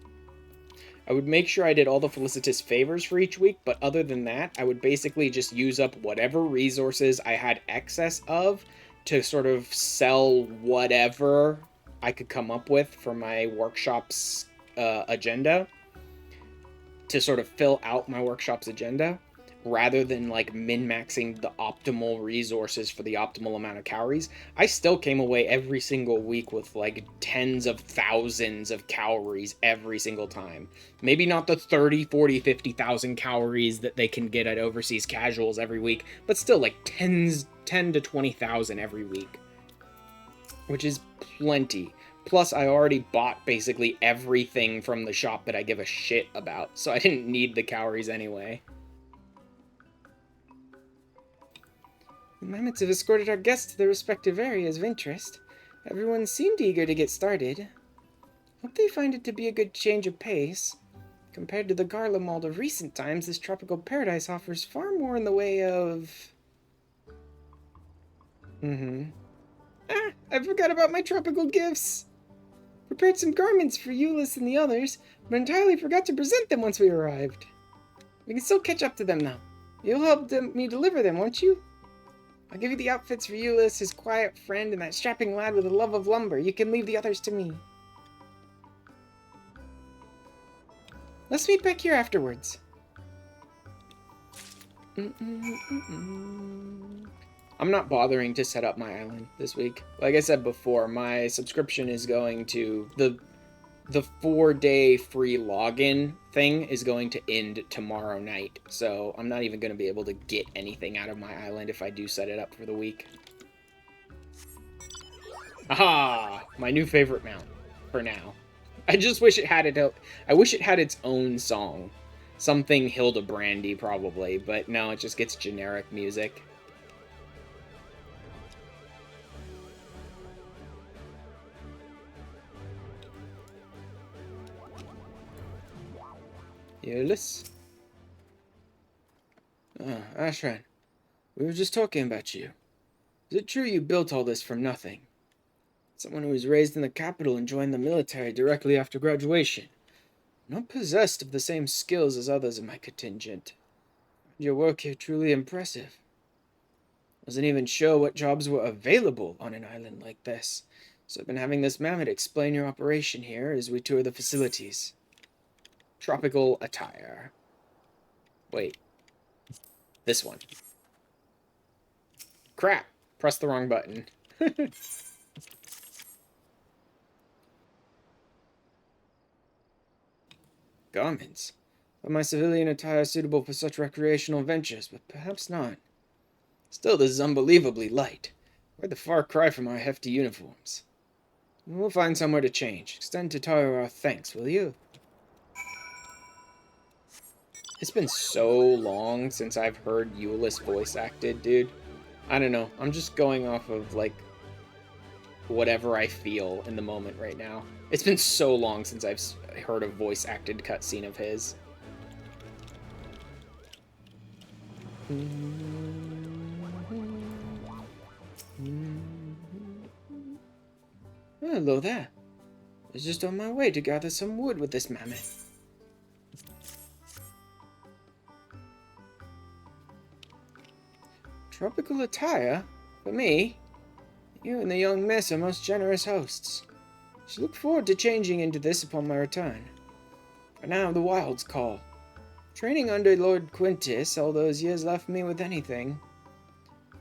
I would make sure I did all the felicitous favors for each week, but other than that, I would basically just use up whatever resources I had excess of to sort of sell whatever I could come up with for my workshop's agenda, to sort of fill out my workshop's agenda, rather than like min-maxing the optimal resources for the optimal amount of calories. I still came away every single week with like tens of thousands of calories every single time. Maybe not the 30, 40, 50,000 calories that they can get at overseas casuals every week, but still like 10 to 20,000 every week, which is plenty. Plus, I already bought basically everything from the shop that I give a shit about, so I didn't need the calories anyway. The mammoths have escorted our guests to their respective areas of interest. Everyone seemed eager to get started. Hope they find it to be a good change of pace. Compared to the Garlemald of recent times, this tropical paradise offers far more in the way of... Ah, I forgot about my tropical gifts! Prepared some garments for Euless and the others, but entirely forgot to present them once we arrived. We can still catch up to them now. You'll help me deliver them, won't you? I'll give you the outfits for Euless, his quiet friend, and that strapping lad with a love of lumber. You can leave the others to me. Let's meet back here afterwards. I'm not bothering to set up my island this week. Like I said before, my subscription is going to... The 4-day free login thing is going to end tomorrow night, so I'm not even going to be able to get anything out of my island if I do set it up for the week. Aha! My new favorite mount, for now. I just wish it had I wish it had its own song. Something Hildebrandy, probably, but no, it just gets generic music. Euless? Ah, Ashran. We were just talking about you. Is it true you built all this from nothing? Someone who was raised in the capital and joined the military directly after graduation. Not possessed of the same skills as others in my contingent. Your work here truly impressive. Doesn't even show what jobs were available on an island like this. So I've been having this mammoth explain your operation here as we tour the facilities. Tropical attire. Wait. This one. Crap. Pressed the wrong button. Garments. But my civilian attire is suitable for such recreational ventures, but perhaps not. Still, this is unbelievably light. Quite the far cry from our hefty uniforms. We'll find somewhere to change. Extend to Tataru our thanks, will you? It's been so long since I've heard Euless voice acted, dude. I don't know. I'm just going off of, like, whatever I feel in the moment right now. It's been so long since I've heard a voice acted cutscene of his. Hello there. I was just on my way to gather some wood with this mammoth. Tropical attire? For me, you and the young miss are most generous hosts. I shall look forward to changing into this upon my return. For now, the wilds call. Training under Lord Quintus all those years left me with anything.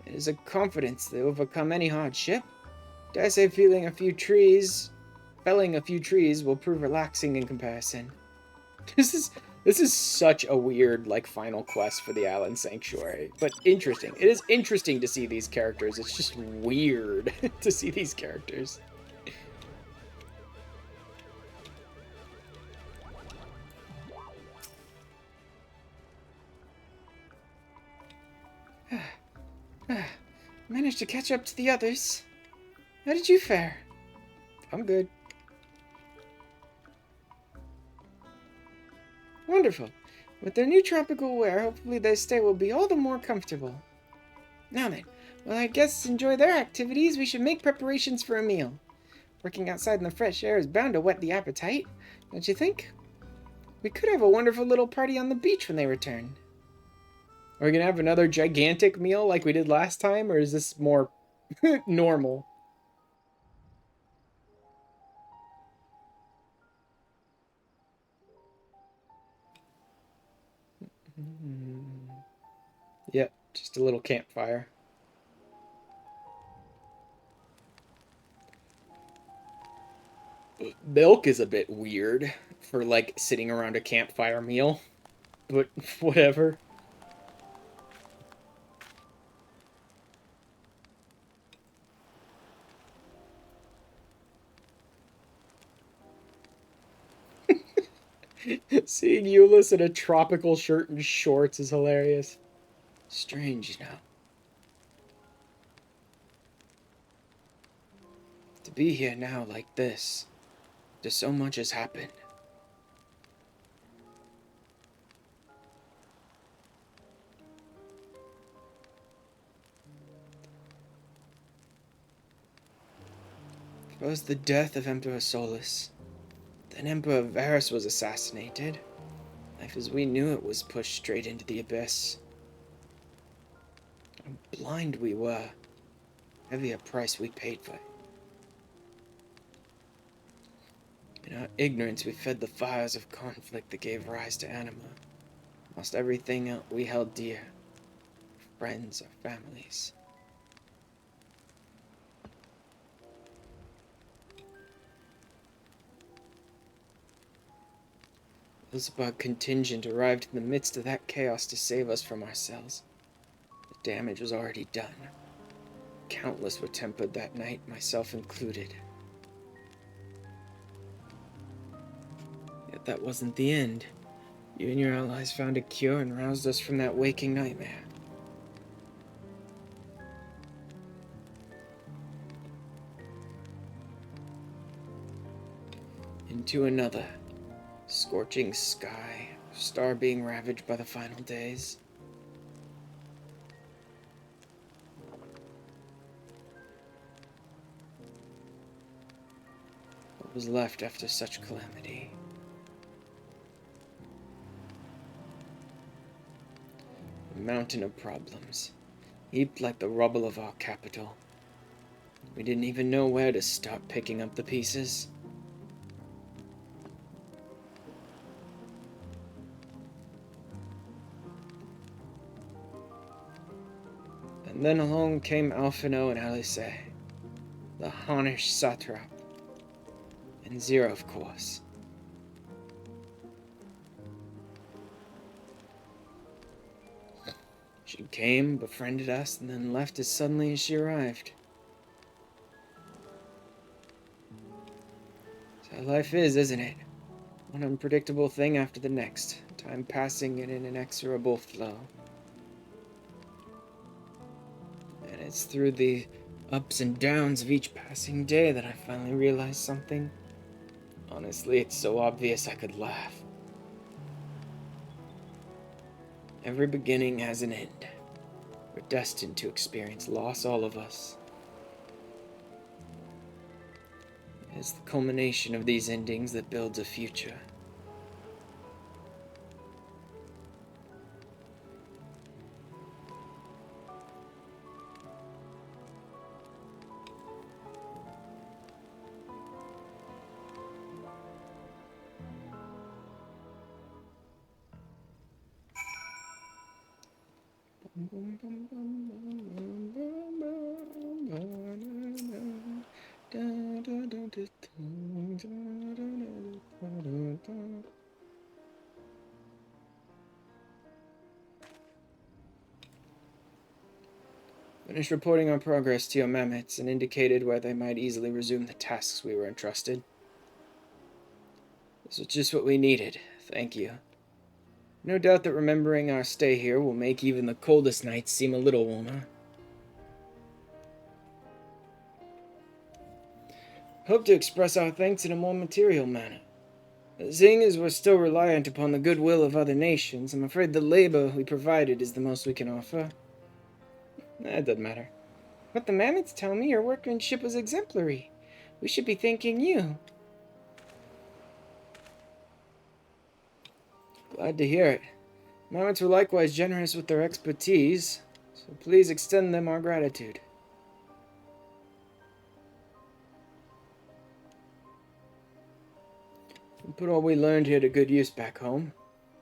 It is a confidence that overcome any hardship. Dare say felling a few trees will prove relaxing in comparison. This is such a weird, like, final quest for the Allen Sanctuary. But interesting. It is interesting to see these characters. It's just weird to see these characters. Managed to catch up to the others. How did you fare? I'm good. Wonderful. With their new tropical wear, hopefully their stay will be all the more comfortable. Now then, while our guests enjoy their activities, we should make preparations for a meal. Working outside in the fresh air is bound to whet the appetite, don't you think? We could have a wonderful little party on the beach when they return. Are we gonna have another gigantic meal like we did last time, or is this more normal? Yep, just a little campfire. Milk is a bit weird for, like, sitting around a campfire meal, but whatever. Seeing Euless in a tropical shirt and shorts is hilarious. Strange, you know. To be here now like this, just so much has happened. First the death of Emperor Solus. Then Emperor Varus was assassinated. Life as we knew it was pushed straight into the abyss. How blind we were. Heavy a price we paid for it. In our ignorance, we fed the fires of conflict that gave rise to anima. Lost everything we held dear. Our friends, our families. Elzebub contingent arrived in the midst of that chaos to save us from ourselves. The damage was already done. Countless were tempered that night, myself included. Yet that wasn't the end. You and your allies found a cure and roused us from that waking nightmare. Into another. Scorching sky, star being ravaged by the final days. What was left after such calamity? A mountain of problems, heaped like the rubble of our capital. We didn't even know where to start picking up the pieces. And then along came Alphino and Alice, the Hunnish satrap, and Zero, of course. She came, befriended us, and then left as suddenly as she arrived. That's how life is, isn't it? One unpredictable thing after the next, time passing in an inexorable flow. And it's through the ups and downs of each passing day that I finally realized something. Honestly, it's so obvious I could laugh. Every beginning has an end. We're destined to experience loss, all of us. It's the culmination of these endings that builds a future. Finished reporting our progress to your mammoths and indicated where they might easily resume the tasks we were entrusted. This was just what we needed. Thank you. No doubt that remembering our stay here will make even the coldest nights seem a little warmer. Hope to express our thanks in a more material manner. Seeing as we're still reliant upon the goodwill of other nations, I'm afraid the labor we provided is the most we can offer. It doesn't matter. What the mammoths tell me, your workmanship was exemplary. We should be thanking you. Glad to hear it. Mammoths were likewise generous with their expertise, so please extend them our gratitude. We'll put all we learned here to good use back home.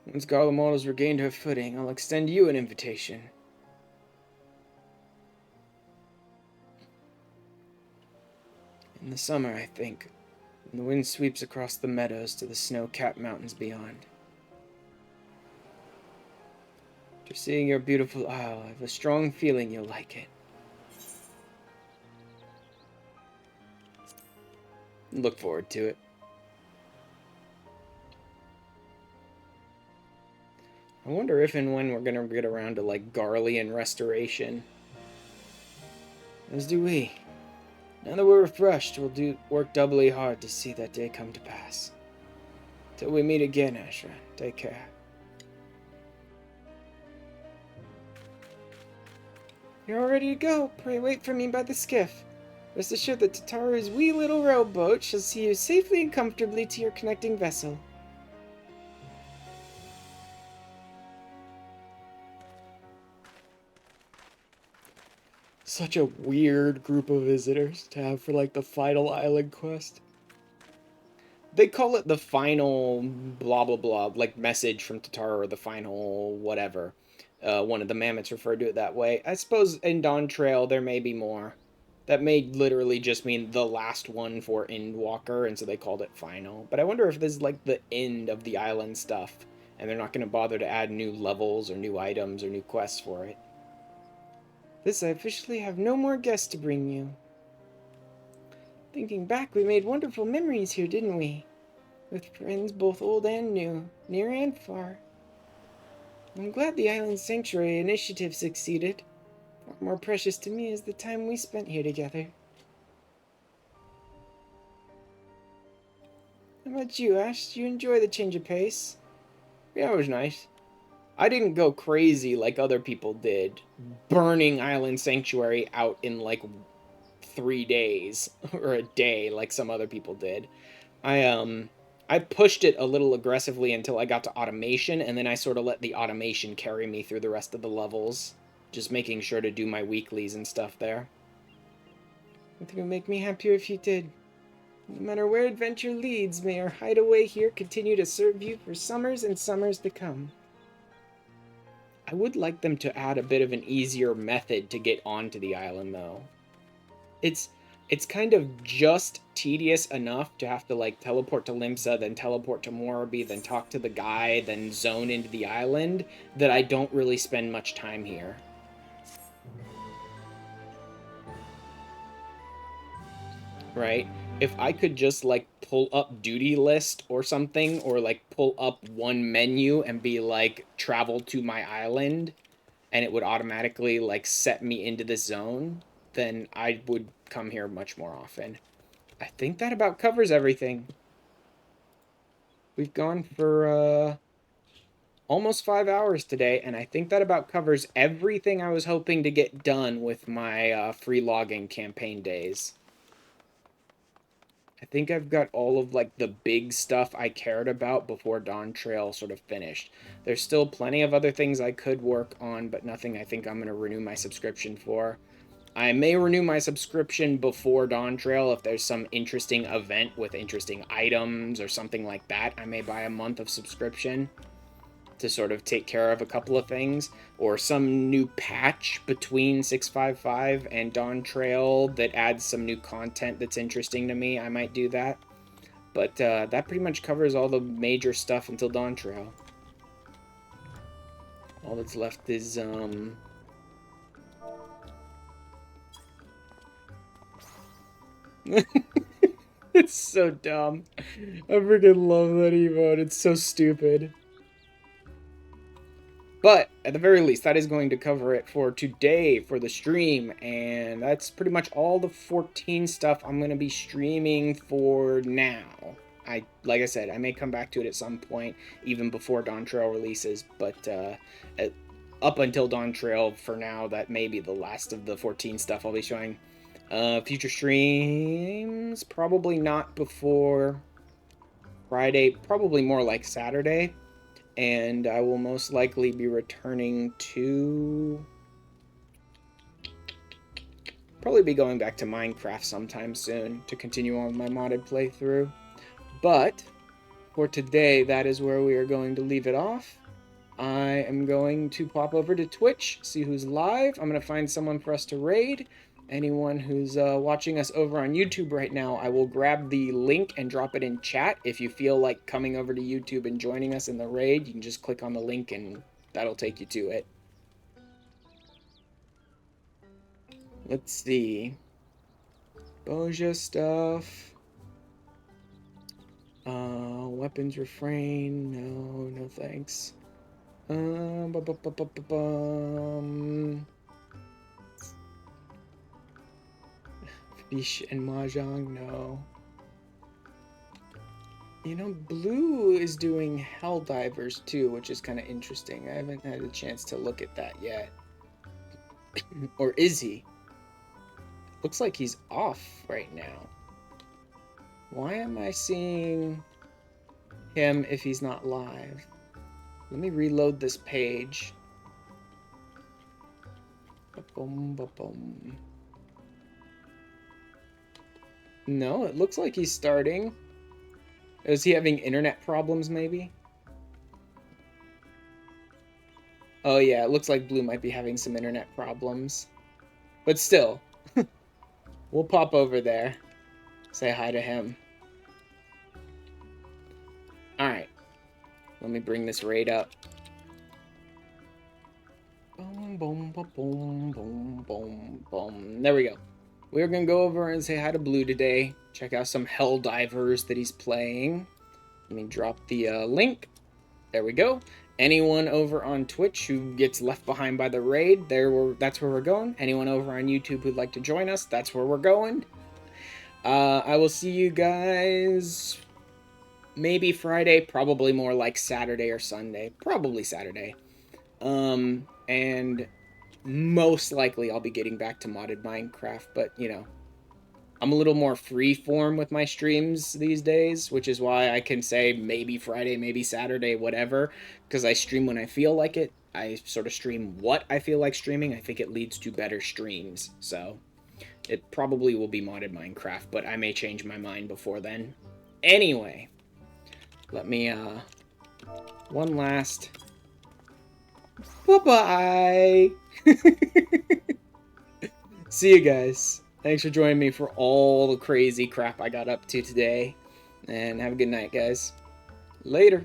Once Garlemald's regained her footing, I'll extend you an invitation. In the summer, I think, when the wind sweeps across the meadows to the snow-capped mountains beyond. After seeing your beautiful isle, I have a strong feeling you'll like it. Look forward to it. I wonder if and when we're gonna get around to, like, Garlean restoration. As do we. Now that we're refreshed, we'll work doubly hard to see that day come to pass. Till we meet again, Ashra. Take care. You're all ready to go. Pray wait for me by the skiff. Rest assured that Tataru's wee little rowboat shall see you safely and comfortably to your connecting vessel. Such a weird group of visitors to have for, like, the final island quest. They call it the final blah blah blah, like, message from Tataru, or the final whatever. One of the mammoths referred to it that way. I suppose in Dawn Trail there may be more. That may literally just mean the last one for Endwalker, and so they called it final. But I wonder if this is, like, the end of the island stuff, and they're not going to bother to add new levels or new items or new quests for it. This I officially have no more guests to bring you. Thinking back, we made wonderful memories here, didn't we? With friends both old and new, near and far. I'm glad the Island Sanctuary initiative succeeded. Far more precious to me is the time we spent here together. How about you, Ash? Did you enjoy the change of pace? Yeah, it was nice. I didn't go crazy like other people did, burning Island Sanctuary out in, like, 3 days, or a day, like some other people did. I pushed it a little aggressively until I got to automation, and then I sort of let the automation carry me through the rest of the levels, just making sure to do my weeklies and stuff there. I think it would make me happier if you did. No matter where adventure leads, may our hideaway here continue to serve you for summers and summers to come. I would like them to add a bit of an easier method to get onto the island, though. It's kind of just tedious enough to have to, like, teleport to Limsa, then teleport to Moraby, then talk to the guy, then zone into the island, that I don't really spend much time here. Right? If I could just, like, pull up duty list or something, or, like, pull up one menu and be like, travel to my island, and it would automatically, like, set me into this zone, then I would come here much more often. I think that about covers everything. We've gone for almost 5 hours today, and I think that about covers everything I was hoping to get done with my free logging campaign days. I think I've got all of, like, the big stuff I cared about before Dawn Trail sort of finished. There's still plenty of other things I could work on, but nothing I think I'm going to renew my subscription for. I may renew my subscription before Dawn Trail if there's some interesting event with interesting items or something like that. I may buy a month of subscription. to sort of take care of a couple of things, or some new patch between 655 and Dawn Trail that adds some new content that's interesting to me, I might do that. But that pretty much covers all the major stuff until Dawn Trail. All that's left is it's so dumb. I freaking love that emote. It's so stupid. But, at the very least, that is going to cover it for today for the stream. And that's pretty much all the 14 stuff I'm going to be streaming for now. Like I said, I may come back to it at some point, even before Dawn Trail releases. But up until Dawn Trail, for now, that may be the last of the 14 stuff I'll be showing. Future streams, probably not before Friday, probably more like Saturday. And I will most likely be returning to... probably be going back to Minecraft sometime soon to continue on my modded playthrough. But, for today, that is where we are going to leave it off. I am going to pop over to Twitch, see who's live. I'm going to find someone for us to raid. Anyone who's watching us over on YouTube right now, I will grab the link and drop it in chat. If you feel like coming over to YouTube and joining us in the raid, you can just click on the link and that'll take you to it. Let's see. Boja stuff. Weapons refrain. No thanks. Fish and Mahjong, no. You know, Blue is doing Helldivers too, which is kind of interesting. I haven't had a chance to look at that yet. Or is he? Looks like he's off right now. Why am I seeing him if he's not live? Let me reload this page. Ba-boom, ba-boom. No, it looks like he's starting. Is he having internet problems, maybe? Oh yeah, it looks like Blue might be having some internet problems. But still, we'll pop over there. Say hi to him. Alright. Let me bring this raid up. Boom, boom, boom, boom, boom, boom, boom. There we go. We're going to go over and say hi to Blue today. Check out some Helldivers that he's playing. Let me drop the link. There we go. Anyone over on Twitch who gets left behind by the raid, that's where we're going. Anyone over on YouTube who'd like to join us, that's where we're going. I will see you guys maybe Friday, probably more like Saturday or Sunday. Probably Saturday. And most likely I'll be getting back to modded Minecraft, but you know, I'm a little more freeform with my streams these days, which is why I can say maybe Friday, maybe Saturday, whatever, because I stream when I feel like it. I sort of stream what I feel like streaming. I think it leads to better streams, so it probably will be modded Minecraft, but I may change my mind before then. Anyway, let me, one last... Bye-bye! See you guys. Thanks for joining me for all the crazy crap I got up to today. And have a good night, guys. Later.